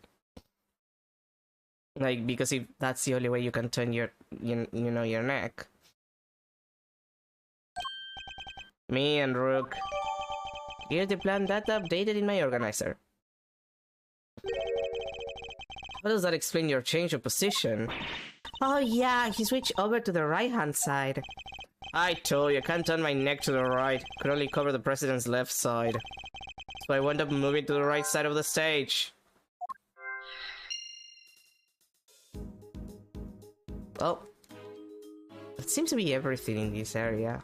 Like, because if that's the only way you can turn your, you know, your neck. Me and Rook. Here's the plan data updated in my organizer. How does that explain your change of position? Oh yeah, he switched over to the right-hand side. I told you, I can't turn my neck to the right. Could only cover the president's left side. So I wound up moving to the right side of the stage. Well, that seems to be everything in this area.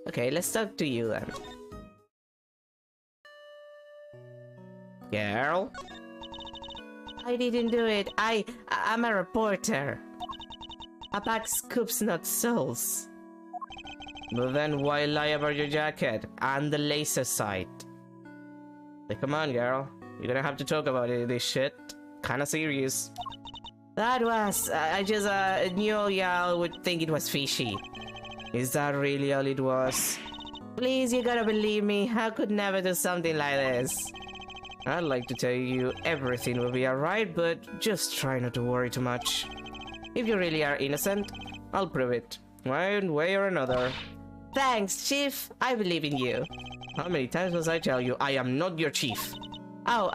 Okay, let's talk to you then. Girl? I didn't do it. I'm a reporter. A bag scoops not souls. Well then, why lie about your jacket and the laser sight? Like, come on, girl. You're gonna have to talk about this shit. Kinda serious. That was... I just knew y'all would think it was fishy. Is that really all it was? Please, you gotta believe me. I could never do something like this. I'd like to tell you everything will be alright, but just try not to worry too much. If you really are innocent, I'll prove it. One way or another. Thanks, Chief. I believe in you. How many times must I tell you I am not your chief? Oh,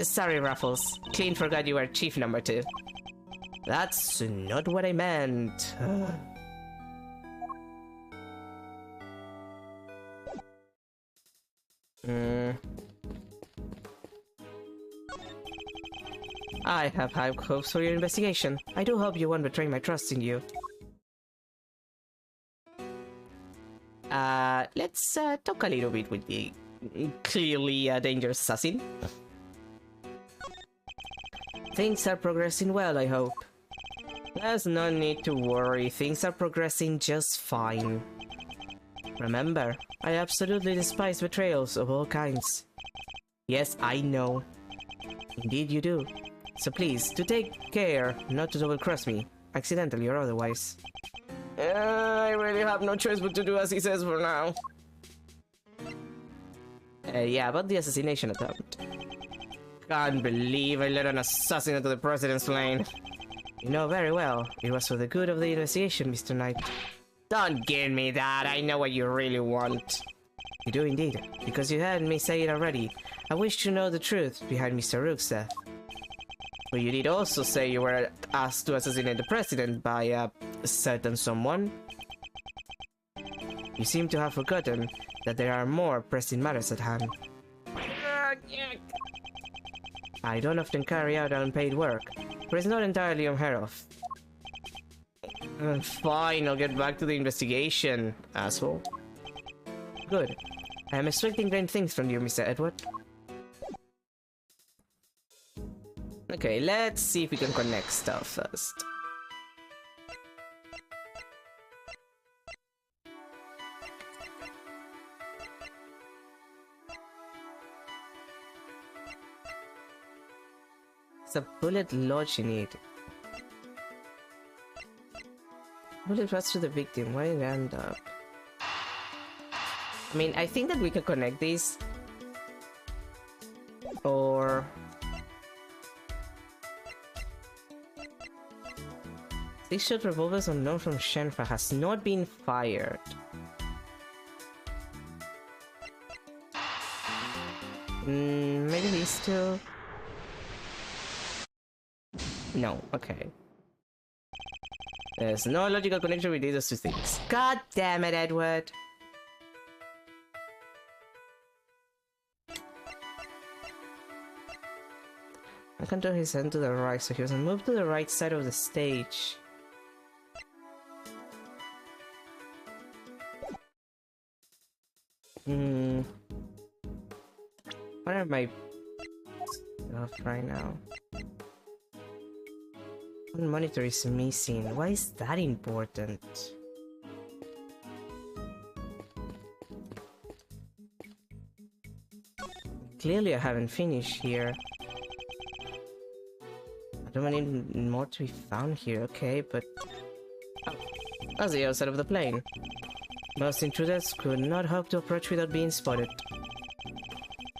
sorry, Ruffles. Clean forgot you were chief number 2. That's not what I meant. I have high hopes for your investigation. I do hope you won't betray my trust in you. Let's talk a little bit with the clearly dangerous assassin. Things are progressing well, I hope. There's no need to worry, things are progressing just fine. Remember, I absolutely despise betrayals of all kinds. Yes, I know. Indeed you do. So please, do take care not to double-cross me, accidentally or otherwise. I really have no choice but to do as he says for now. Yeah, about the assassination attempt. Can't believe I let an assassin into the president's lane. You know very well, it was for the good of the investigation, Mr. Knight. Don't give me that, I know what you really want. You do indeed, because you heard me say it already. I wish to know the truth behind Mr. Rook's death. But you did also say you were asked to assassinate the president by a certain someone. You seem to have forgotten that there are more pressing matters at hand. I don't often carry out unpaid work, but it's not entirely unheard of. Fine, I'll get back to the investigation, asshole. Good. I am expecting great things from you, Mr. Edward. Okay, let's see if we can connect stuff first. It's a bullet lodge in it. Bullet runs to the victim. Where did it end up? I mean, I think that we can connect these. Or... This shot revolvers unknown from Shenfa has not been fired. Maybe these two? No, okay. There's no logical connection with these two things. God damn it, Edward! I can turn his hand to the right, so he was moved to the right side of the stage. What are my stuff right now? One monitor is missing. Why is that important? Clearly I haven't finished here. I don't need more to be found here, okay, but... Oh, that's the outside of the plane. Most intruders could not hope to approach without being spotted.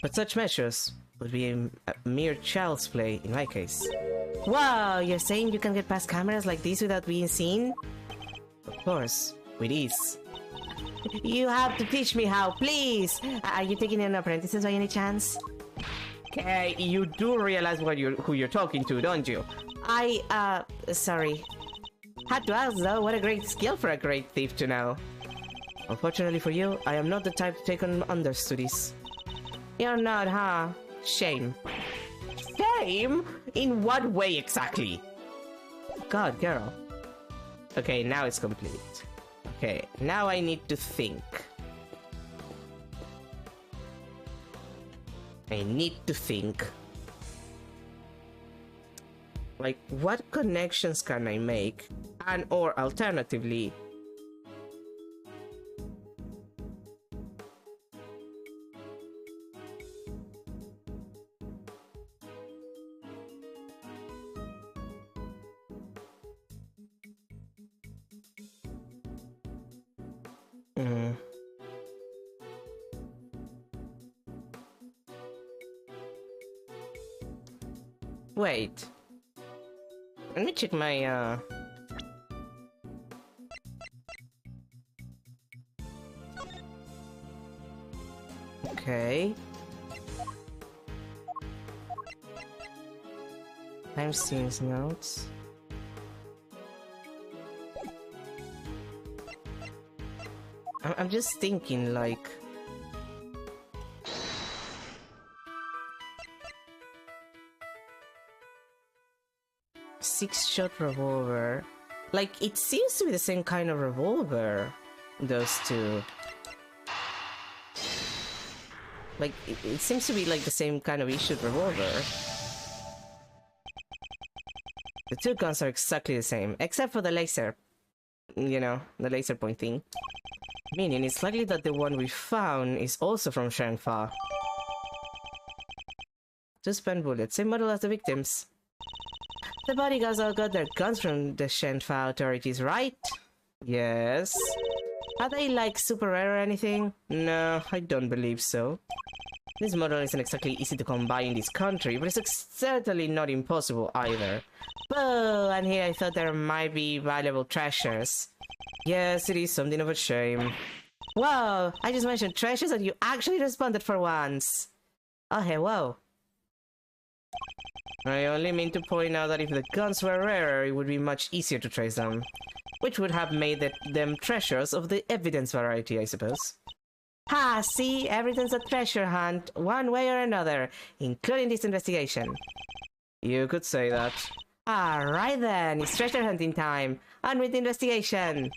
But such measures would be a mere child's play in my case. Wow, you're saying you can get past cameras like this without being seen? Of course, with ease. You have to teach me how, please! Are you taking an apprentices by any chance? Okay, you do realize who you're talking to, don't you? Sorry. Had to ask though, what a great skill for a great thief to know. Unfortunately for you, I am not the type to take on understudies. You're not, huh? Shame. Shame? In what way exactly? God, girl. Okay, now it's complete. Okay, now I need to think. I need to think. Like, what connections can I make? And or alternatively... Wait. Let me check my, Okay. Time series notes. I'm just thinking, like... Six-shot revolver. Like, it seems to be the same kind of revolver, those two. Like, it seems to be like the same kind of issued revolver. The two guns are exactly the same, except for the laser. You know, the laser point thing. Meaning, it's likely that the one we found is also from Shangfa. Two spent bullets, same model as the victims. The bodyguards all got their guns from the Shangfa authorities, right? Yes. Are they like super rare or anything? No, I don't believe so. This model isn't exactly easy to come by in this country, but it's certainly not impossible either. Boo! And here I thought there might be valuable treasures. Yes, it is something of a shame. Whoa! I just mentioned treasures and you actually responded for once! Oh hey, whoa. I only mean to point out that if the guns were rarer, it would be much easier to trace them. which would have made them treasures of the evidence variety, I suppose. Ha! See? Everything's a treasure hunt, one way or another, including this investigation. You could say that. Alright then, it's treasure hunting time. On with the investigation.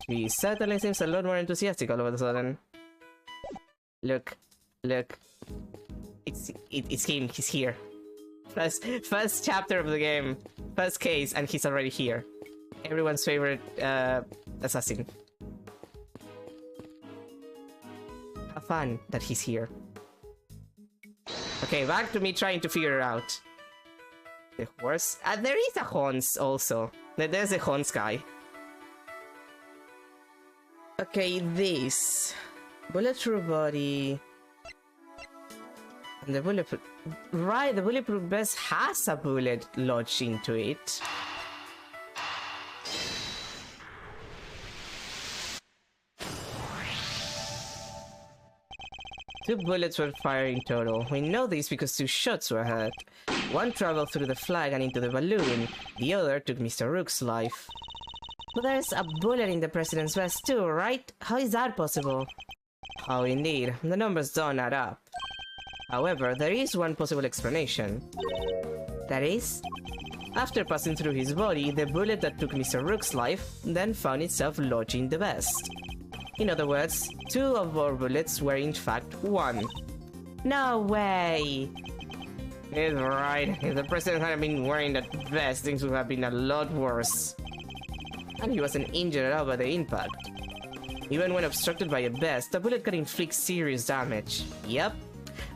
He certainly seems a lot more enthusiastic all of a sudden. Look. It's him, he's here. First chapter of the game. First case, and he's already here. Everyone's favorite assassin. Have fun that he's here. Okay, back to me trying to figure it out. The horse? There is a Hans also. There's a Hans guy. Okay, this. Bulletproof body. And the bulletproof... Right, the bulletproof vest has a bullet lodged into it. Two bullets were fired in total. We know this because two shots were heard. One traveled through the flag and into the balloon. The other took Mr. Rook's life. But there's a bullet in the president's vest too, right? How is that possible? How indeed. The numbers don't add up. However, there is one possible explanation. That is? After passing through his body, the bullet that took Mr. Rook's life then found itself lodged in the vest. In other words, two of our bullets were in fact one. No way! It's right. If the president hadn't been wearing that vest, things would have been a lot worse. And he wasn't injured at all by the impact. Even when obstructed by a vest, the bullet could inflict serious damage. Yep.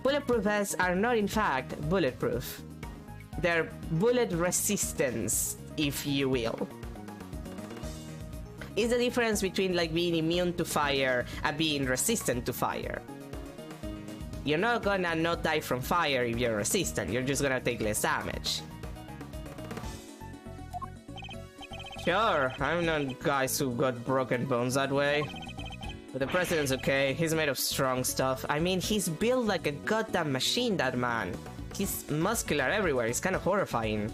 Bulletproof vests are not in fact bulletproof. They're bullet resistance, if you will. It's the difference between like being immune to fire and being resistant to fire. You're not gonna not die from fire if you're resistant, you're just gonna take less damage. Sure, I've known guys who got broken bones that way. But the president's okay, he's made of strong stuff. I mean, he's built like a goddamn machine, that man. He's muscular everywhere, it's kind of horrifying.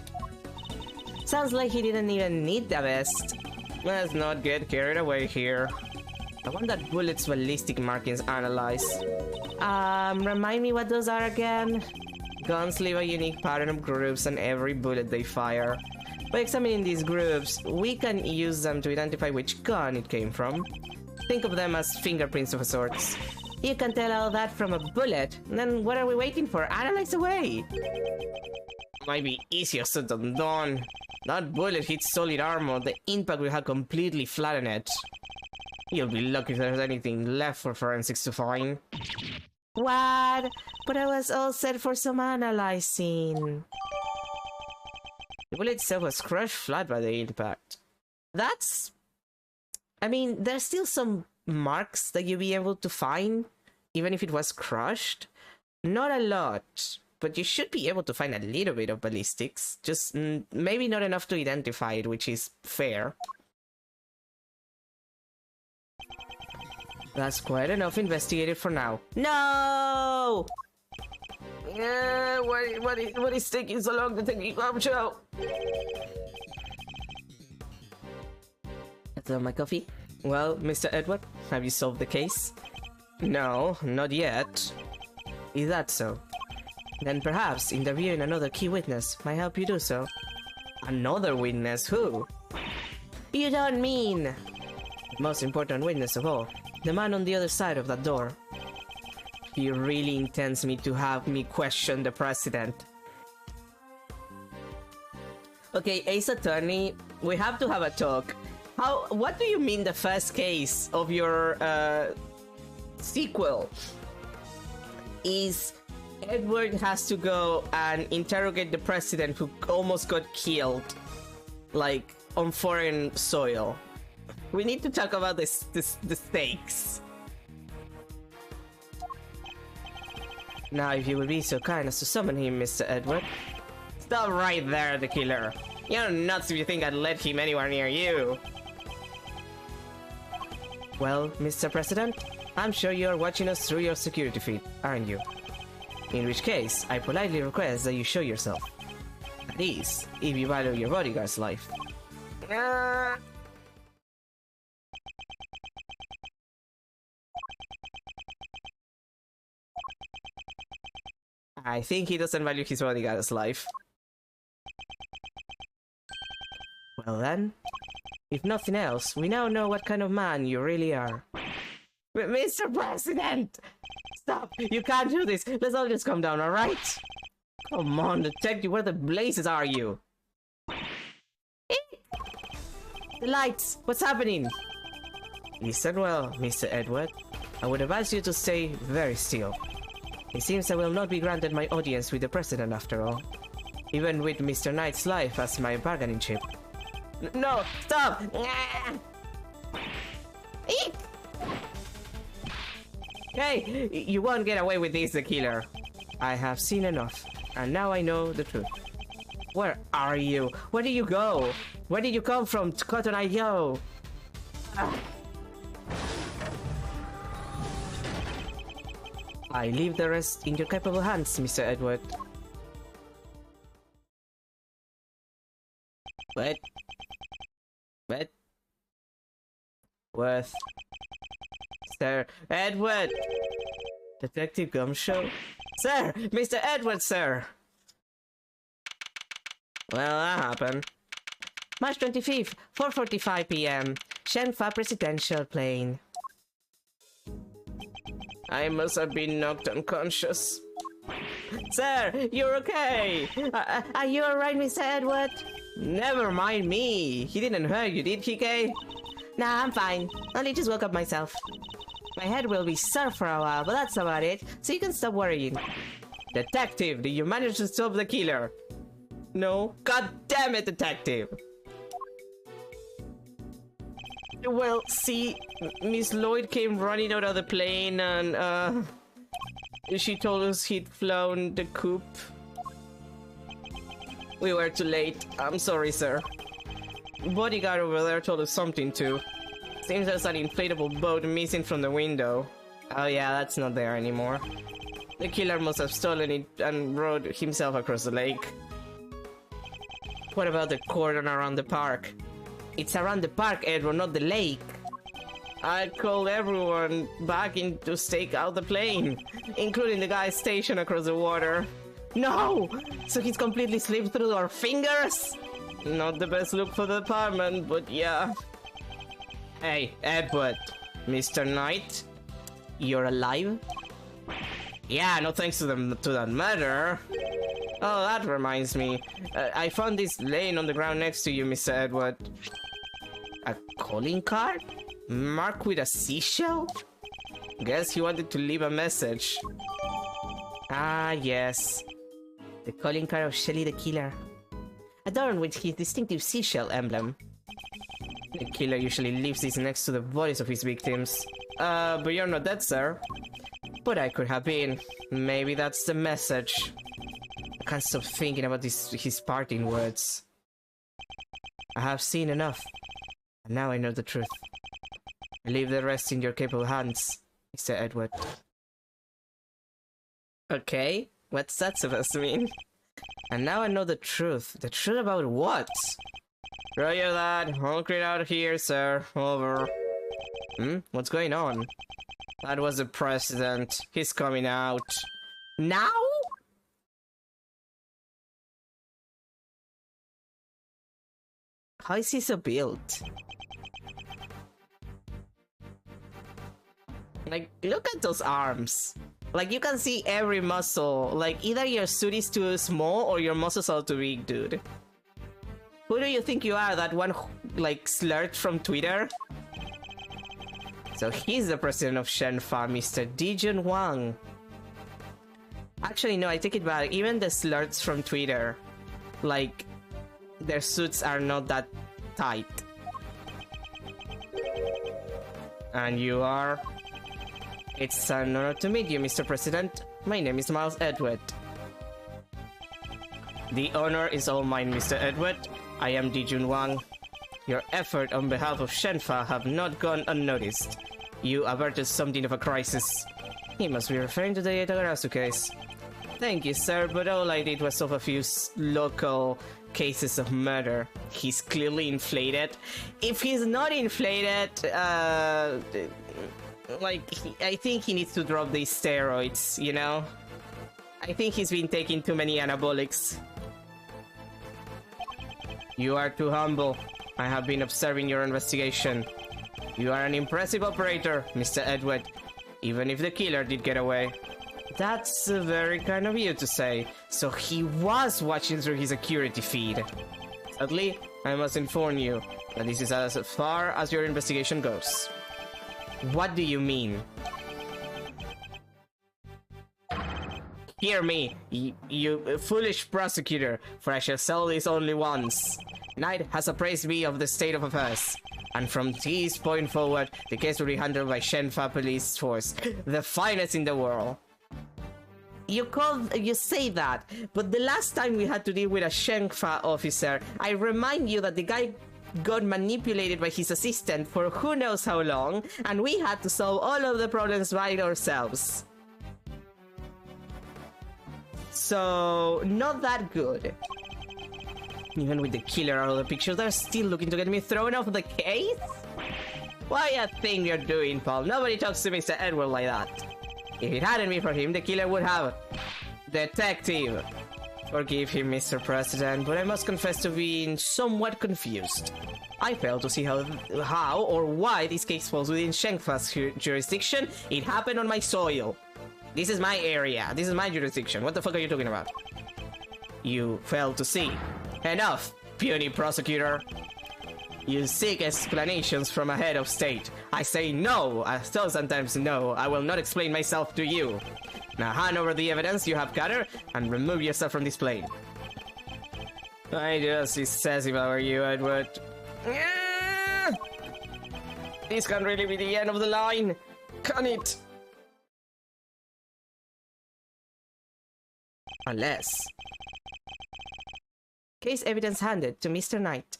Sounds like he didn't even need the vest. Let's not get carried away here. I want that bullet's ballistic markings analyzed. Remind me what those are again? Guns leave a unique pattern of grooves on every bullet they fire. By examining these grooves, we can use them to identify which gun it came from. Think of them as fingerprints of sorts. You can tell all that from a bullet, then what are we waiting for? Analyze away! Might be easier said than done. That bullet hit solid armor, the impact will have completely flattened it. You'll be lucky if there's anything left for forensics to find. What? But I was all set for some analyzing. The bullet itself was crushed flat by the impact. That's... I mean, there's still some marks that you'll be able to find, even if it was crushed. Not a lot, but you should be able to find a little bit of ballistics. Just maybe not enough to identify it, which is fair. That's quite enough investigated for now. No! Yeah, what is taking so long to take me home, show? That's my coffee. Well, Mr. Edward, have you solved the case? No, not yet. Is that so? Then perhaps interviewing another key witness might help you do so. Another witness? Who? You don't mean... The most important witness of all. The man on the other side of that door. He really intends me to have me question the president. Okay, Ace Attorney, we have to have a talk. What do you mean the first case of your sequel is Edward has to go and interrogate the president who almost got killed, like, on foreign soil? We need to talk about the stakes. Now, if you would be so kind as to summon him, Mr. Edward. Stop right there, the killer. You're nuts if you think I'd let him anywhere near you. Well, Mr. President, I'm sure you're watching us through your security feed, aren't you? In which case, I politely request that you show yourself. At least, if you value your bodyguard's life. I think he doesn't value his bodyguard's life. Well then, if nothing else, we now know what kind of man you really are. Mr. President! Stop! You can't do this! Let's all just calm down, alright? Come on, detective, where the blazes are you? The lights! What's happening? Listen well, Mr. Edward. I would advise you to stay very still. It seems I will not be granted my audience with the President after all. Even with Mr. Knight's life as my bargaining chip. No! Stop! Hey! You won't get away with this, the killer. I have seen enough, and now I know the truth. Where are you? Where did you go? Where did you come from, Cotton Eye Joe? I leave the rest in your capable hands, Mr. Edward. What? What? Worth. Sir Edward! Detective Gumshoe? Sir! Mr. Edward, sir! Well, that happened. March 25th, 4:45 p.m. Shenfa Presidential Plane. I must have been knocked unconscious. Sir, you're okay! Are you alright, Mr. Edward? Never mind me. He didn't hurt you, did he, Kay? Nah, I'm fine. Only just woke up myself. My head will be sore for a while, but that's about it, so you can stop worrying. Detective, did you manage to stop the killer? No? God damn it, detective! Well, see, Miss Lloyd came running out of the plane and, she told us he'd flown the coop. We were too late. I'm sorry, sir. Bodyguard over there told us something too. Seems there's an inflatable boat missing from the window. Oh yeah, that's not there anymore. The killer must have stolen it and rowed himself across the lake. What about the cordon around the park? It's around the park, Edward, not the lake. I called everyone back in to stake out the plane, including the guy stationed across the water. No! So he's completely slipped through our fingers? Not the best look for the department, but yeah. Hey, Edward. Mr. Knight? You're alive? Yeah, no thanks to that murder. Oh, that reminds me. I found this laying on the ground next to you, Mr. Edward. A calling card? Marked with a seashell? Guess he wanted to leave a message. Ah, yes. The calling card of Shelly the Killer. Adorned with his distinctive seashell emblem. The killer usually leaves this next to the bodies of his victims. But you're not dead, sir. But I could have been. Maybe that's the message. I can't stop thinking about his parting words. I have seen enough. And now I know the truth. I leave the rest in your capable hands, Mr. Edward. Okay, what's that supposed to mean? And now I know the truth. The truth about what? Roger that. Hunker out here, sir. Over. What's going on? That was the president. He's coming out. Now? How is he so built? Like, look at those arms. Like, you can see every muscle. Like, either your suit is too small or your muscles are too big, dude. Who do you think you are? That one, like, slurred from Twitter? So he's the president of Shenfa, Mr. Dijun Wang. Actually, no, I take it back. Even the slurts from Twitter, like, their suits are not that tight. And you are? It's an honor to meet you, Mr. President. My name is Miles Edward. The honor is all mine, Mr. Edward. I am Dijun Wang. Your effort on behalf of Shenfa have not gone unnoticed. You averted something of a crisis. He must be referring to the Yatagarasu case. Thank you, sir, but all I did was solve a few local cases of murder. He's clearly inflated. If he's not inflated, like, I think he needs to drop these steroids, you know? I I think he's been taking too many anabolics. You are too humble. I have been observing your investigation. You are an impressive operator, Mr. Edward, even if the killer did get away. That's very kind of you to say. So he was watching through his security feed. Sadly, I must inform you that this is as far as your investigation goes. What do you mean? Hear me, you foolish prosecutor, for I shall sell this only once. Knight has appraised me of the state of affairs, and from this point forward, the case will be handled by Shenfa Police Force, the finest in the world. You say that, but the last time we had to deal with a Shenfa officer, I remind you that the guy got manipulated by his assistant for who knows how long, and we had to solve all of the problems by ourselves. So, not that good. Even with the killer out of the picture, they're still looking to get me thrown off the case? Why a thing you're doing, Paul? Nobody talks to Mr. Edward like that. If it hadn't been for him, the killer would have. Detective. Forgive him, Mr. President, but I must confess to being somewhat confused. I fail to see how or why this case falls within Shenfa's jurisdiction. It happened on my soil. This is my area. This is my jurisdiction. What the fuck are you talking about? You fail to see. Enough, puny prosecutor. You seek explanations from a head of state. I say no, a thousand times no. I will not explain myself to you. Now hand over the evidence you have gathered and remove yourself from this plane. I just be says if I were you, Edward. This can't really be the end of the line, can it? Unless... Case evidence handed to Mr. Knight.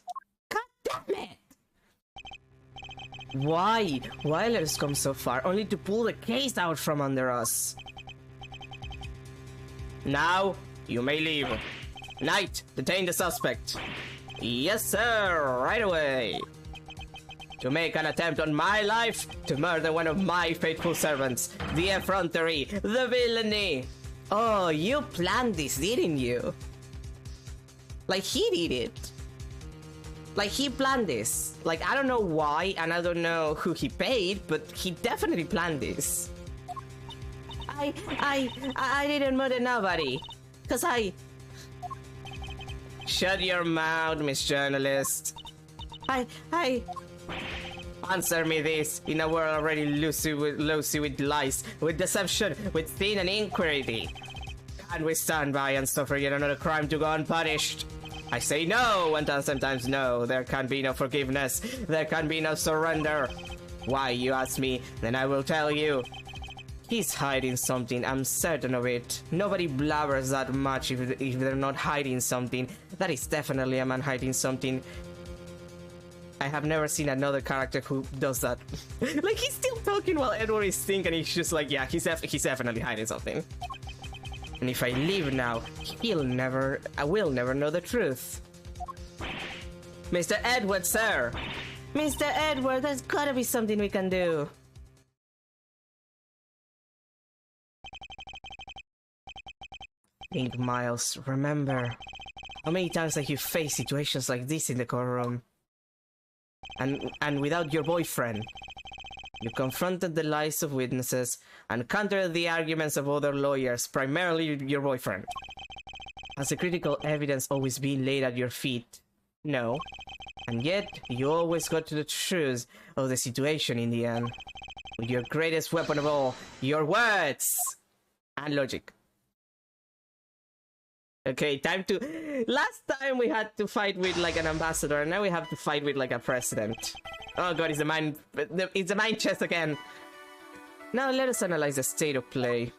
God damn it! Why? Why let us come so far only to pull the case out from under us? Now, you may leave. Knight, detain the suspect. Yes, sir, right away. To make an attempt on my life, to murder one of my faithful servants, the effrontery, the villainy. Oh, you planned this, didn't you? Like, he did it. Like, he planned this. Like, I don't know why, and I don't know who he paid, but he definitely planned this. I didn't murder nobody. Cause I... Shut your mouth, Miss Journalist. Answer me this, in a world already loosey with lies, with deception, with sin and inquiry. Can we stand by and suffer yet another crime to go unpunished? I say no, and sometimes no. There can be no forgiveness. There can be no surrender. Why, you ask me, then I will tell you. He's hiding something, I'm certain of it. Nobody blabbers that much if they're not hiding something. That is definitely a man hiding something. I have never seen another character who does that. Like, he's still talking while Edward is thinking, he's just like, yeah, he's definitely hiding something. And if I leave now, I will never know the truth. Mr. Edward, sir! Mr. Edward, there's gotta be something we can do. Think, Miles, remember how many times have you faced situations like this in the courtroom? And without your boyfriend. You confronted the lies of witnesses and countered the arguments of other lawyers, primarily your boyfriend. Has the critical evidence always been laid at your feet? No. And yet, you always got to the truth of the situation in the end. With your greatest weapon of all, your words! And logic. Okay, time to... Last time we had to fight with like an ambassador, and now we have to fight with like a president. Oh god, it's the mind chest again. Now let us analyze the state of play.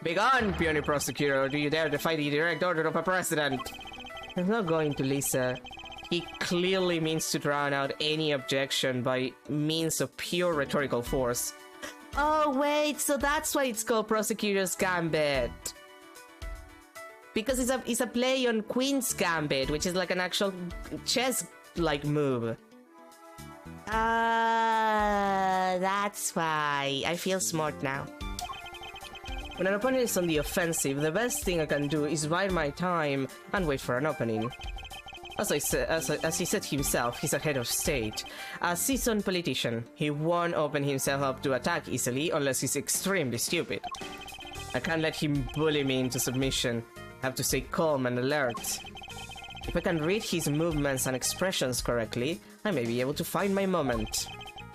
Begone, puny prosecutor, or do you dare defy the direct order of a president? I'm not going to, Lisa. He clearly means to drown out any objection by means of pure rhetorical force. Oh wait, so that's why it's called Prosecutor's Gambit. Because it's a play on Queen's Gambit, which is like an actual chess-like move. That's why. I feel smart now. When an opponent is on the offensive, the best thing I can do is bide my time and wait for an opening. As he said himself, he's a head of state. A seasoned politician, he won't open himself up to attack easily unless he's extremely stupid. I can't let him bully me into submission. I have to stay calm and alert. If I can read his movements and expressions correctly, I may be able to find my moment.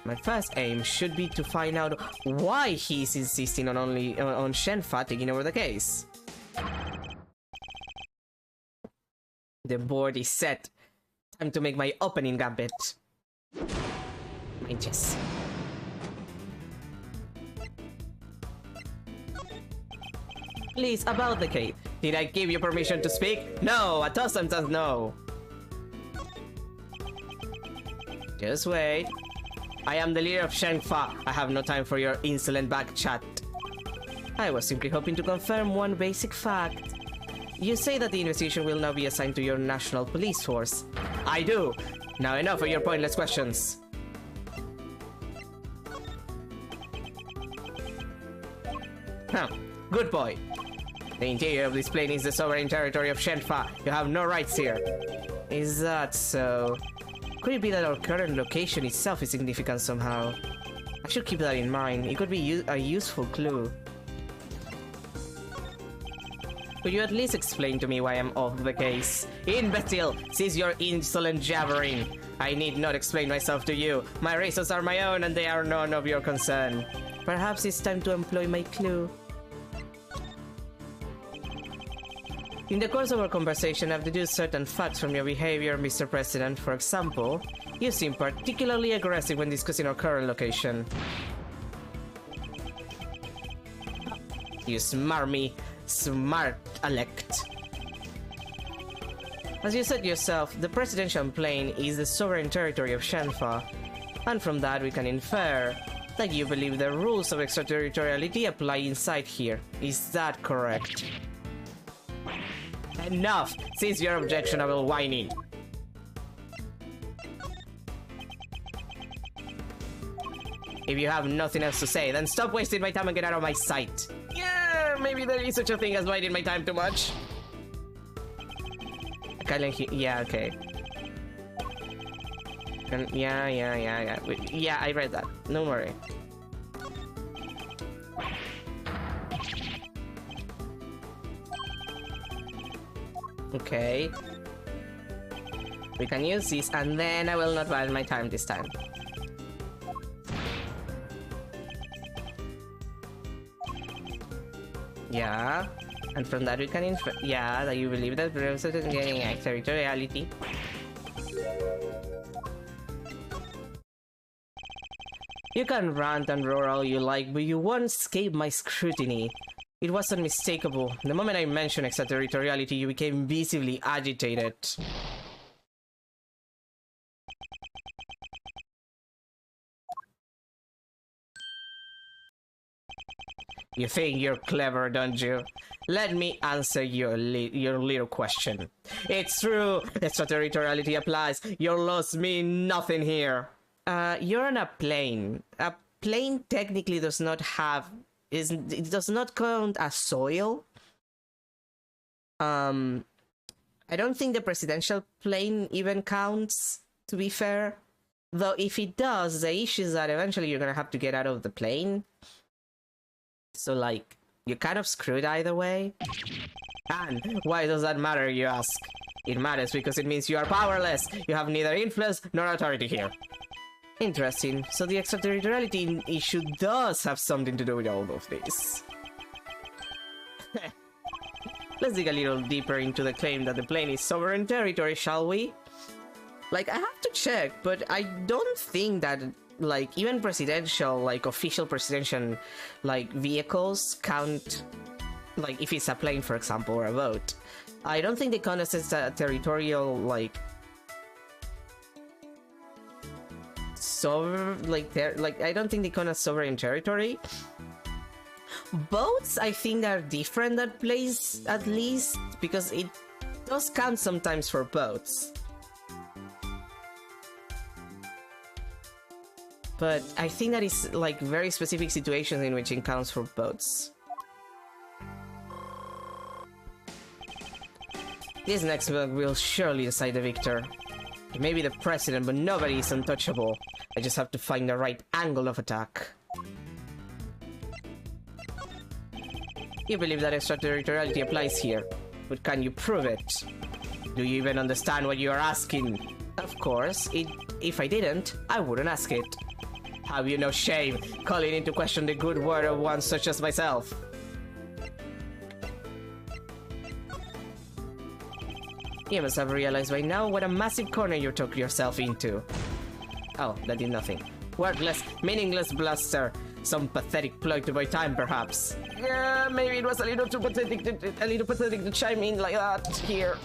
My first aim should be to find out why he's insisting on Shenfa taking over the case. The board is set. Time to make my opening gambit. Inches. Please, about the case. Did I give you permission to speak? No, a dozen times no. Just wait. I am the leader of Shenfa. I have no time for your insolent back chat. I was simply hoping to confirm one basic fact. You say that the investigation will now be assigned to your national police force. I do. Now enough of your pointless questions. Huh. Good boy. The interior of this plane is the sovereign territory of Shenfa. You have no rights here. Is that so? Could it be that our current location itself is significant somehow? I should keep that in mind. It could be a useful clue. Could you at least explain to me why I'm off the case? Imbecile! Cease your insolent jabbering! I need not explain myself to you. My reasons are my own and they are none of your concern. Perhaps it's time to employ my clue. In the course of our conversation, I've deduced certain facts from your behavior, Mr. President. For example, you seem particularly aggressive when discussing our current location. You smarmy, smart-elect. As you said yourself, the presidential plane is the sovereign territory of Shenfa, and from that we can infer that you believe the rules of extraterritoriality apply inside here. Is that correct? Enough! Cease your objectionable whining. If you have nothing else to say, then stop wasting my time and get out of my sight. Yeah, maybe there is such a thing as wasting my time too much. Yeah, okay. Yeah. Yeah, I read that. Don't worry. Okay. We can use this, and then I will not waste my time this time. Yeah. And from that we can infer, yeah, that you believe that represents getting extraterritoriality. You can rant and roar all you like, but you won't escape my scrutiny. It was unmistakable. The moment I mentioned extraterritoriality, you became visibly agitated. You think you're clever, don't you? Let me answer your little question. It's true, extraterritoriality applies. Your laws mean nothing here. You're on a plane. A plane technically does not have... it does not count as soil. I don't think the presidential plane even counts, to be fair. Though if it does, the issue is that eventually you're gonna have to get out of the plane. So, like, you're kind of screwed either way. And why does that matter, you ask? It matters because it means you are powerless. You have neither influence nor authority here. Interesting. So the extraterritoriality issue does have something to do with all of this. Let's dig a little deeper into the claim that the plane is sovereign territory, shall we? Like, I have to check, but I don't think that, like, even presidential, like, official presidential, like, vehicles count, like, if it's a plane, for example, or a boat. I don't think they count as a territorial, like, I don't think they count as sovereign territory. Boats, I think, are different that place, at least, because it does count sometimes for boats. But I think that is, like, very specific situations in which it counts for boats. This next one will surely decide the victor. He may be the president, but nobody is untouchable. I just have to find the right angle of attack. You believe that extraterritoriality applies here, but can you prove it? Do you even understand what you are asking? Of course, if I didn't, I wouldn't ask it. Have you no shame, calling into question the good word of one such as myself? You must have realized by now what a massive corner you took yourself into. Oh, that did nothing. Worthless, meaningless bluster. Some pathetic ploy to buy time, perhaps. Yeah, maybe it was a little too pathetic to chime in like that here.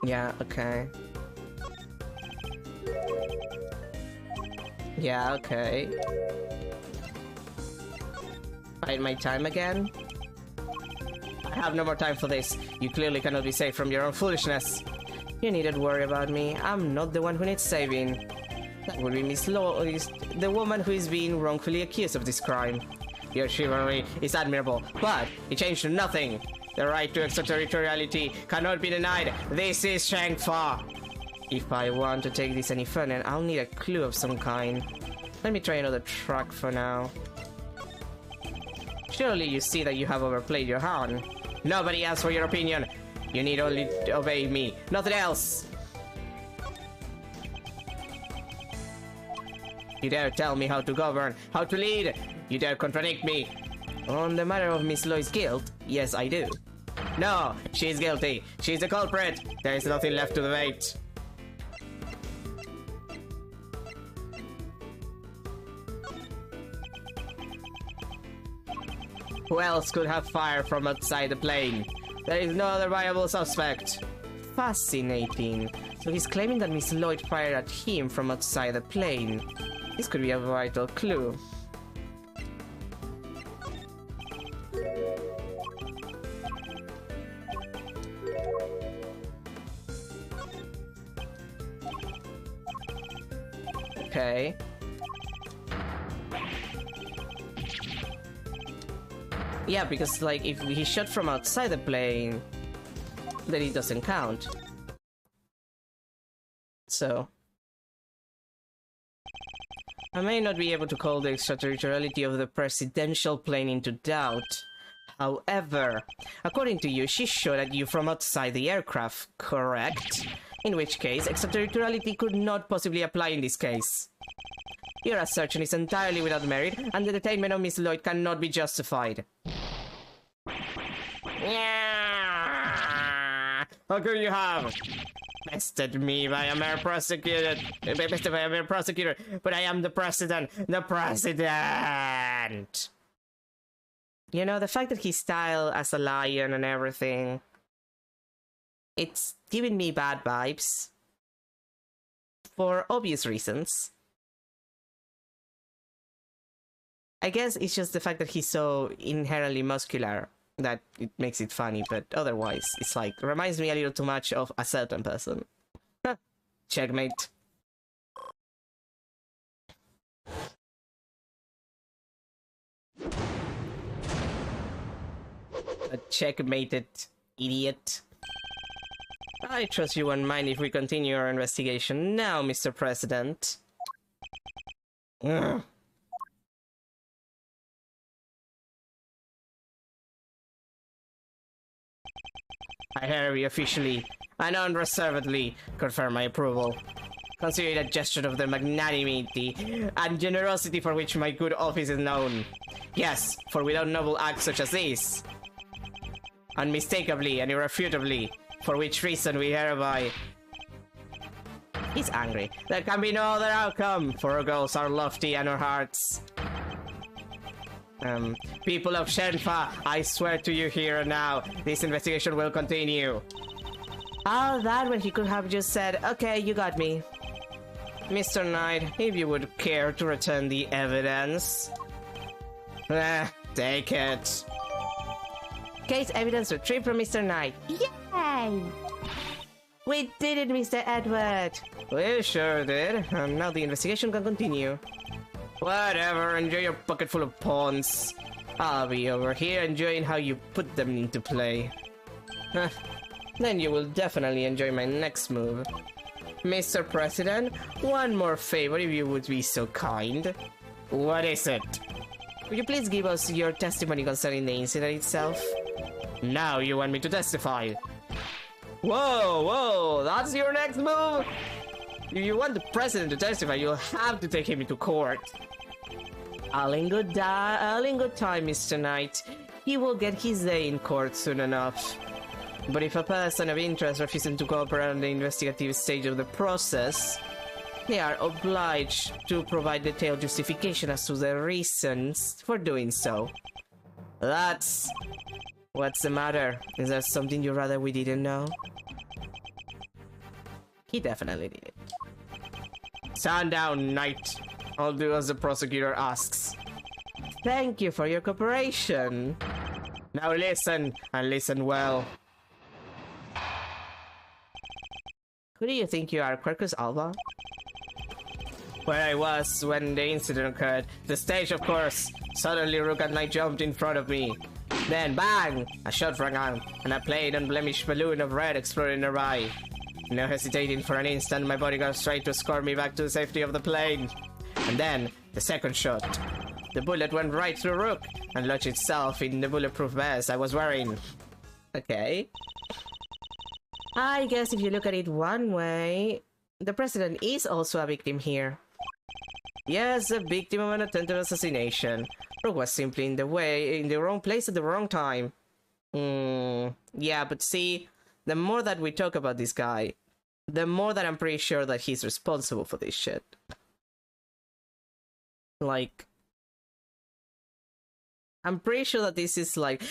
Yeah, okay. Yeah, okay. Bide my time again? I have no more time for this. You clearly cannot be saved from your own foolishness. You needn't worry about me. I'm not the one who needs saving. That would be Miss Lois, the woman who is being wrongfully accused of this crime. Your chivalry is admirable, but it changed to nothing. The right to extraterritoriality cannot be denied. This is Shangfa. If I want to take this any further, I'll need a clue of some kind. Let me try another track for now. Surely you see that you have overplayed your hand. Nobody asked for your opinion. You need only to obey me, nothing else. You dare tell me how to govern, how to lead. You dare contradict me. On the matter of Miss Lois' guilt, yes, I do. No, she's guilty. She's the culprit. There is nothing left to debate. Who else could have fired from outside the plane? There is no other viable suspect. Fascinating. So he's claiming that Miss Lloyd fired at him from outside the plane. This could be a vital clue. Okay. Yeah, because like if he shot from outside the plane, then it doesn't count. So I may not be able to call the extraterritoriality of the presidential plane into doubt. However, according to you, she shot at you from outside the aircraft, correct? In which case, extraterritoriality could not possibly apply in this case. Your assertion is entirely without merit, and the detainment of Miss Lloyd cannot be justified. How could you have bested me by a mere prosecutor? Bested by a mere prosecutor, but I am the president. The president. You know, the fact that he's styled as a lion and everything, it's giving me bad vibes. For obvious reasons. I guess it's just the fact that he's so inherently muscular that it makes it funny, but otherwise, it's like, reminds me a little too much of a certain person. Huh. Checkmate. A checkmated idiot. I trust you won't mind if we continue our investigation now, Mr. President. Ugh. I hereby officially and unreservedly confirm my approval. Consider it a gesture of the magnanimity and generosity for which my good office is known. Yes, for without noble acts such as these, unmistakably and irrefutably, for which reason we hereby... He's angry. There can be no other outcome, for our goals are lofty and our hearts. People of Shenfa, I swear to you here and now, this investigation will continue. All that when he could have just said, okay, you got me. Mr. Knight, if you would care to return the evidence. Take it. Case evidence retrieved from Mr. Knight. Yay! We did it, Mr. Edward. We sure did. Now the investigation can continue. Whatever, enjoy your pocket full of pawns. I'll be over here enjoying how you put them into play. Then you will definitely enjoy my next move. Mr. President, one more favor if you would be so kind. What is it? Would you please give us your testimony concerning the incident itself? Now you want me to testify. Whoa, whoa, that's your next move? If you want the president to testify, you'll have to take him into court. All in good time, Mr. Knight. He will get his day in court soon enough. But if a person of interest refuses to cooperate on the investigative stage of the process, they are obliged to provide detailed justification as to their reasons for doing so. That's... What's the matter? Is there something you'd rather we didn't know? He definitely did it. Stand down, Knight. I'll do as the prosecutor asks. Thank you for your cooperation. Now listen, and listen well. Who do you think you are, Quercus Alba? Where I was when the incident occurred. The stage, of course. Suddenly, Rook and Knight jumped in front of me. Then, bang! A shot rang out, and a plain, unblemished balloon of red exploded nearby. No hesitating for an instant, my bodyguard tried to escort me back to the safety of the plane. And then, the second shot. The bullet went right through Rook, and lodged itself in the bulletproof vest I was wearing. Okay. I guess if you look at it one way, the president is also a victim here. Yes, a victim of an attempted assassination. Rook was simply in the wrong place at the wrong time. Yeah, but see, the more that we talk about this guy, the more that I'm pretty sure that he's responsible for this shit. Like, I'm pretty sure that this is like...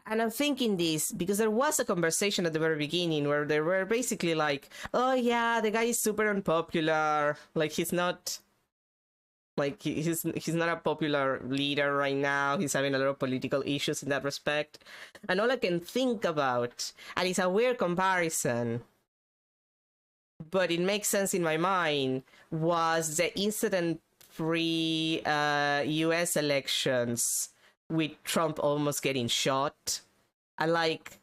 and I'm thinking this because there was a conversation at the very beginning where they were basically like, oh yeah, the guy is super unpopular. Like, he's not... Like, he's not a popular leader right now. He's having a lot of political issues in that respect. And all I can think about, and it's a weird comparison, but it makes sense in my mind, was the incident pre-US elections with Trump almost getting shot. And, like,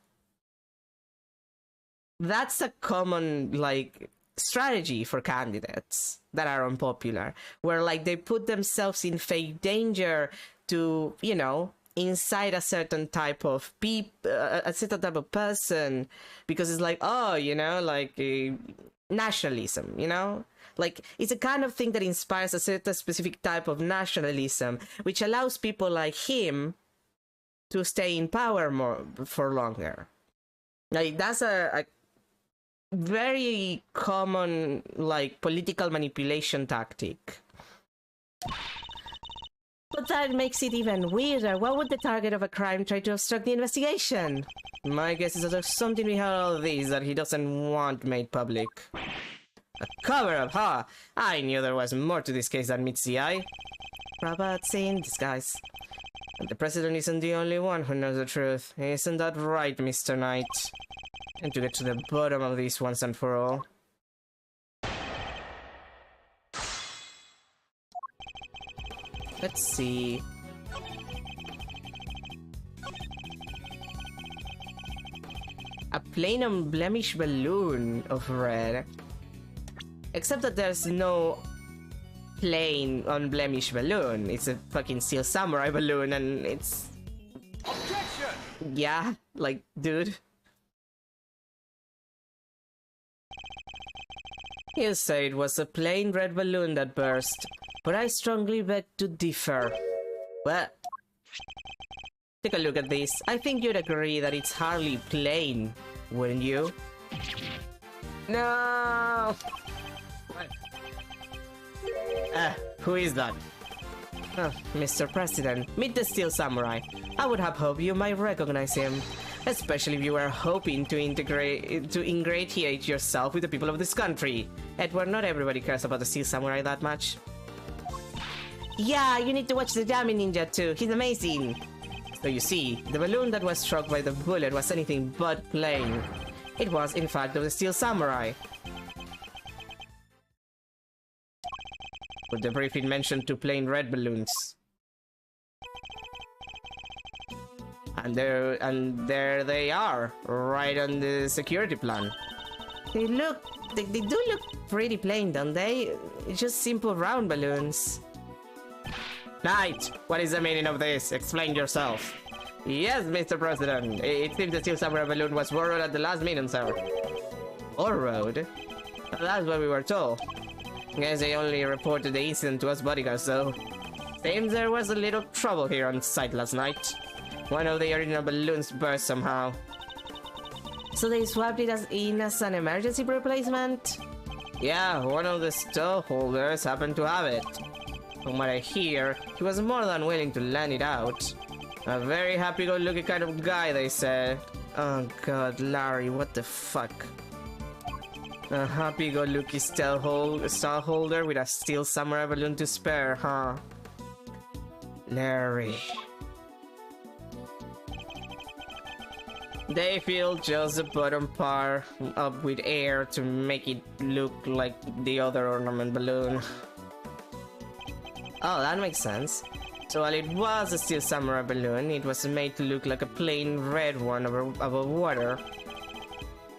that's a common, like, strategy for candidates that are unpopular, where like they put themselves in fake danger to, you know, incite a certain type of a certain type of person, because it's like, oh, you know, like nationalism, you know, like it's a kind of thing that inspires a certain specific type of nationalism, which allows people like him to stay in power for longer. Like that's a very common, like, political manipulation tactic. But that makes it even weirder. Why would the target of a crime try to obstruct the investigation? My guess is that there's something behind all this that he doesn't want made public. A cover-up, huh? I knew there was more to this case than meets the eye. Robots in disguise. And the president isn't the only one who knows the truth. Isn't that right, Mr. Knight? And to get to the bottom of this once and for all. Let's see. A plain unblemished balloon of red. Except that there's no plain unblemished balloon. It's a fucking Steel Samurai balloon and it's... Objection! Yeah, like, dude. You say it was a plain red balloon that burst, but I strongly beg to differ. What? Take a look at this. I think you'd agree that it's hardly plain, wouldn't you? No! What? Who is that? Oh, Mr. President, meet the Steel Samurai. I would have hoped you might recognize him. Especially if you were hoping to ingratiate yourself with the people of this country. Edward, not everybody cares about the Steel Samurai that much. Yeah, you need to watch the Dummy Ninja too. He's amazing. So you see, the balloon that was struck by the bullet was anything but plain. It was, in fact, of the Steel Samurai. But the briefing mentioned two plain red balloons. And there they are, right on the security plan. They do look pretty plain, don't they? It's just simple round balloons. Knight, what is the meaning of this? Explain yourself. Yes, Mr. President. It seems the steel samurai balloon was borrowed at the last minute, sir. Borrowed? That's what we were told. Guess they only reported the incident to us bodyguards, though. Seems there was a little trouble here on site last night. One of the original balloons burst somehow. So they swapped it in as an emergency replacement? Yeah, one of the stall holders happened to have it. From what I hear, he was more than willing to lend it out. A very happy-go-lucky kind of guy, they said. Oh god, Larry, what the fuck? A happy-go-lucky stall holder with a steel samurai balloon to spare, huh? Larry. They fill just the bottom part up with air to make it look like the other ornament balloon. Oh, that makes sense. So while it was a steel samurai balloon, it was made to look like a plain red one above water.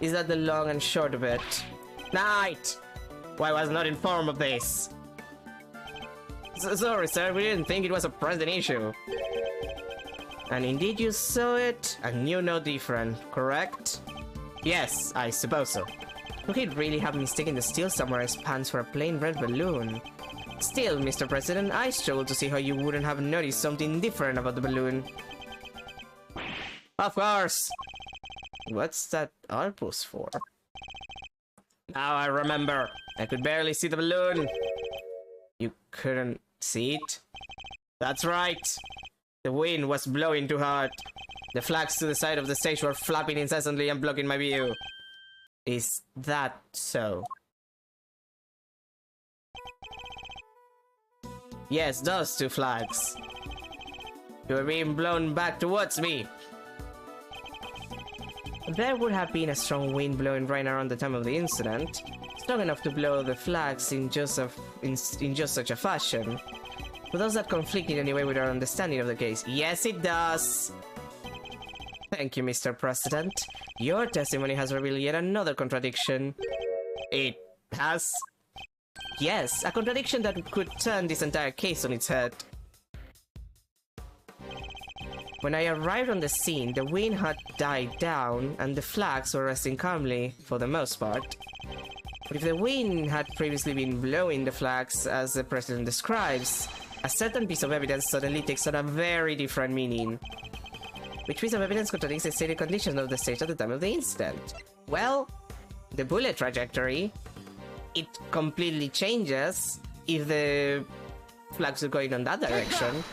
Is that the long and short of it? Knight! Why was not informed of this? Sorry, sir, we didn't think it was a present issue. And indeed you saw it, and you know different, correct? Yes, I suppose so. Could he really have mistaken the steel samurai's pants for a plain red balloon? Still, Mr. President, I struggle to see how you wouldn't have noticed something different about the balloon. Of course! What's that outpost for? Now I remember. I could barely see the balloon. You couldn't see it? That's right. The wind was blowing too hard. The flags to the side of the stage were flapping incessantly and blocking my view. Is that so? Yes, those two flags. You were being blown back towards me. There would have been a strong wind blowing right around the time of the incident, strong enough to blow the flags in just such a fashion. But does that conflict in any way with our understanding of the case? Yes, it does! Thank you, Mr. President. Your testimony has revealed yet another contradiction. It has? Yes, a contradiction that could turn this entire case on its head. When I arrived on the scene, the wind had died down and the flags were resting calmly, for the most part. But if the wind had previously been blowing the flags as the President describes, a certain piece of evidence suddenly takes on a very different meaning. Which piece of evidence contradicts the stated conditions of the stage at the time of the incident? Well, the bullet trajectory. It completely changes if the flags are going on that direction.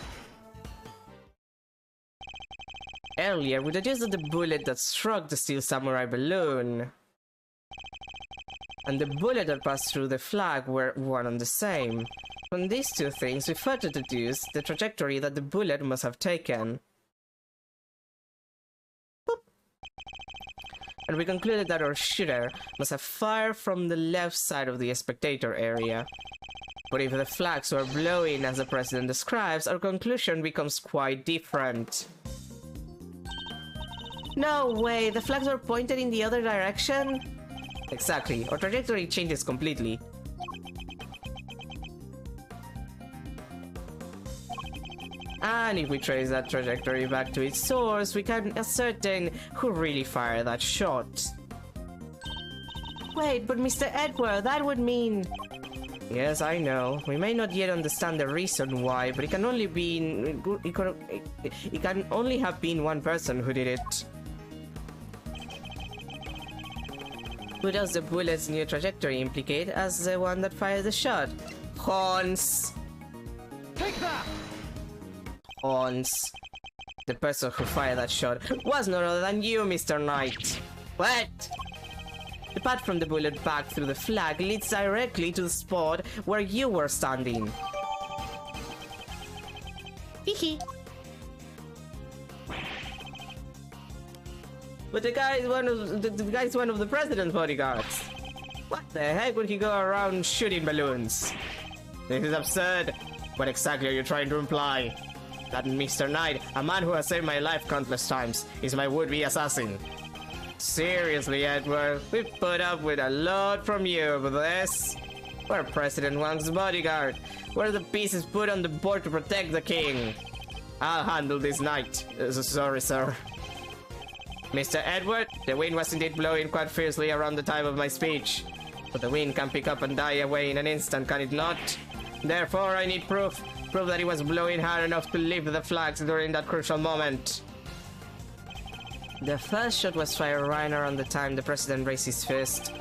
Earlier, we adjusted the bullet that struck the steel samurai balloon, and the bullet that passed through the flag were one and the same. From these two things, we further deduced the trajectory that the bullet must have taken. Boop. And we concluded that our shooter must have fired from the left side of the spectator area. But if the flags were blowing as the President describes, our conclusion becomes quite different. No way, the flags were pointed in the other direction? Exactly, our trajectory changes completely. And if we trace that trajectory back to its source, we can ascertain who really fired that shot. Wait, but Mr. Edgeworth, that would mean... Yes, I know. We may not yet understand the reason why, but it can only have been one person who did it. Who does the bullet's new trajectory implicate as the one that fired the shot? Hans! Take that! Hans. The person who fired that shot was none other than you, Mr. Knight. What? The path from the bullet back through the flag leads directly to the spot where you were standing. Hehe. But the guy is one of the President's bodyguards. What the heck would he go around shooting balloons? This is absurd. What exactly are you trying to imply? That Mr. Knight, a man who has saved my life countless times, is my would-be assassin. Seriously, Edward, we've put up with a lot from you for this. We're President Wang's bodyguard. We're the pieces put on the board to protect the king. I'll handle this night. Sorry, sir. Mr. Edward, the wind was indeed blowing quite fiercely around the time of my speech. But the wind can pick up and die away in an instant, can it not? Therefore, I need proof. Proof that it was blowing hard enough to lift the flags during that crucial moment. The first shot was fired right around the time the president raised his fist.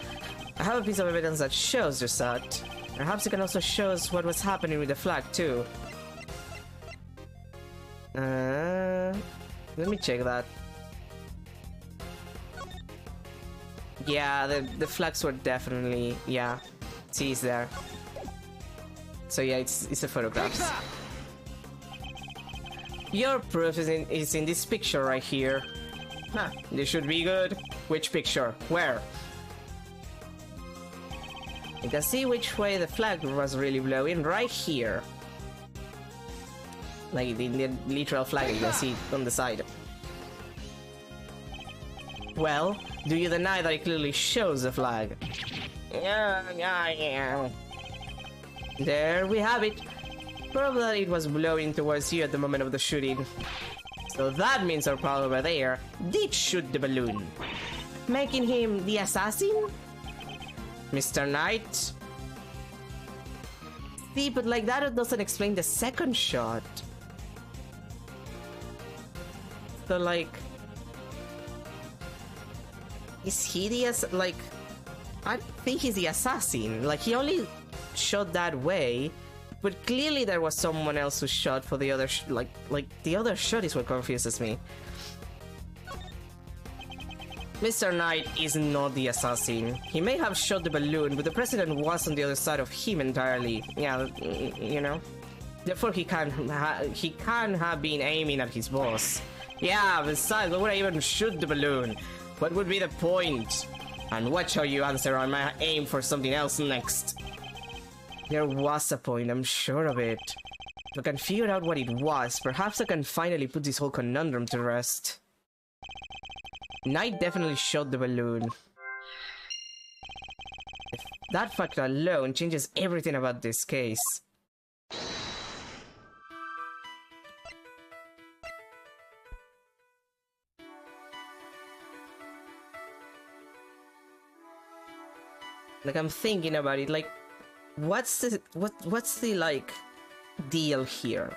I have a piece of evidence that shows just that. Perhaps it can also show us what was happening with the flag, too. Let me check that. Yeah, the flags were definitely, yeah. See, it's there. So yeah, it's a photograph. Your proof is in this picture right here. Huh, this should be good. Which picture? Where? You can see which way the flag was really blowing right here. Like the literal flag, you can see it on the side. Well, do you deny that it clearly shows the flag? Yeah. There we have it. Proof that it was blowing towards you at the moment of the shooting. So that means our pal over there did shoot the balloon, making him the assassin? Mr. Knight? See, but like that doesn't explain the second shot. So like... Is he the like... I don't think he's the assassin. Like, he only shot that way, but clearly there was someone else who shot for the other like the other shot is what confuses me. Mr. Knight is not the assassin. He may have shot the balloon, but the president was on the other side of him entirely. Yeah, you know. Therefore, he can't have been aiming at his boss. Yeah, besides, why would I even shoot the balloon? What would be the point? And watch how you answer on my aim for something else next. There was a point, I'm sure of it. If I can figure out what it was, perhaps I can finally put this whole conundrum to rest. Knight definitely shot the balloon. That fact alone changes everything about this case. Like, I'm thinking about it, like, what's the like deal here?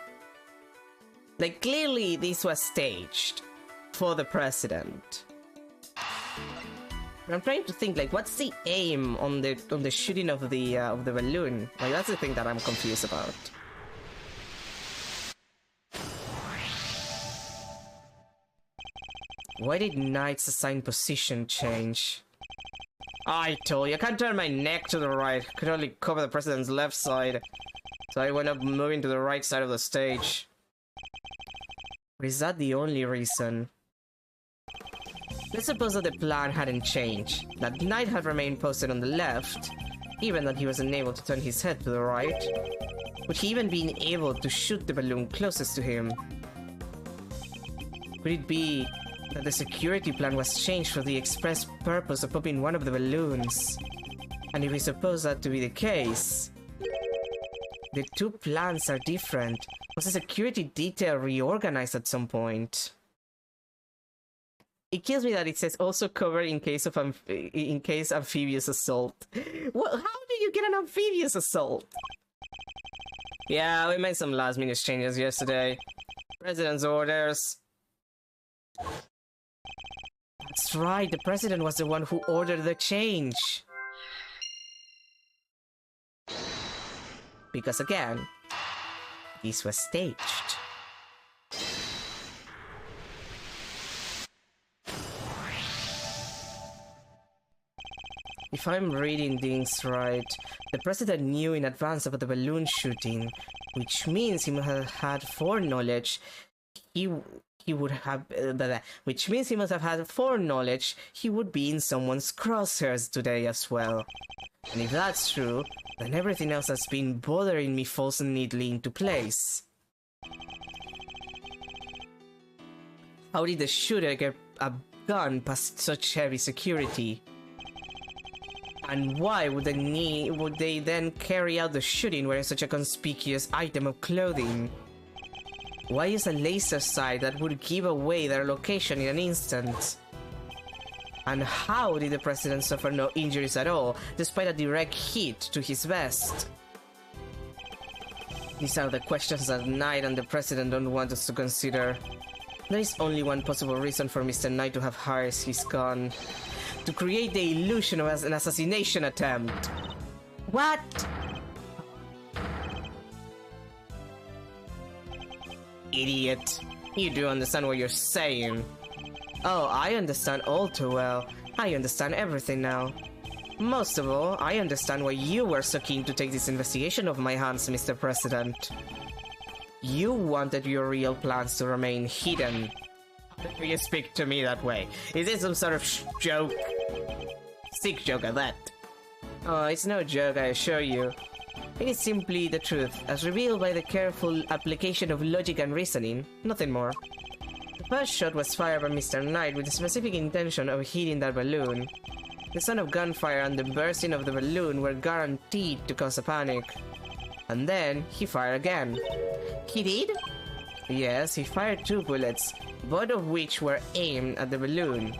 Like, clearly this was staged for the president. But I'm trying to think, like, what's the aim on the shooting of the balloon? Like, that's the thing that I'm confused about. Why did Knight's assigned position change? I told you, I can't turn my neck to the right. I could only cover the president's left side. So I went up moving to the right side of the stage. Or is that the only reason? Let's suppose that the plan hadn't changed. That Knight had remained posted on the left, even that he was unable to turn his head to the right. Would he even be able to shoot the balloon closest to him? Could it be that the security plan was changed for the express purpose of popping one of the balloons? And if we suppose that to be the case, the two plans are different. Was the security detail reorganized at some point? It kills me that it says also covered in case of amphibious assault. Well, how do you get an amphibious assault? Yeah, we made some last minute changes yesterday. President's orders. That's right, the president was the one who ordered the change. Because again, this was staged. If I'm reading things right, the president knew in advance about the balloon shooting, which means he must have had foreknowledge. Which means he must have had foreknowledge he would be in someone's crosshairs today as well. And if that's true, then everything else that's been bothering me falls neatly into place. How did the shooter get a gun past such heavy security? And why would they then carry out the shooting wearing such a conspicuous item of clothing? Why use a laser sight that would give away their location in an instant? And how did the president suffer no injuries at all, despite a direct hit to his vest? These are the questions that Knight and the president don't want us to consider. There is only one possible reason for Mr. Knight to have hired his gun. To create the illusion of an assassination attempt. What? Idiot. You do understand what you're saying. Oh, I understand all too well. I understand everything now. Most of all, I understand why you were so keen to take this investigation off my hands, Mr. President. You wanted your real plans to remain hidden. You speak to me that way. Is this some sort of joke? Sick joke at that. Oh, it's no joke, I assure you. It is simply the truth, as revealed by the careful application of logic and reasoning, nothing more. The first shot was fired by Mr. Knight with the specific intention of hitting that balloon. The sound of gunfire and the bursting of the balloon were guaranteed to cause a panic. And then, he fired again. He did? Yes, he fired 2 bullets, both of which were aimed at the balloon.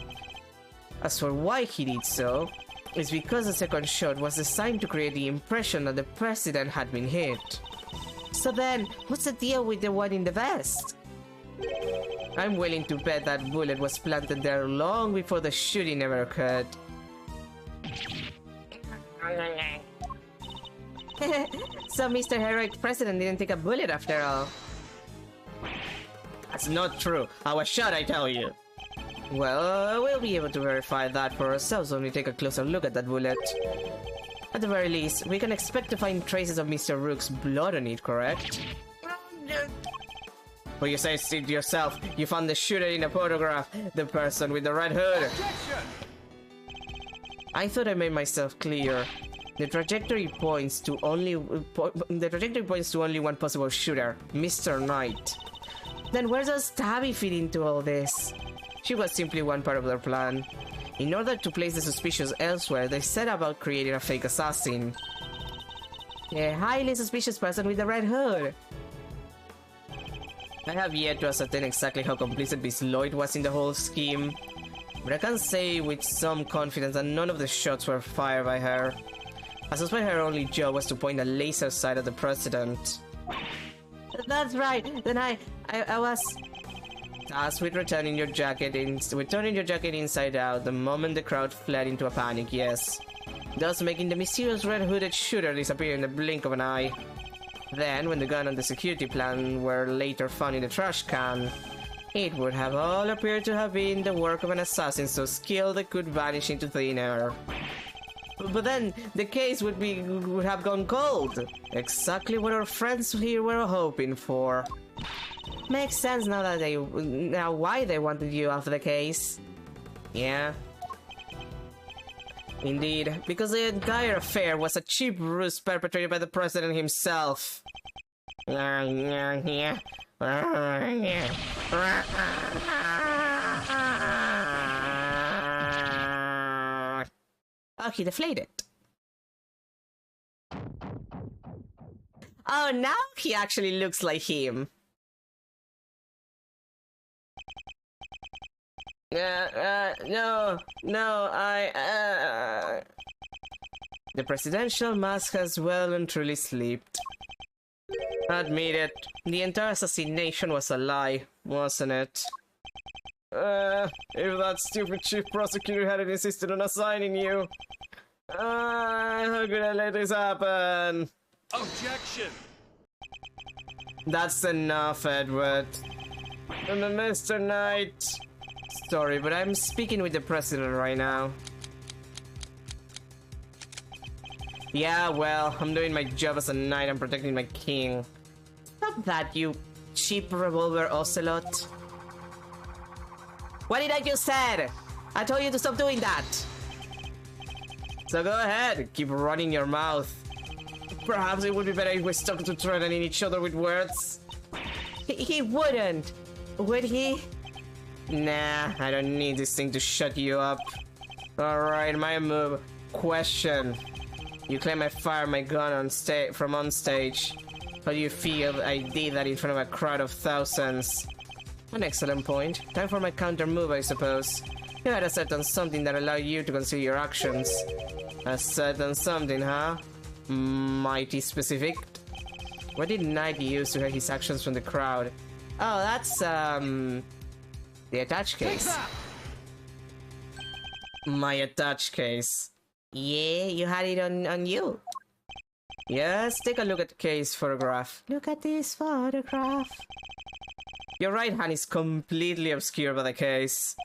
As for why he did so, it's because the second shot was designed to create the impression that the president had been hit. So then, what's the deal with the one in the vest? I'm willing to bet that bullet was planted there long before the shooting ever occurred. So Mr. Heroic President didn't take a bullet after all. That's not true. I was shot, I tell you. Well, we'll be able to verify that for ourselves when we take a closer look at that bullet. At the very least, we can expect to find traces of Mr. Rook's blood on it, correct? Well, you say it yourself. You found the shooter in a photograph, the person with the red hood. Objection! I thought I made myself clear. The trajectory points to only one possible shooter, Mr. Knight. Then where does Tabby fit into all this? She was simply one part of their plan. In order to place the suspicious elsewhere, they set about creating a fake assassin. A highly suspicious person with the red hood. I have yet to ascertain exactly how complicit Miss Lloyd was in the whole scheme, but I can say with some confidence that none of the shots were fired by her. I suspect her only job was to point a laser sight at the president. That's right. Then I was tasked with turning your jacket inside out the moment the crowd fled into a panic. Yes, thus making the mysterious red-hooded shooter disappear in the blink of an eye. Then, when the gun and the security plan were later found in the trash can, it would have all appeared to have been the work of an assassin so skilled it could vanish into thin air. But then, the case would have gone cold. Exactly what our friends here were hoping for. Makes sense now why they wanted you off the case. Yeah. Indeed, because the entire affair was a cheap ruse perpetrated by the president himself. Oh, he deflated. Oh, now he actually looks like him. No, The presidential mask has well and truly slept. Admit it, the entire assassination was a lie, wasn't it? If that stupid chief prosecutor hadn't insisted on assigning you... how could I let this happen? Objection! That's enough, Edward. Mr. Knight... Sorry, but I'm speaking with the president right now. Yeah, well, I'm doing my job as a knight and protecting my king. Stop that, you cheap revolver ocelot. What did I just say? I told you to stop doing that. So go ahead, keep running your mouth. Perhaps it would be better if we stopped to threatening each other with words. He wouldn't, would he? Nah, I don't need this thing to shut you up. Alright, my move. Question. You claim I fired my gun from on stage. How do you feel I did that in front of a crowd of thousands? An excellent point. Time for my counter move, I suppose. You had a certain something that allowed you to conceal your actions. A certain something, huh? Mighty specific. What did Knight use to hide his actions from the crowd? Oh, that's, the attach case. My attach case. Yeah, you had it on you. Yes, take a look at the case photograph. Look at this photograph. Your right hand is completely obscured by the case.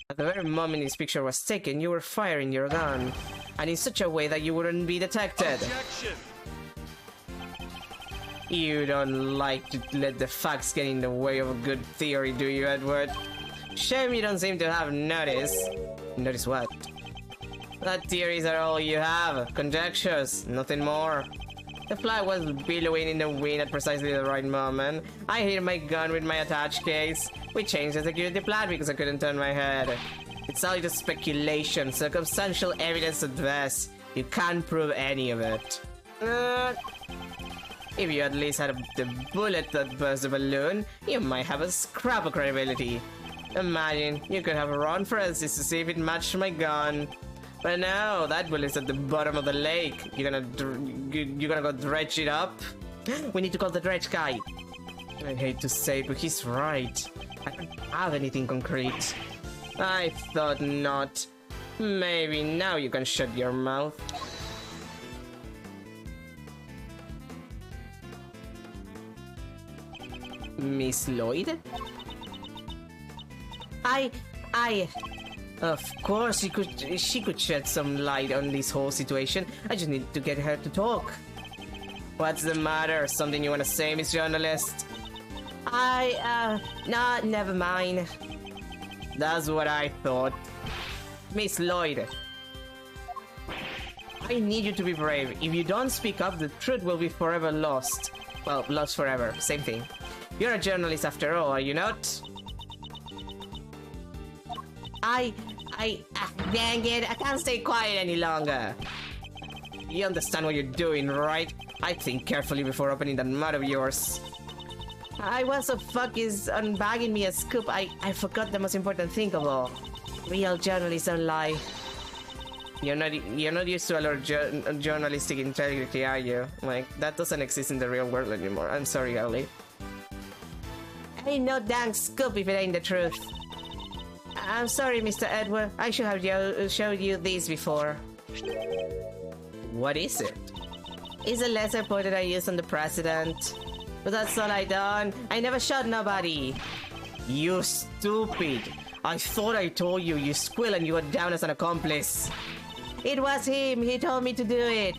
At the very moment this picture was taken, you were firing your gun. And in such a way that you wouldn't be detected. Objection. You don't like to let the facts get in the way of a good theory, do you, Edward? Shame you don't seem to have noticed. Notice what? That theories are all you have. Conjectures, nothing more. The flag was billowing in the wind at precisely the right moment. I hit my gun with my attach case. We changed the security plan because I couldn't turn my head. It's all just speculation, circumstantial evidence at best. You can't prove any of it. If you at least had the bullet that burst the balloon, you might have a scrap of credibility. Imagine, you could have run for instance to see if it matched my gun. But no, that bullet's at the bottom of the lake. You're gonna go dredge it up? We need to call the dredge guy. I hate to say it, but he's right. I don't have anything concrete. I thought not. Maybe now you can shut your mouth. Miss Lloyd? Of course, she could shed some light on this whole situation. I just need to get her to talk. What's the matter? Something you want to say, Miss Journalist? No, never mind. That's what I thought. Miss Lloyd. I need you to be brave. If you don't speak up, the truth will be forever lost. Well, lost forever. Same thing. You're a journalist after all, are you not? Dang it, I can't stay quiet any longer. You understand what you're doing, right? I think carefully before opening that mouth of yours. What the fuck is unbagging me a scoop? I forgot the most important thing of all. Real journalists don't lie. You're not used to a lot of journalistic integrity, are you? Like, that doesn't exist in the real world anymore. I'm sorry, girlie. Ain't no dang scoop if it ain't the truth. I'm sorry, Mr. Edward. I should have showed you this before. What is it? It's a laser pointer I used on the president. But that's all I done. I never shot nobody. You stupid. I thought I told you, you squill, and you were down as an accomplice. It was him. He told me to do it.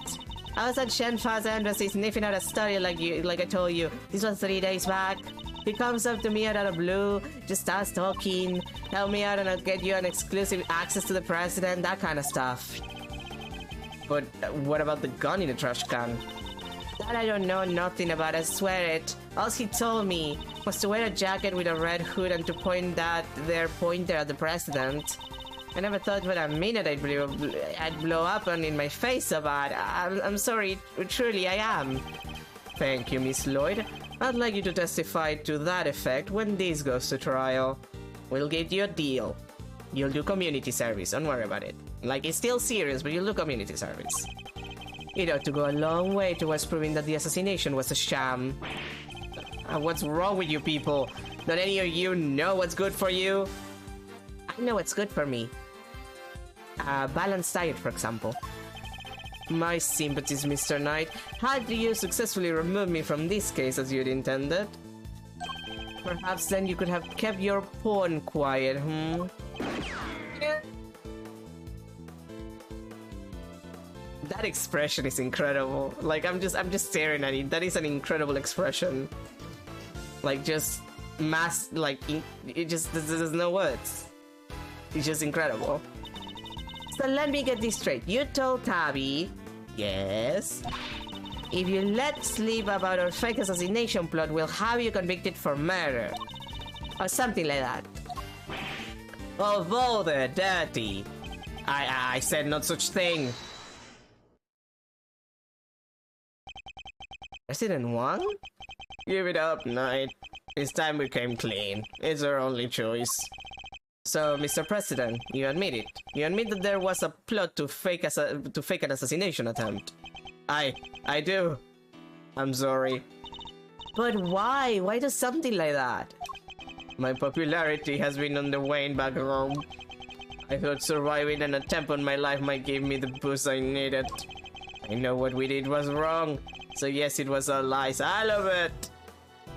I was at Shenfa's embassy sniffing out a story like I told you. This was 3 days back. He comes up to me out of the blue, just starts talking, help me out and I'll get you an exclusive access to the president, that kind of stuff. But what about the gun in the trash can? That I don't know nothing about, I swear it. All he told me was to wear a jacket with a red hood and to point that their pointer at the president. I never thought for a minute I'd blow up and in my face so bad. I'm sorry, truly I am. Thank you, Miss Lloyd. I'd like you to testify to that effect when this goes to trial. We'll get you a deal. You'll do community service, don't worry about it. Like, it's still serious, but you'll do community service. It ought to go a long way towards proving that the assassination was a sham. What's wrong with you people? Don't any of you know what's good for you? I know what's good for me. A balanced diet, for example. My sympathies, Mr. Knight. Had you successfully removed me from this case as you'd intended? Perhaps then you could have kept your pawn quiet, hmm? That expression is incredible. Like, I'm just staring at it. That is an incredible expression. Like, just it just, there's no words. It's just incredible. So let me get this straight. You told Tabby, yes, if you let slip about our fake assassination plot, we'll have you convicted for murder. Or something like that. Although they're dirty. I said not such thing. President Wang? Give it up, Knight. This time we came clean. It's our only choice. So, Mr. President, you admit it. You admit that there was a plot to fake an assassination attempt. I do. I'm sorry. But why? Why do something like that? My popularity has been on the wane back home. I thought surviving an attempt on my life might give me the boost I needed. I know what we did was wrong, so yes, it was all lies. I love it.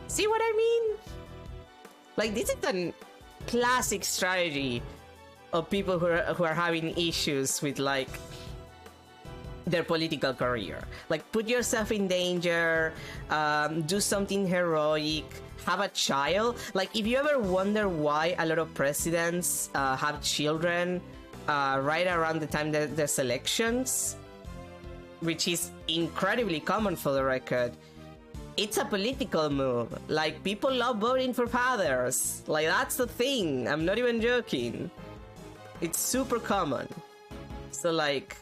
See what I mean? Like, this is a classic strategy of people who are having issues with, like, their political career. Like, put yourself in danger, do something heroic, have a child. Like, if you ever wonder why a lot of presidents have children right around the time that there's elections, which is incredibly common for the record, it's a political move. Like, people love voting for fathers. Like, that's the thing. I'm not even joking. It's super common. So, like,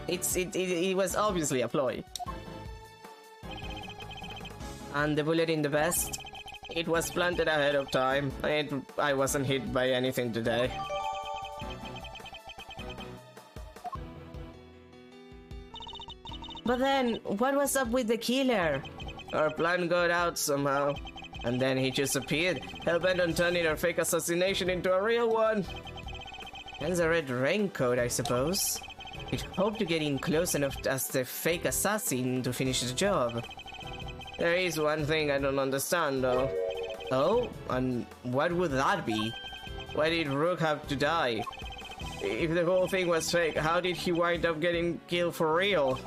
it was obviously a ploy. And the bullet in the vest, it was planted ahead of time. I wasn't hit by anything today. But then, what was up with the killer? Our plan got out somehow. And then he just appeared, hell-bent on turning our fake assassination into a real one. Hence a red raincoat, I suppose. He'd hoped to get in close enough as the fake assassin to finish the job. There is one thing I don't understand, though. Oh? And what would that be? Why did Rook have to die? If the whole thing was fake, how did he wind up getting killed for real?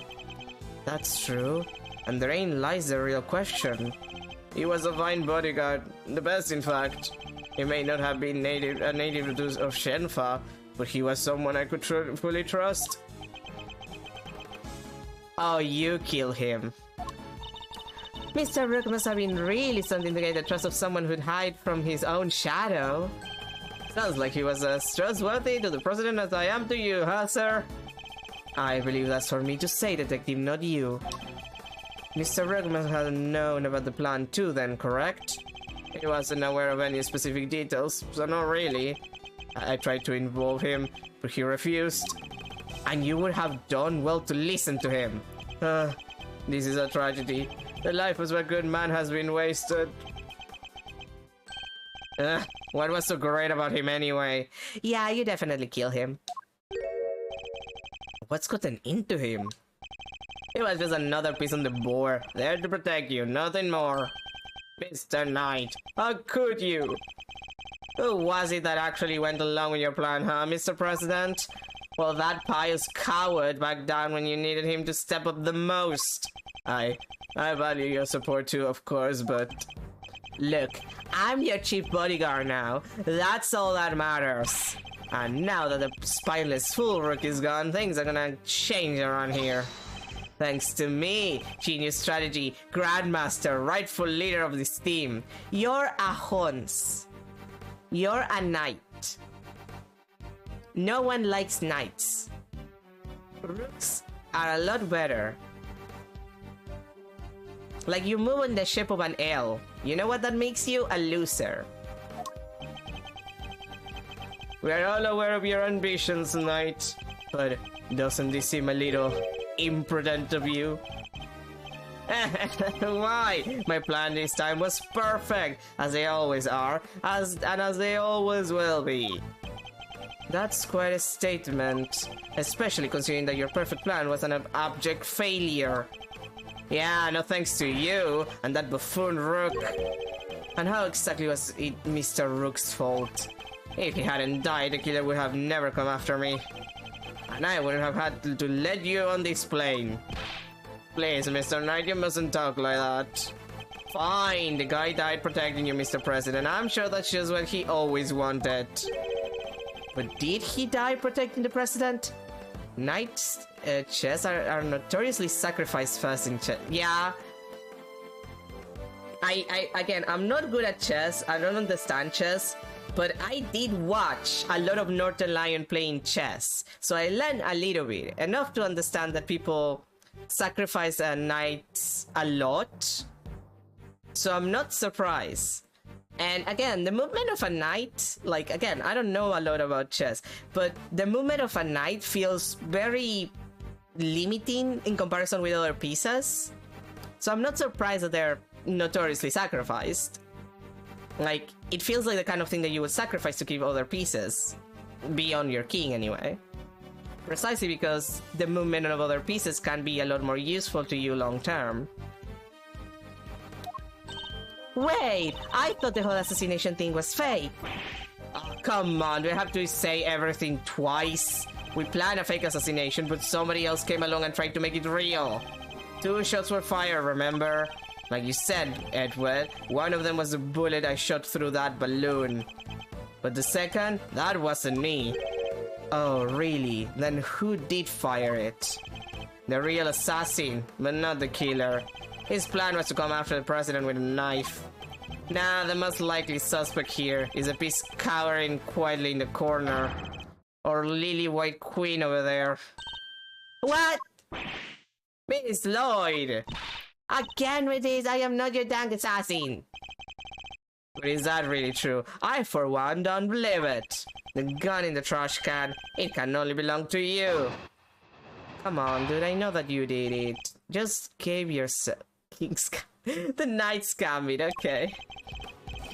That's true. And therein lies the real question. He was a fine bodyguard, the best in fact. He may not have been a native of Shenfa, but he was someone I could fully trust. Oh, you kill him. Mr. Rook must have been really something to get the trust of someone who'd hide from his own shadow. Sounds like he was as trustworthy to the president as I am to you, huh, sir? I believe that's for me to say, detective, not you. Mr. Rook must have known about the plan too, then, correct? He wasn't aware of any specific details, so not really. I tried to involve him, but he refused. And you would have done well to listen to him. This is a tragedy. The life of a good man has been wasted. What was so great about him anyway? Yeah, you definitely kill him. What's gotten into him? He was just another piece on the board, there to protect you, nothing more. Mr. Knight, how could you? Who was it that actually went along with your plan, huh, Mr. President? Well, that pious coward backed down when you needed him to step up the most. I value your support too, of course, but... Look, I'm your chief bodyguard now. That's all that matters. And now that the spineless fool Rook is gone, things are gonna change around here. Thanks to me, genius strategy, grandmaster, rightful leader of this team. You're a Hons. You're a knight. No one likes knights. Rooks are a lot better. Like, you move on the ship of an L. You know what that makes you? A loser. We are all aware of your ambitions, Knight. But doesn't this seem a little imprudent of you? Why? My plan this time was perfect, as they always are, as they always will be. That's quite a statement, especially considering that your perfect plan was an abject failure. Yeah, no thanks to you and that buffoon Rook. And how exactly was it Mr. Rook's fault? If he hadn't died, the killer would have never come after me. And I wouldn't have had to let you on this plane. Please, Mr. Knight, you mustn't talk like that. Fine, the guy died protecting you, Mr. President. I'm sure that's just what he always wanted. But did he die protecting the president? Knights chess are notoriously sacrificed first in chess. Yeah. Again, I'm not good at chess. I don't understand chess. But I did watch a lot of Northern Lion playing chess. So I learned a little bit. Enough to understand that people sacrifice knights a lot. So I'm not surprised. And again, the movement of a knight, like, again, I don't know a lot about chess, but the movement of a knight feels very limiting in comparison with other pieces. So I'm not surprised that they're notoriously sacrificed. Like, it feels like the kind of thing that you would sacrifice to keep other pieces, beyond your king anyway. Precisely because the movement of other pieces can be a lot more useful to you long term. Wait, I thought the whole assassination thing was fake. Oh, come on, we have to say everything twice. We planned a fake assassination, but somebody else came along and tried to make it real. 2 shots were fired, remember? Like you said, Edward, one of them was the bullet I shot through that balloon. But the second, that wasn't me. Oh, really? Then who did fire it? The real assassin, but not the killer. His plan was to come after the president with a knife. Nah, the most likely suspect here is a piece cowering quietly in the corner. Or Lily White Queen over there. What? Miss Lloyd! Again with this, I am not your dang assassin! But is that really true? I, for one, don't believe it. The gun in the trash can, it can only belong to you. Come on, dude, I know that you did it. Just give yourself... The Knight's Gambit, okay.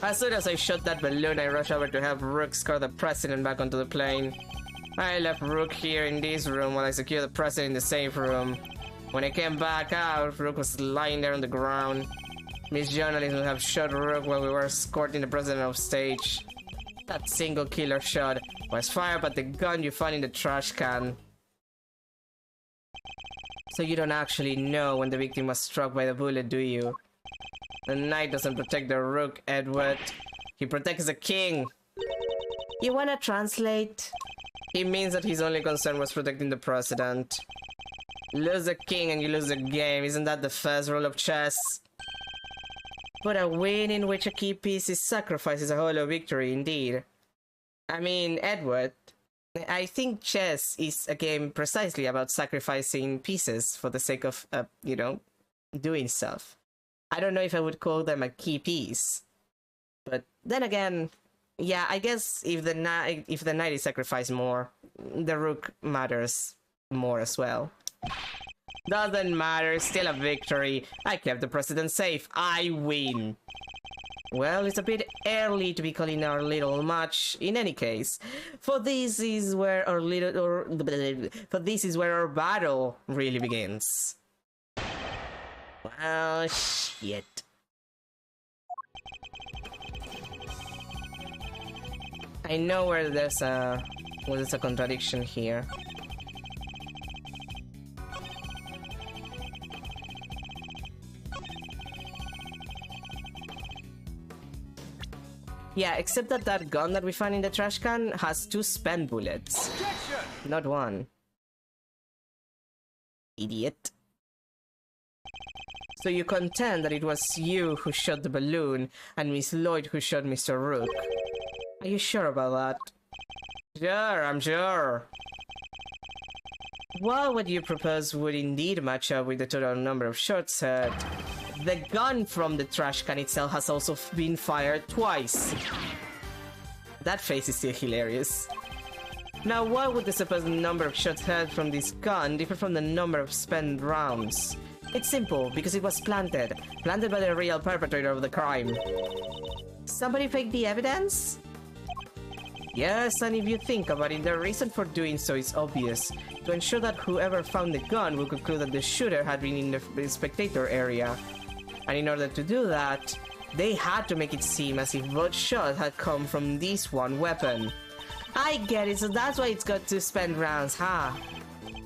As soon as I shot that balloon, I rushed over to help Rook score the president back onto the plane. I left Rook here in this room while I secured the president in the safe room. When I came back out, Rook was lying there on the ground. Miss Journalist would have shot Rook while we were escorting the president off stage. That single killer shot was fired by the gun you found in the trash can. So you don't actually know when the victim was struck by the bullet, do you? The knight doesn't protect the rook, Edward. He protects the king. You wanna translate? It means that his only concern was protecting the president. Lose the king and you lose the game. Isn't that the first rule of chess? But a win in which a key piece is sacrificed is a hollow victory indeed. I mean, Edward, I think chess is a game precisely about sacrificing pieces for the sake of, you know, doing stuff. I don't know if I would call them a key piece. But then again, yeah, I guess if the knight is sacrificed more, the rook matters more as well. Doesn't matter, still a victory. I kept the president safe. I win. Well, it's a bit early to be calling our little match in any case. For this is where our battle really begins. Well, shit. I know where there's a contradiction here. Yeah, except that that gun that we found in the trash can has 2 spent bullets. Objection! Not 1. Idiot. So you contend that it was you who shot the balloon and Miss Lloyd who shot Mr. Rook. Are you sure about that? Sure, I'm sure. Well, what you propose would indeed match up with the total number of shots heard. The gun from the trash can itself has also been fired twice. That face is still hilarious. Now, why would the supposed number of shots heard from this gun differ from the number of spent rounds? It's simple, because it was planted by the real perpetrator of the crime. Somebody faked the evidence? Yes, and if you think about it, the reason for doing so is obvious. To ensure that whoever found the gun will conclude that the shooter had been in the spectator area. And in order to do that, they had to make it seem as if both shots had come from this one weapon. I get it, so that's why it's got 2 spent rounds, huh?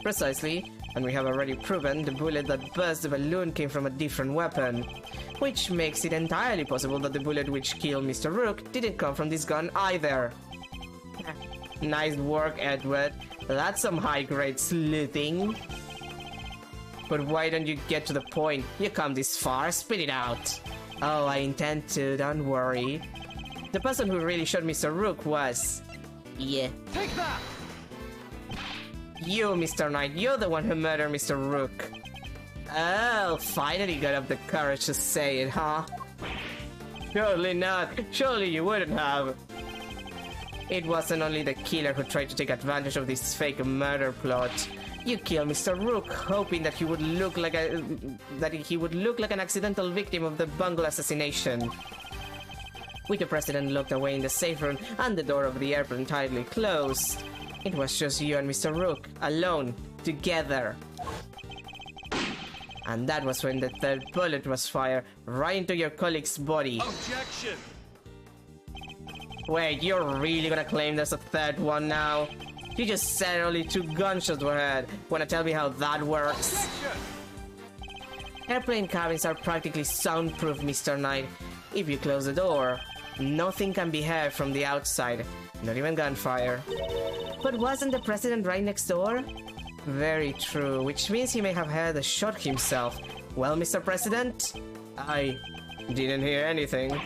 Precisely, and we have already proven the bullet that burst the balloon came from a different weapon. Which makes it entirely possible that the bullet which killed Mr. Rook didn't come from this gun either. Nice work, Edward. That's some high-grade sleuthing. But why don't you get to the point? You come this far, spit it out. Oh, I intend to, don't worry. The person who really shot Mr. Rook was... Yeah. Take that! You, Mr. Knight, you're the one who murdered Mr. Rook. Oh, finally got up the courage to say it, huh? Surely not. Surely you wouldn't have. It wasn't only the killer who tried to take advantage of this fake murder plot. You killed Mr. Rook, hoping that he would look like an accidental victim of the bungle assassination. With the president locked away in the safe room and the door of the airplane tightly closed, it was just you and Mr. Rook, alone, together. And that was when the third bullet was fired right into your colleague's body. Objection! Wait, you're really gonna claim there's a third one now? You just said only 2 gunshots were heard. Wanna tell me how that works? Objection! Airplane cabins are practically soundproof, Mr. Knight. If you close the door, nothing can be heard from the outside, not even gunfire. But wasn't the president right next door? Very true, which means he may have heard the shot himself. Well, Mr. President, I didn't hear anything.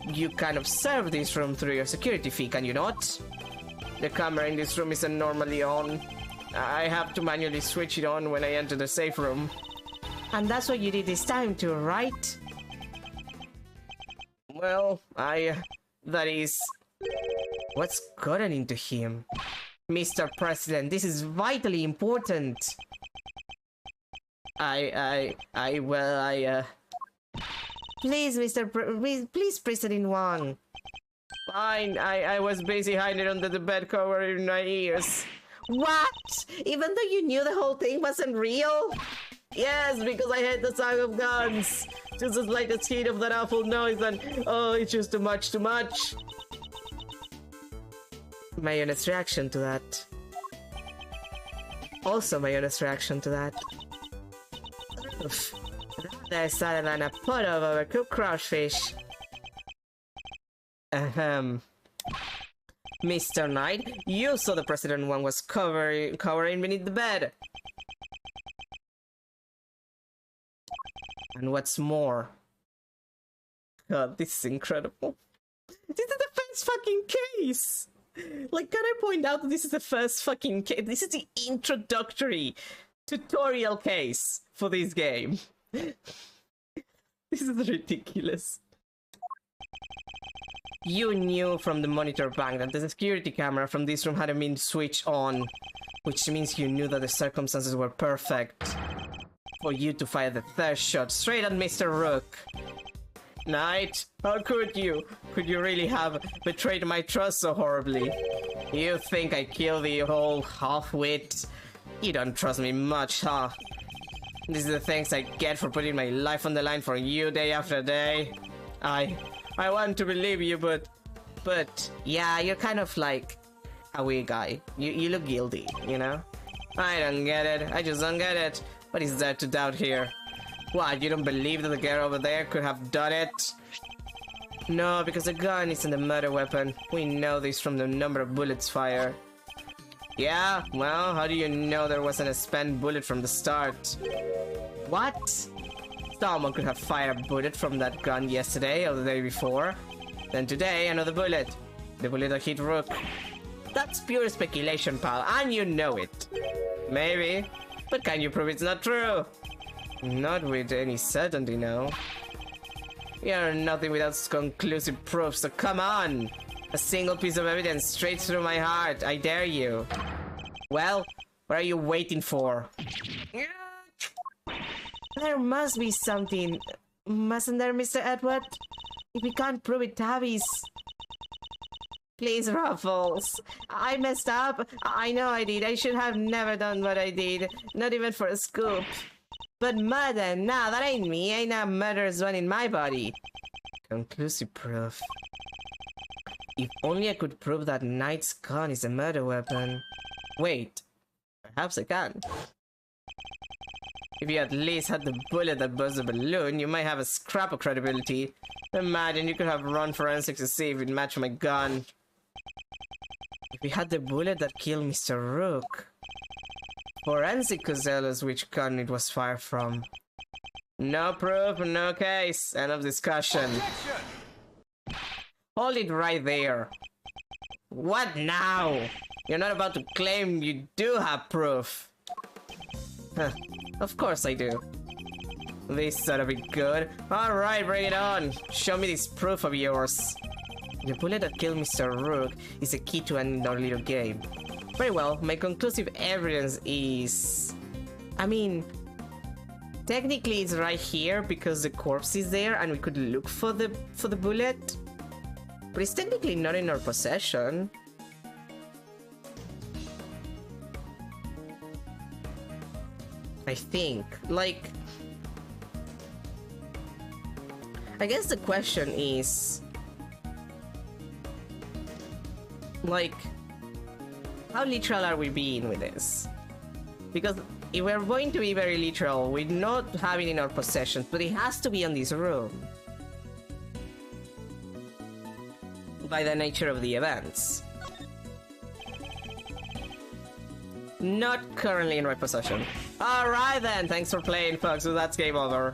You can observe this room through your security feed, can you not? The camera in this room isn't normally on. I have to manually switch it on when I enter the safe room. And that's what you did this time too, right? Well, that is... What's gotten into him? Mr. President, this is vitally important. Please, please, President Wang. Fine, I was busy hiding under the bed cover in my ears. What? Even though you knew the whole thing wasn't real? Yes, because I heard the sound of guns. Just as like the heat of that awful noise and... Oh, it's just too much, too much. My honest reaction to that. Also my honest reaction to that. Oof. There's salad and a pot of overcooked crawfish. Ahem. Mr. Knight, you saw the president one was covering beneath the bed. And what's more... God, this is incredible. This is the first fucking case! Like, can I point out that this is the first fucking case? This is the introductory tutorial case for this game. This is ridiculous. You knew from the monitor bank that the security camera from this room hadn't been switched on, which means you knew that the circumstances were perfect for you to fire the third shot straight at Mr. Rook. Knight, how could you? Could you really have betrayed my trust so horribly? You think I killed the whole half-wit? You don't trust me much, huh? These are the things I get for putting my life on the line for you day after day. I want to believe you, but yeah, you're kind of like a weird guy. You look guilty, you know? I don't get it. I just don't get it. What is there to doubt here? What, you don't believe that the girl over there could have done it? No, because the gun isn't a murder weapon. We know this from the number of bullets fired. Yeah? Well, how do you know there wasn't a spent bullet from the start? What? Someone could have fired a bullet from that gun yesterday or the day before. Then today, another bullet. The bullet that hit Rook. That's pure speculation, pal, and you know it. Maybe. But can you prove it's not true? Not with any certainty, no. You're nothing without conclusive proof, so come on! A single piece of evidence straight through my heart, I dare you. Well, what are you waiting for? There must be something, mustn't there, Mr. Edward? If we can't prove it, Tabby's... Please, Ruffles. I messed up. I know I did. I should have never done what I did. Not even for a scoop. But murder, nah, that ain't me. Ain't no murder's one in my body. Conclusive proof. If only I could prove that Knight's gun is a murder weapon. Wait, perhaps I can. If you at least had the bullet that burst the balloon, you might have a scrap of credibility. Imagine you could have run forensics to see if it matched my gun. If we had the bullet that killed Mr. Rook, forensic could tell us which gun it was fired from. No proof, no case. End of discussion. Objection! Hold it right there. What now? You're not about to claim you do have proof. Huh. Of course I do. This ought to be good. Alright, bring it on. Show me this proof of yours. The bullet that killed Mr. Rook is a key to end our little game. Very well, my conclusive evidence is... I mean... Technically it's right here because the corpse is there and we could look for the bullet. But it's technically not in our possession. I think. Like... I guess the question is... Like... How literal are we being with this? Because if we're going to be very literal, we not have it in our possession, but it has to be in this room. By the nature of the events. Not currently in my possession. Alright then, thanks for playing folks, so that's game over.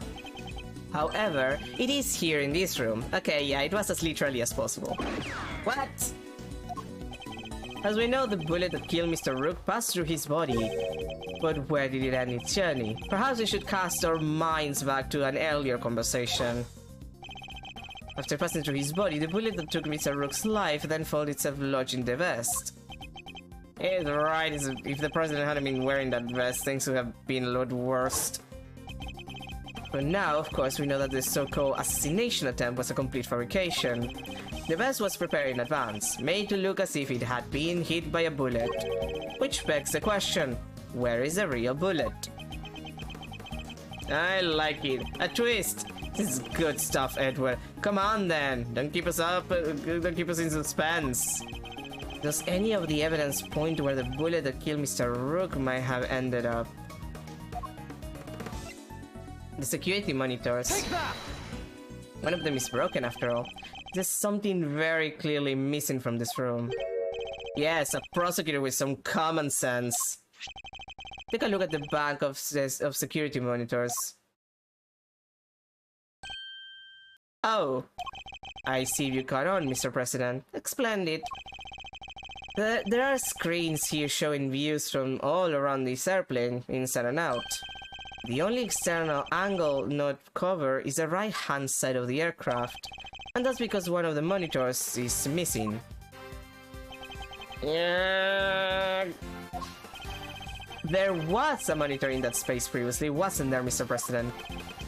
However, it is here in this room. Okay, yeah, it was as literally as possible. What? As we know, the bullet that killed Mr. Rook passed through his body. But where did it end its journey? Perhaps we should cast our minds back to an earlier conversation. After passing through his body, the bullet that took Mr. Rook's life then found itself lodged in the vest. It's right, if the president hadn't been wearing that vest, things would have been a lot worse. But now, of course, we know that the so-called assassination attempt was a complete fabrication. The vest was prepared in advance, made to look as if it had been hit by a bullet. Which begs the question, where is the real bullet? I like it. A twist! This is good stuff, Edward. Come on then, don't keep us in suspense. Does any of the evidence point to where the bullet that killed Mr. Rook might have ended up? The security monitors. Take that! One of them is broken after all. There's something very clearly missing from this room. Yes, a prosecutor with some common sense. Take a look at the back of security monitors. Oh, I see you caught on, Mr. President. Splendid. There are screens here showing views from all around this airplane, inside and out. The only external angle not covered is the right-hand side of the aircraft, and that's because one of the monitors is missing. Yeah. There was a monitor in that space previously, wasn't there, Mr. President?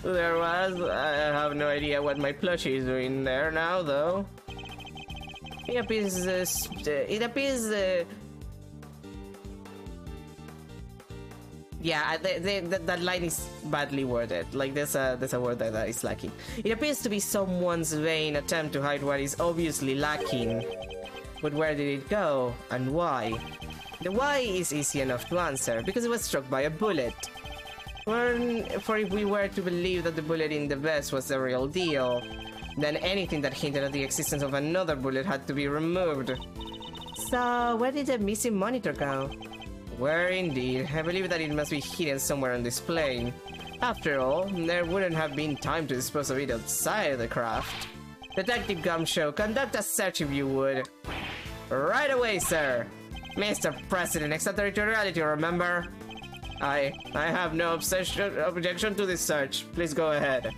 There was. I have no idea what my plushie is doing there now, though. It appears. Yeah, that line is badly worded. Like there's a word that is lacking. It appears to be someone's vain attempt to hide what is obviously lacking. But where did it go, and why? The why is easy enough to answer, because it was struck by a bullet. For if we were to believe that the bullet in the vest was the real deal, then anything that hinted at the existence of another bullet had to be removed. So, where did the missing monitor go? Where indeed, I believe that it must be hidden somewhere on this plane. After all, there wouldn't have been time to dispose of it outside the craft. Detective Gumshoe, conduct a search if you would. Right away, sir. Mr. President, extraterritoriality, remember? I have no objection to this search. Please go ahead.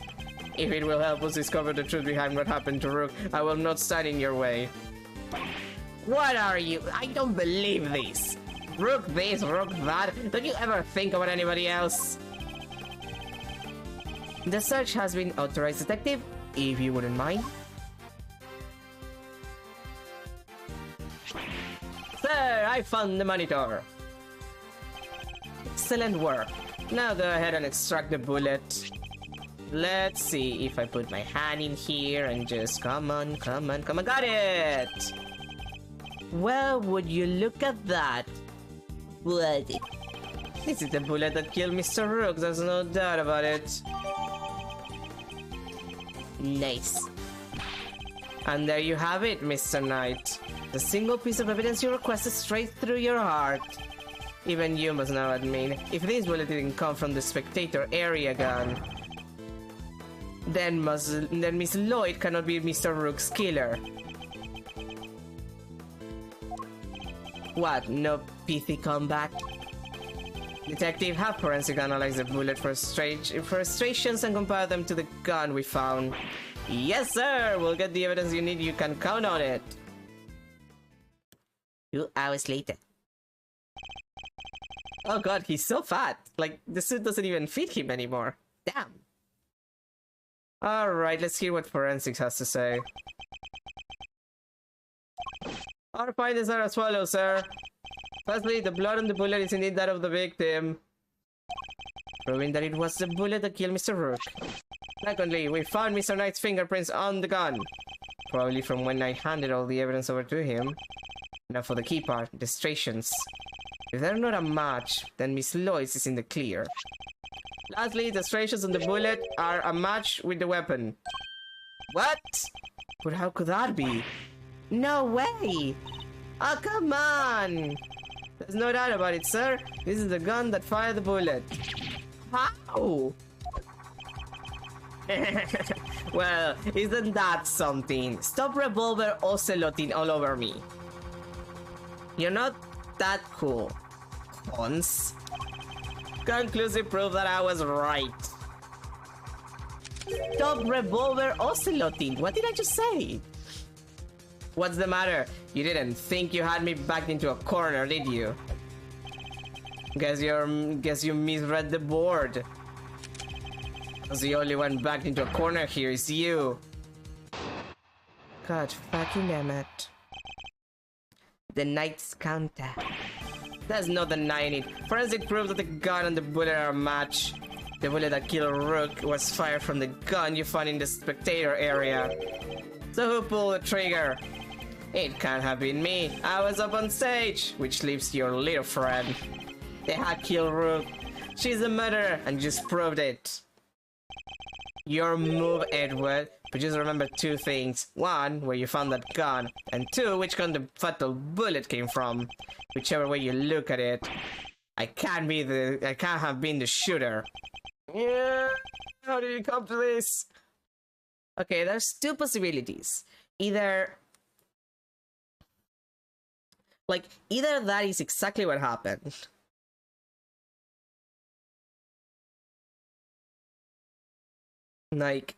If it will help us discover the truth behind what happened to Rook, I will not stand in your way. What are you? I don't believe this. Rook this, Rook that. Don't you ever think about anybody else? The search has been authorized, detective, if you wouldn't mind. Sir, I found the monitor. Excellent work. Now go ahead and extract the bullet. Let's see if I put my hand in here and just come on, got it! Well, would you look at that? What? This is the bullet that killed Mr. Rook, there's no doubt about it. Nice. And there you have it, Mr. Knight. The single piece of evidence you requested straight through your heart. Even you must now admit, if this bullet didn't come from the spectator area gun, Then Miss Lloyd cannot be Mr. Rook's killer. What? No pithy comeback? Detective, have forensic analyze the bullet for frustrations and compare them to the gun we found. Yes, sir! We'll get the evidence you need. You can count on it. 2 hours later. Oh god, he's so fat. Like, the suit doesn't even fit him anymore. Damn. Alright, let's hear what forensics has to say. Our findings are as follows, sir. Firstly, the blood on the bullet is indeed that of the victim, proving that it was the bullet that killed Mr. Rook. Secondly, we found Mr. Knight's fingerprints on the gun, probably from when I handed all the evidence over to him. Now for the key part, the striations. If they're not a match, then Miss Lois is in the clear. Lastly, the striations on the bullet are a match with the weapon. What? But how could that be? No way! Oh, come on! There's no doubt about it, sir. This is the gun that fired the bullet. How? Well, isn't that something? Stop revolver oceloting all over me. You're not that cool, Hans. Conclusive proof that I was right. Stop revolver oceloting. What did I just say? What's the matter? You didn't think you had me backed into a corner, did you? Guess you misread the board. Cause the only one backed into a corner here is you. God fucking damn it. The Knight's counter. There's no denying it. Forensic proof that the gun and the bullet are a match. The bullet that killed Rook was fired from the gun you found in the spectator area. So who pulled the trigger? It can't have been me. I was up on stage, which leaves your little friend. They had killed Rook. She's a murderer, and you just proved it. Your move, Edward. But just remember 2 things. 1, where you found that gun. And 2, which gun the fatal bullet came from. Whichever way you look at it. I can't have been the shooter. Yeah, how did you come to this? Okay, there's 2 possibilities. Either that is exactly what happened. Like,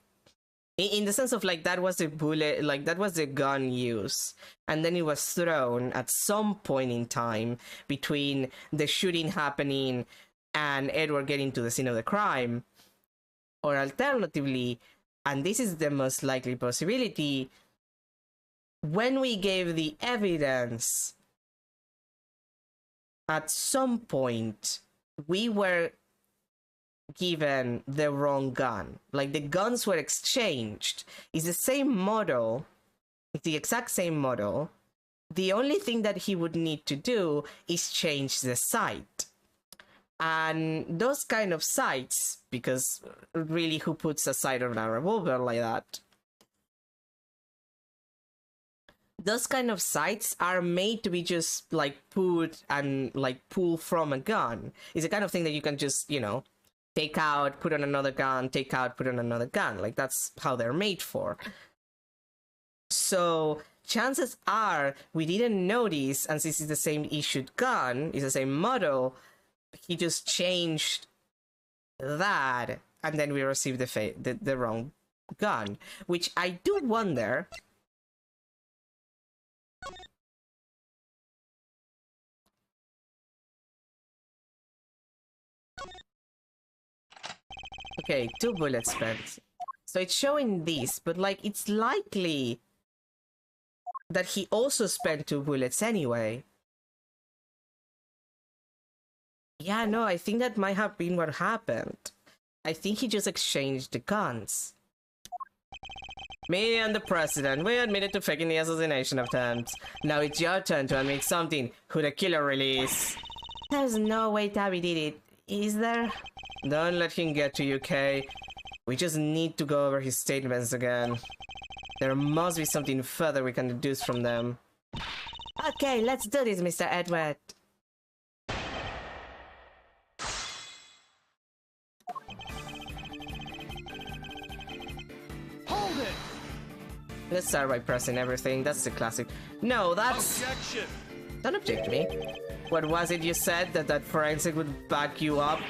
in the sense of, like, that was the bullet, like, that was the gun used. And then it was thrown at some point in time between the shooting happening and Edward getting to the scene of the crime. Or alternatively, and this is the most likely possibility, when we gave the evidence, at some point, we were given the wrong gun. Like, the guns were exchanged. It's the same model. It's the exact same model. The only thing that he would need to do is change the sight. And those kind of sights, because really, who puts a sight on a revolver like that? Those kind of sights are made to be just, like, put and, like, pull from a gun. It's the kind of thing that you can just, you know, take out, put on another gun, take out, put on another gun. Like, that's how they're made for. So, chances are, we didn't notice, and since it's the same issued gun, it's the same model, he just changed that, and then we received the wrong gun. Which I do wonder... Okay, 2 bullets spent. So it's showing this, but, like, it's likely that he also spent 2 bullets anyway. Yeah, no, I think that might have been what happened. I think he just exchanged the guns. Me and the president, we admitted to faking the assassination attempt. Now it's your turn to admit something. Who the killer really is. There's no way Tabby did it, is there? Don't let him get to you, Kay. We just need to go over his statements again. There must be something further we can deduce from them. Okay, let's do this, Mr. Edward. Let's start by pressing everything. That's the classic. No, that's... Objection! Don't object to me. What was it you said? That forensic would back you up?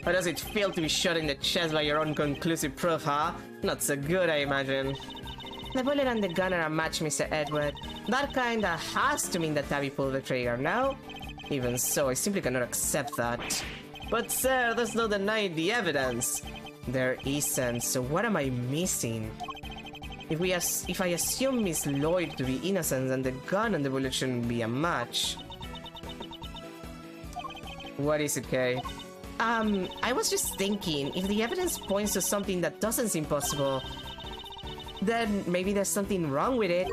How does it feel to be shot in the chest by your own conclusive proof, huh? Not so good, I imagine. The bullet and the gun are a match, Mr. Edward. That kinda has to mean that Tabby pulled the trigger, no? Even so, I simply cannot accept that. But sir, there's no denying the evidence. There isn't, so what am I missing? If I assume Miss Lloyd to be innocent, then the gun and the bullet shouldn't be a match. What is it, Kay? I was just thinking, if the evidence points to something that doesn't seem possible, then maybe there's something wrong with it.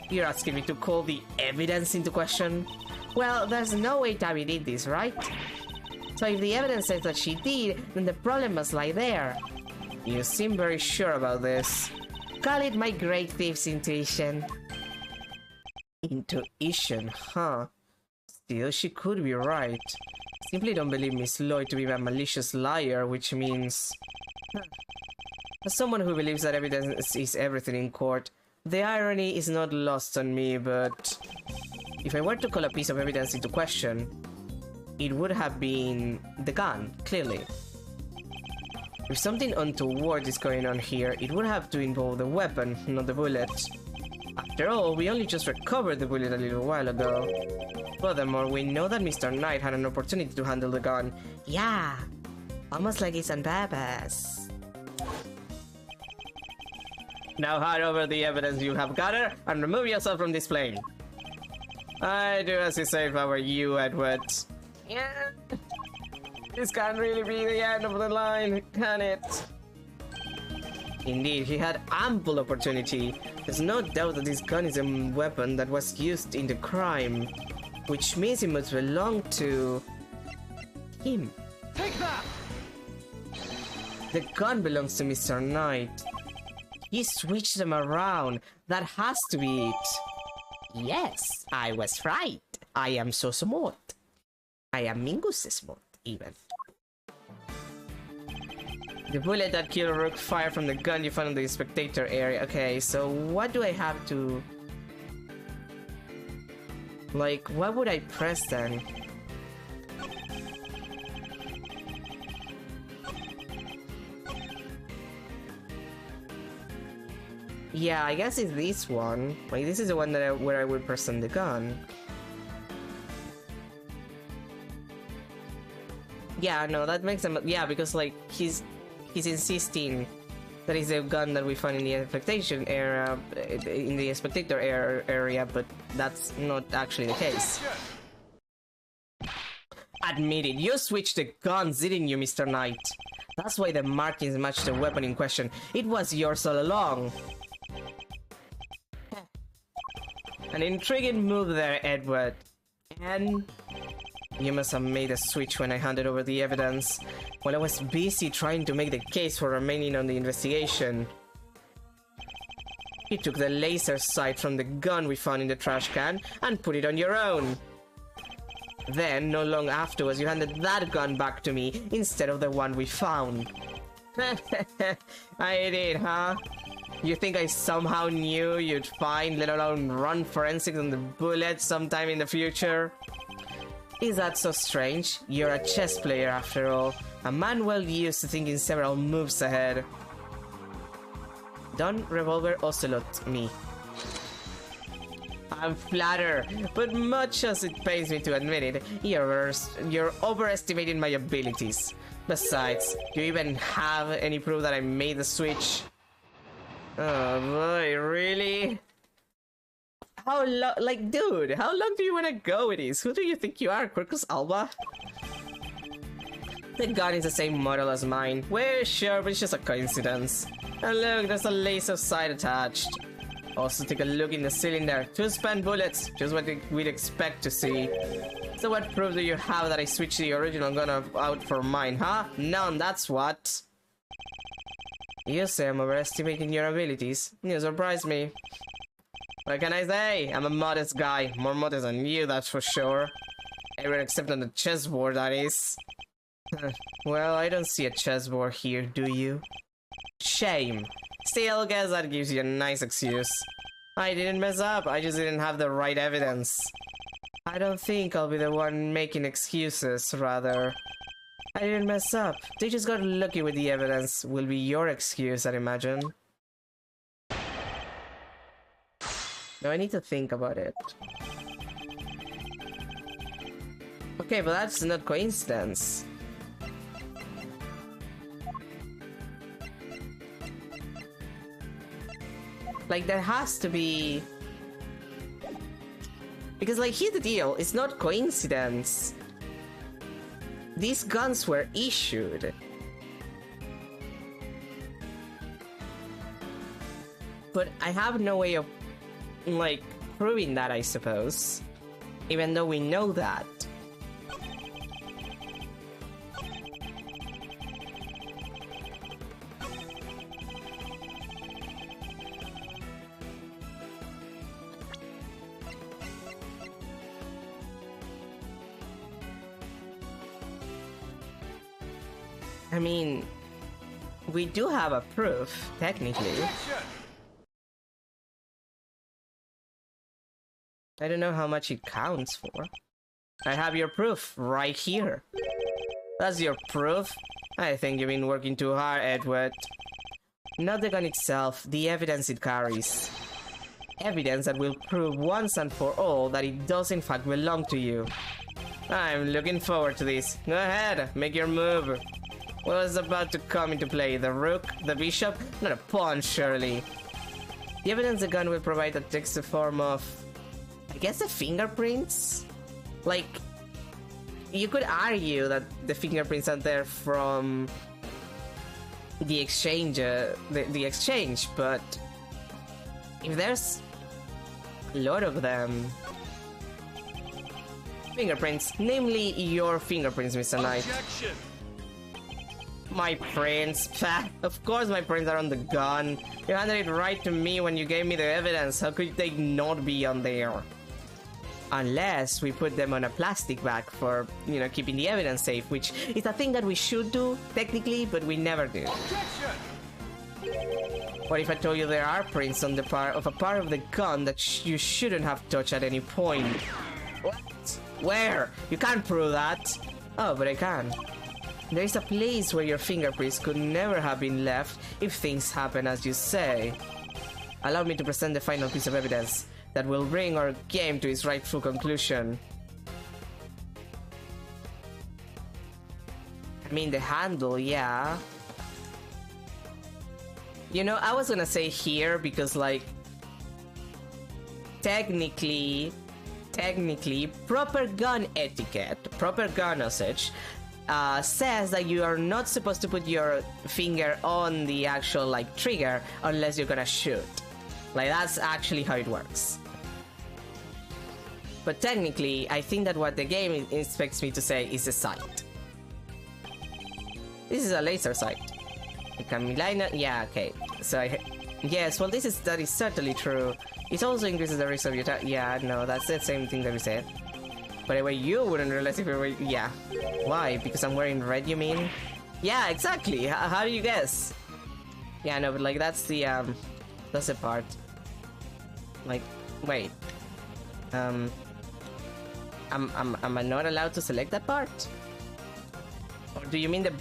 You're asking me to call the evidence into question? Well, there's no way Tabby did this, right? So if the evidence says that she did, then the problem must lie there. You seem very sure about this. Call it my great thief's intuition. Intuition, huh? Still, she could be right. Simply don't believe Miss Lloyd to be a malicious liar, which means... As someone who believes that evidence is everything in court, the irony is not lost on me, but... If I were to call a piece of evidence into question, it would have been the gun, clearly. If something untoward is going on here, it would have to involve the weapon, not the bullet. After all, we only just recovered the bullet a little while ago. Furthermore, we know that Mr. Knight had an opportunity to handle the gun. Yeah, almost like it's on purpose. Now hand over the evidence you have gathered and remove yourself from this plane. I'd do as you say if I were you, Edward. Yeah. This can't really be the end of the line, can it? Indeed, he had ample opportunity. There's no doubt that this gun is a weapon that was used in the crime, which means it must belong to him. Take that! The gun belongs to Mr. Knight. He switched them around. That has to be it. Yes, I was right. I am so smart. I am Mingus smart, even. The bullet that killed Rook fired from the gun you found in the spectator area. Okay, so what do I have to... Like, what would I press then? Yeah, I guess it's this one. Like, this is the one that where I would press on the gun. Yeah, no, that makes him... Yeah, because, like, he's insisting that is a gun that we found in the expectation area, in the spectator area, but that's not actually the case. Admit it, you switched the guns, didn't you, Mr. Knight? That's why the markings match the weapon in question. It was yours all along. An intriguing move there, Edward. And you must have made a switch when I handed over the evidence, while I was busy trying to make the case for remaining on the investigation. You took the laser sight from the gun we found in the trash can and put it on your own. Then, not long afterwards, you handed that gun back to me instead of the one we found. I did, huh? You think I somehow knew you'd find, let alone run forensics on the bullet sometime in the future? Is that so strange? You're a chess player after all, a man well used to thinking several moves ahead. Don't revolver ocelot me. I'm flattered, but much as it pains me to admit it, you're overestimating my abilities. Besides, do you even have any proof that I made the switch? Oh boy, really? How long? Like, dude, how long do you want to go with this? Who do you think you are, Quirkus Alba? The gun is the same model as mine. We're sure, but it's just a coincidence. And look, there's a laser sight attached. Also, take a look in the cylinder. 2 spent bullets, just what we'd expect to see. So what proof do you have that I switched the original gun out for mine, huh? None, that's what. You say I'm overestimating your abilities. You surprise me. What can I say? I'm a modest guy. More modest than you, that's for sure. Everyone except on the chessboard, that is. Well, I don't see a chessboard here, do you? Shame. Still, guess that gives you a nice excuse. I didn't mess up, I just didn't have the right evidence. I don't think I'll be the one making excuses, rather. I didn't mess up. They just got lucky with the evidence. Will be your excuse, I'd imagine. No, I need to think about it. Okay, but that's not coincidence. Like, there has to be... Because, like, here's the deal. It's not coincidence. These guns were issued. But I have no way of, like, proving that, I suppose. Even though we know that. I mean, we do have a proof, technically. I don't know how much it counts for. I have your proof right here. That's your proof? I think you've been working too hard, Edward. Not the gun itself, the evidence it carries. Evidence that will prove once and for all that it does in fact belong to you. I'm looking forward to this. Go ahead, make your move. What is about to come into play? The rook? The bishop? Not a pawn, surely. The evidence the gun will provide that takes the form of... I guess the fingerprints? Like, you could argue that the fingerprints are there from the exchange, the exchange, but if there's a lot of them... Fingerprints, namely your fingerprints, Mr. Knight. Objection. My prints, of course my prints are on the gun. You handed it right to me when you gave me the evidence. How could they not be on there? Unless we put them on a plastic bag for, you know, keeping the evidence safe, which is a thing that we should do, technically, but we never do. Objection. What if I told you there are prints on the part of the gun that you shouldn't have touched at any point? What? Where? You can't prove that. Oh, but I can. There is a place where your fingerprints could never have been left if things happen as you say. Allow me to present the final piece of evidence that will bring our game to its rightful conclusion. I mean, the handle, yeah. You know, I was gonna say here because, like, technically, proper gun etiquette, proper gun usage, says that you are not supposed to put your finger on the actual, like, trigger unless you're gonna shoot. Like, that's actually how it works. But technically, I think that what the game expects me to say is a sight. This is a laser sight. Can we line up? Yeah, okay. So yes, well, that is certainly true. It also increases the risk of your yeah, no, that's the same thing that we said. But anyway, you wouldn't realize if you were... Yeah. Why? Because I'm wearing red, you mean? Yeah, exactly. How do you guess? Yeah, no, but, like, that's the part. Like, wait. Am I not allowed to select that part? Or do you mean the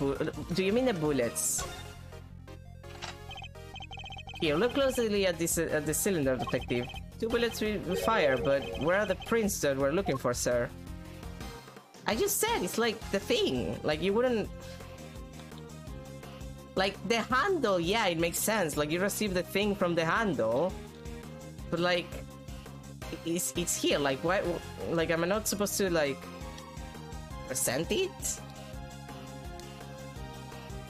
bullets? Here, look closely at this the cylinder, detective. 2 bullets will fire, but where are the prints that we're looking for, sir? I just said it's like the thing. Like, you wouldn't... Like, the handle, yeah, it makes sense. Like, you receive the thing from the handle. But, like, it's here. Like, why... Like, am I not supposed to, like, present it?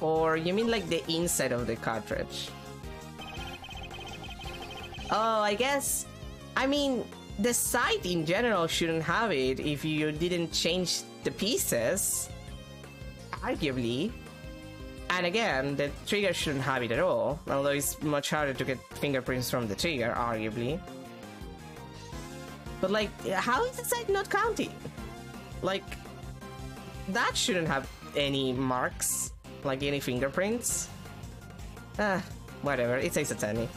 Or you mean, like, the inside of the cartridge? Oh, I guess... I mean, the sight in general shouldn't have it if you didn't change the pieces. Arguably. And again, the trigger shouldn't have it at all. Although it's much harder to get fingerprints from the trigger, arguably. But, like, how is the sight not counting? Like, that shouldn't have any marks. Like, any fingerprints. Ah, whatever, it's Ace Attorney.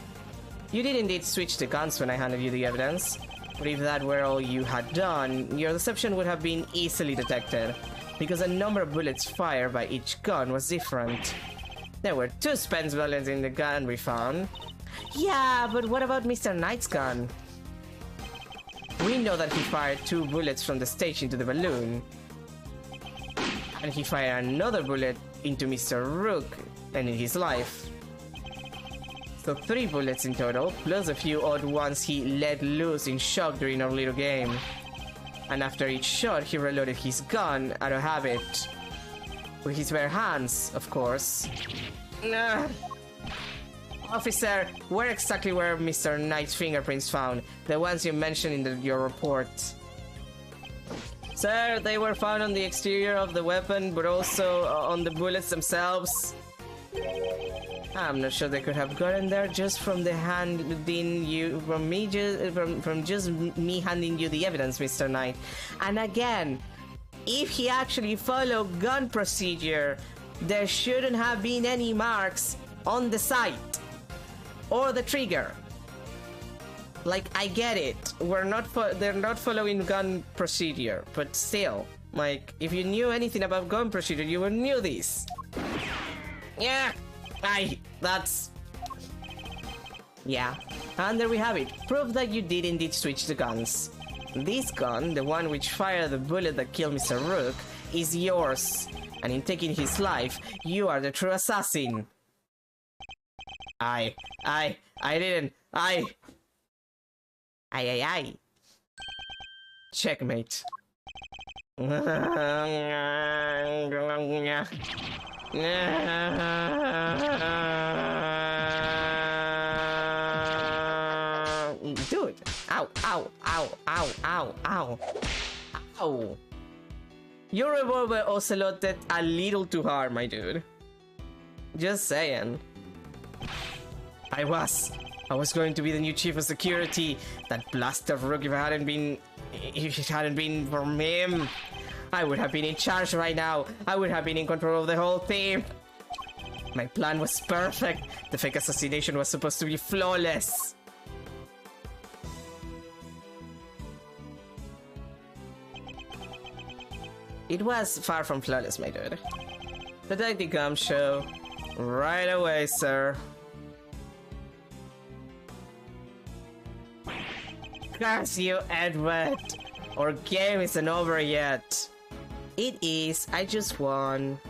You did indeed switch the guns when I handed you the evidence, but if that were all you had done, your deception would have been easily detected, because the number of bullets fired by each gun was different. There were 2 spent bullets in the gun we found. Yeah, but what about Mr. Knight's gun? We know that he fired 2 bullets from the stage into the balloon. And he fired another bullet into Mr. Rook, ending his life. So 3 bullets in total, plus a few odd ones he let loose in shock during our little game. And after each shot, he reloaded his gun out of habit. With his bare hands, of course. Officer, where exactly were Mr. Knight's fingerprints found? The ones you mentioned in your report. Sir, they were found on the exterior of the weapon, but also on the bullets themselves. I'm not sure they could have gotten there just from the handing you from me from just me handing you the evidence, Mr. Knight. And again, if he actually followed gun procedure, there shouldn't have been any marks on the sight or the trigger. Like, I get it. They're not following gun procedure, but still, like, if you knew anything about gun procedure, you would knew this. Yeah, yeah. And there we have it. Proof that you did indeed switch the guns. This gun, the one which fired the bullet that killed Mr. Rook, is yours. And in taking his life, you are the true assassin. I didn't. Checkmate. Dude. Ow, ow, ow, ow, ow, ow. Ow. Your revolver oceloted a little too hard, my dude. Just saying. I was going to be the new chief of security. That blasted Rook, if it hadn't been for him, I would have been in charge right now. I would have been in control of the whole thing. My plan was perfect. The fake assassination was supposed to be flawless. It was far from flawless, my dude. Detective Gum Show. Right away, sir. Curse you, Edward! Our game isn't over yet. It is. I just won.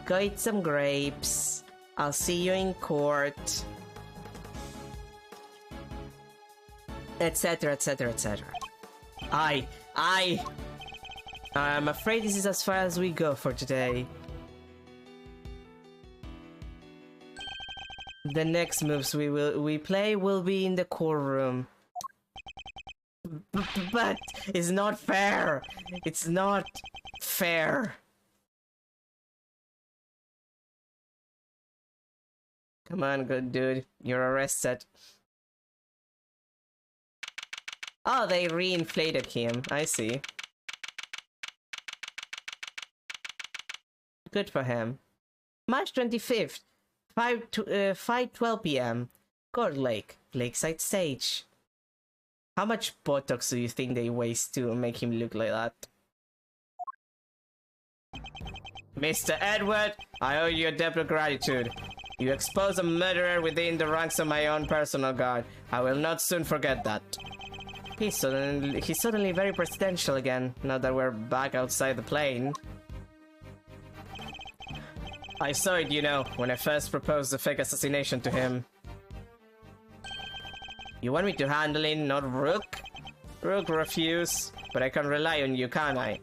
Go eat some grapes. I'll see you in court. Etc, etc, etc. I'm afraid this is as far as we go for today. The next moves we play will be in the courtroom. But it's not fair. It's not fair. Come on, good dude. You're arrested. Oh, they reinflated him. I see. Good for him. March 25th, 5:12 p.m. Court Lake, Lakeside Stage. How much Botox do you think they waste to make him look like that? Mr. Edward, I owe you a debt of gratitude. You exposed a murderer within the ranks of my own personal guard. I will not soon forget that. He's suddenly very presidential again, now that we're back outside the plane. I saw it, you know, when I first proposed the fake assassination to him. You want me to handle it, not Rook? Rook refused, but I can rely on you, can't I?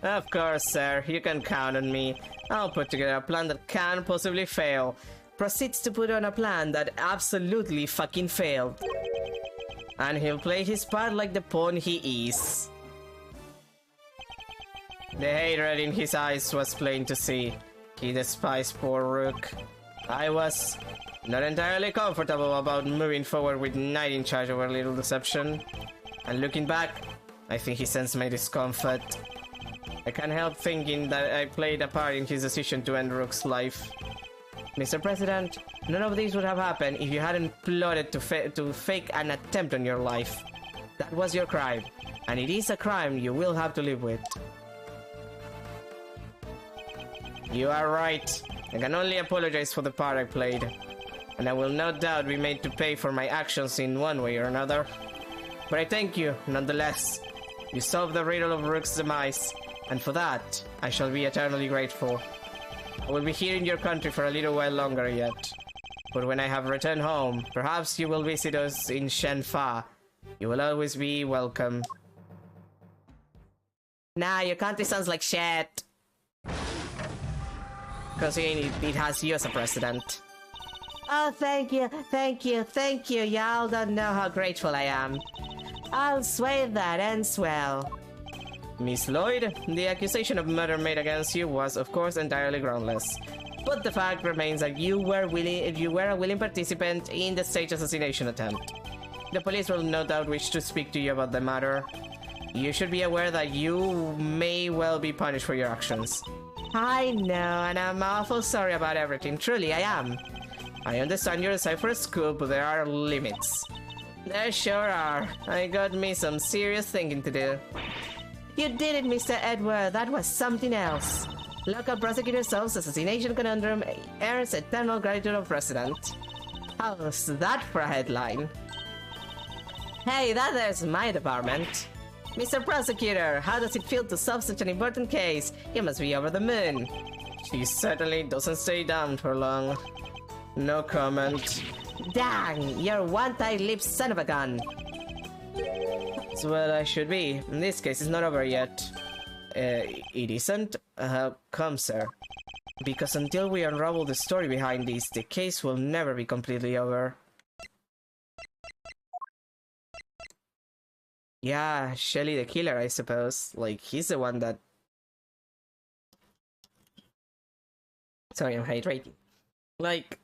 Of course, sir, you can count on me. I'll put together a plan that can possibly fail. Proceeds to put on a plan that absolutely fucking failed. And he'll play his part like the pawn he is. The hatred in his eyes was plain to see. He despised poor Rook. I was not entirely comfortable about moving forward with Knight in charge of our little deception. And looking back, I think he sensed my discomfort. I can't help thinking that I played a part in his decision to end Rook's life. Mr. President, none of this would have happened if you hadn't plotted to fake an attempt on your life. That was your crime, and it is a crime you will have to live with. You are right. I can only apologize for the part I played, and I will no doubt be made to pay for my actions in one way or another. But I thank you, nonetheless. You solved the riddle of Rook's demise, and for that, I shall be eternally grateful. I will be here in your country for a little while longer yet. But when I have returned home, perhaps you will visit us in Shenfa. You will always be welcome. Nah, your country sounds like shit. Considering it has you as a president. Oh, thank you, thank you, thank you. Y'all don't know how grateful I am. I'll swear that ends well. Miss Lloyd, the accusation of murder made against you was, of course, entirely groundless. But the fact remains that you were a willing participant in the stage assassination attempt. The police will no doubt wish to speak to you about the matter. You should be aware that you may well be punished for your actions. I know, and I'm awful sorry about everything. Truly, I am. I understand you're aside for a scoop, but there are limits. There sure are. I got me some serious thinking to do. You did it, Mr. Edward. That was something else. Local prosecutor solves assassination conundrum, earns eternal gratitude of president. How's that for a headline? Hey, that is my department. Mr. Prosecutor, how does it feel to solve such an important case? You must be over the moon. She certainly doesn't stay down for long. No comment. Dang, you're one tight-lipped son of a gun. That's what I should be. This case is not over yet. It isn't? Come, sir. Because until we unravel the story behind this, the case will never be completely over. Yeah, Shelly the killer, I suppose. Like, he's the one that... Sorry, I'm hydrating. Like,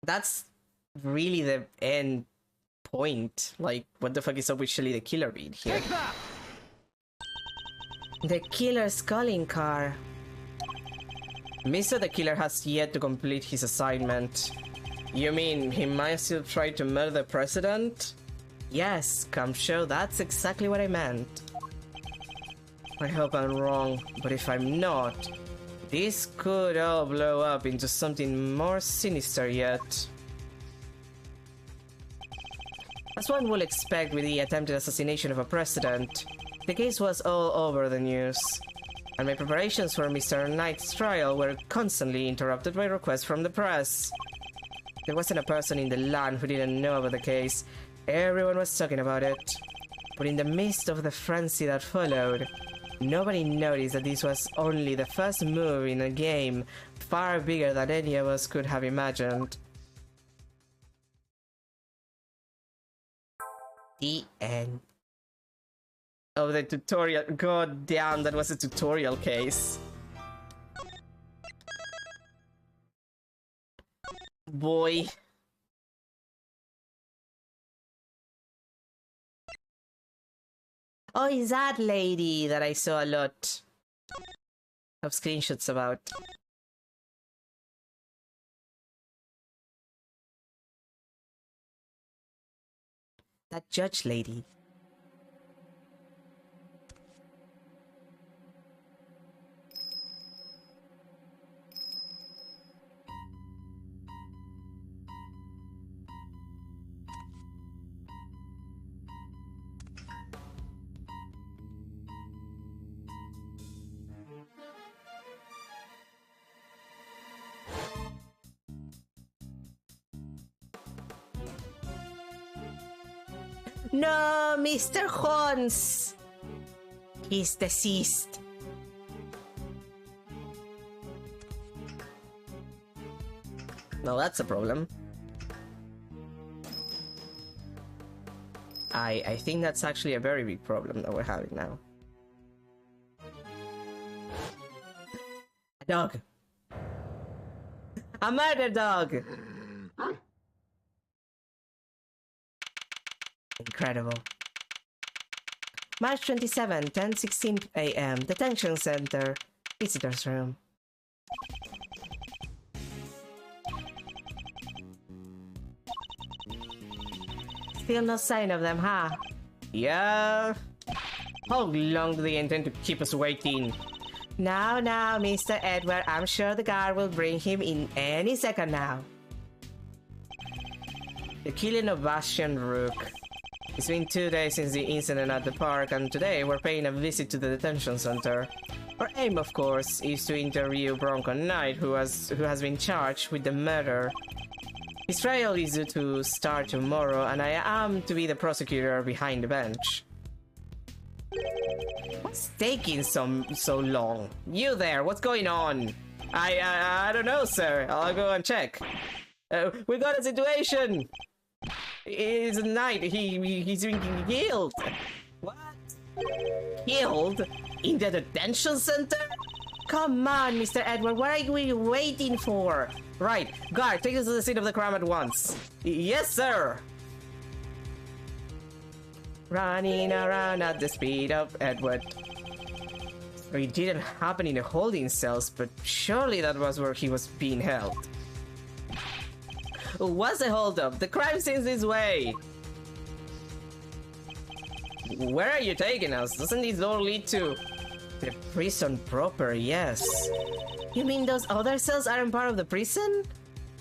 that's really the end point. Like, what the fuck is up with Shelly the killer being here? The killer's calling car. Mr. the Killer has yet to complete his assignment. You mean he might still try to murder the president? Yes, Kamsho, that's exactly what I meant. I hope I'm wrong, but if I'm not, this could all blow up into something more sinister yet. As one will expect with the attempted assassination of a president, the case was all over the news, and my preparations for Mr. Knight's trial were constantly interrupted by requests from the press. There wasn't a person in the land who didn't know about the case. Everyone was talking about it. But in the midst of the frenzy that followed, nobody noticed that this was only the first move in a game far bigger than any of us could have imagined. The end of the tutorial. God damn, that was a tutorial case. Boy. Oh, is that lady that I saw a lot of screenshots about. That judge lady. No, Mr. Hons! He's deceased. No, that's a problem. I think that's actually a very big problem that we're having now. A dog. A murder dog! Incredible. March 27, 10:16 a.m. Detention Center. Visitor's room. Still no sign of them, huh? Yeah. How long do they intend to keep us waiting? Now, Mr. Edward, I'm sure the guard will bring him in any second now. The killing of Bastion Rook. It's been 2 days since the incident at the park, and today we're paying a visit to the detention center. Our aim, of course, is to interview Bronco Knight, who has been charged with the murder. His trial is due to start tomorrow, and I am to be the prosecutor behind the bench. What's taking so long? You there, what's going on? I don't know, sir. I'll go and check. We got a situation! It's Knight. He's being killed. What? Killed? In the detention center? Come on, Mr. Edward, what are we waiting for? Right, guard, take us to the scene of the crime at once. Yes, sir! Running around at the speed of Edward. It didn't happen in the holding cells, but surely that was where he was being held. What's the holdup? The crime scene's this way! Where are you taking us? Doesn't this door lead to... the prison proper, yes. You mean those other cells aren't part of the prison?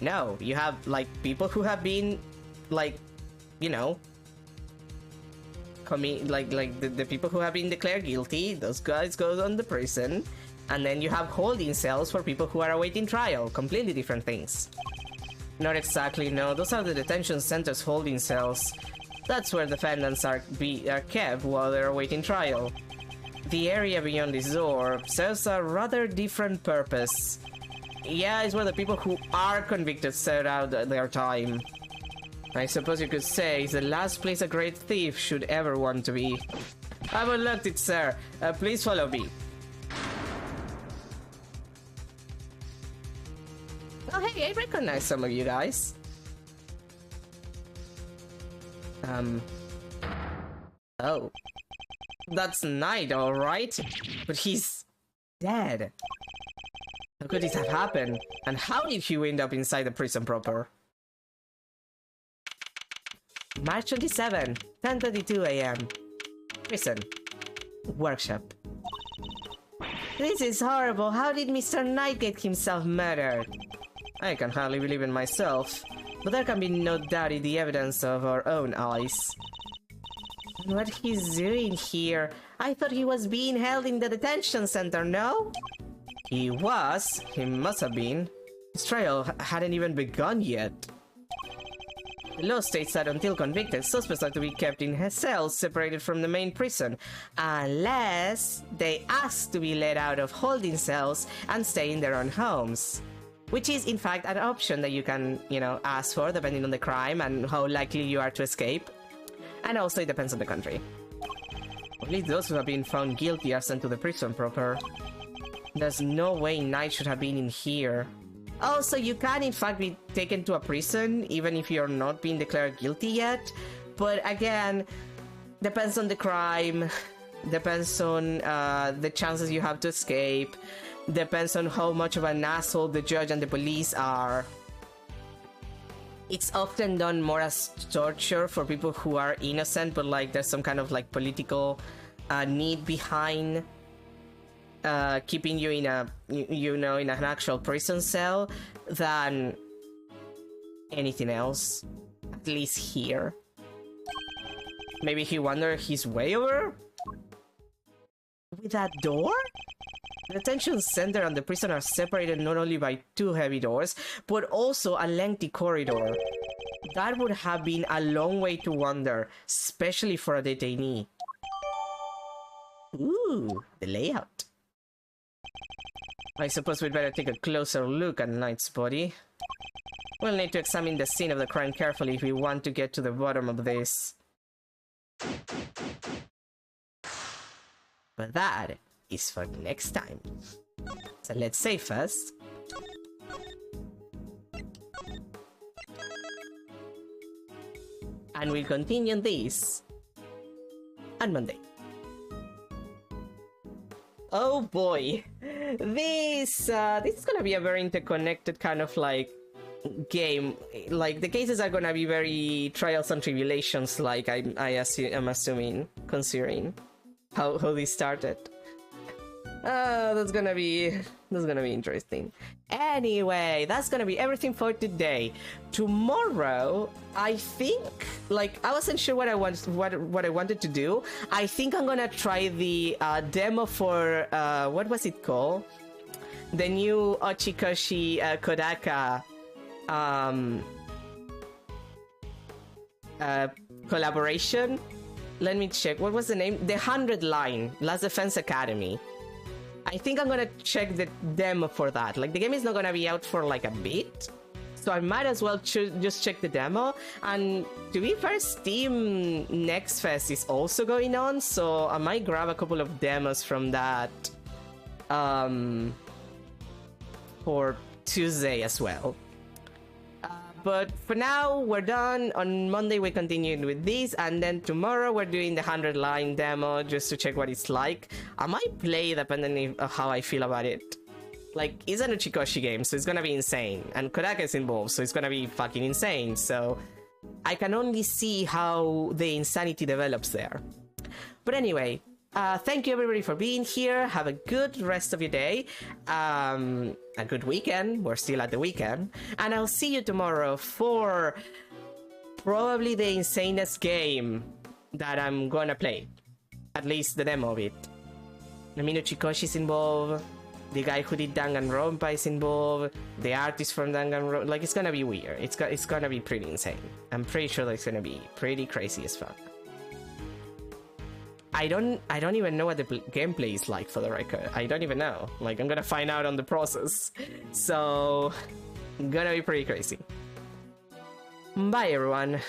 No, you have, like, people who have been, like, you know... the people who have been declared guilty, those guys go on the prison. And then you have holding cells for people who are awaiting trial. Completely different things. Not exactly, no. Those are the detention center's holding cells. That's where defendants are kept while they're awaiting trial. The area beyond this door serves a rather different purpose. Yeah, it's where the people who are convicted set out their time. I suppose you could say it's the last place a great thief should ever want to be. I've unlocked it, sir. Please follow me. Oh, hey, I recognize some of you guys. Oh. That's Knight, alright. But he's... dead. How could this have happened? And how did he end up inside the prison proper? March 27, 10:32 a.m. Prison. Workshop. This is horrible. How did Mr. Knight get himself murdered? I can hardly believe it myself, but there can be no doubt in the evidence of our own eyes. What he's doing here? I thought he was being held in the detention center, no? He was. He must have been. His trial hadn't even begun yet. The law states that until convicted, suspects are to be kept in cells separated from the main prison, unless they ask to be let out of holding cells and stay in their own homes. Which is, in fact, an option that you can, you know, ask for depending on the crime and how likely you are to escape. And also, it depends on the country. Only those who have been found guilty are sent to the prison proper. There's no way Knight should have been in here. Also, you can, in fact, be taken to a prison even if you're not being declared guilty yet. But again, depends on the crime, depends on the chances you have to escape, depends on how much of an asshole the judge and the police are. It's often done more as torture for people who are innocent, but like there's some kind of like political need behind keeping you in a, you know, in an actual prison cell than anything else. At least here. Maybe he wandered his way over? With that door? The detention center and the prison are separated not only by 2 heavy doors, but also a lengthy corridor. That would have been a long way to wander, especially for a detainee. Ooh, the layout. I suppose we'd better take a closer look at Knight's body. We'll need to examine the scene of the crime carefully if we want to get to the bottom of this. But that is for next time. So let's save first. And we'll continue this on Monday. Oh boy, this is gonna be a very interconnected kind of like game. Like the cases are gonna be very trials and tribulations. Like I'm assuming, considering how this started. That's gonna be interesting. Anyway, that's gonna be everything for today. Tomorrow, I think, like, I wasn't sure what I wanted to do. I think I'm gonna try the demo for what was it called? The new Ochikoshi Kodaka collaboration. Let me check. What was the name? The 100 Line Last Defense Academy. I think I'm gonna check the demo for that. Like, the game is not gonna be out for like a bit, so I might as well just check the demo. And to be fair, Steam Next Fest is also going on, so I might grab a couple of demos from that for Tuesday as well. But for now, we're done. On Monday, we continued with this, and then tomorrow we're doing the 100 Line demo just to check what it's like. I might play depending on how I feel about it. Like, it's an Uchikoshi game, so it's gonna be insane. And Kodaka is involved, so it's gonna be fucking insane. So I can only see how the insanity develops there. But anyway, thank you everybody for being here. Have a good rest of your day. A good weekend. We're still at the weekend. And I'll see you tomorrow for probably the insanest game that I'm gonna play. At least the demo of it. Namino Chikoshi's involved. The guy who did Danganronpa is involved. The artist from Danganronpa. Like, it's gonna be weird. It's gonna be pretty insane. I'm pretty sure that it's gonna be pretty crazy as fuck. I don't even know what the gameplay is like, for the record. I don't even know. Like, I'm gonna find out on the process. So, gonna be pretty crazy. Bye, everyone.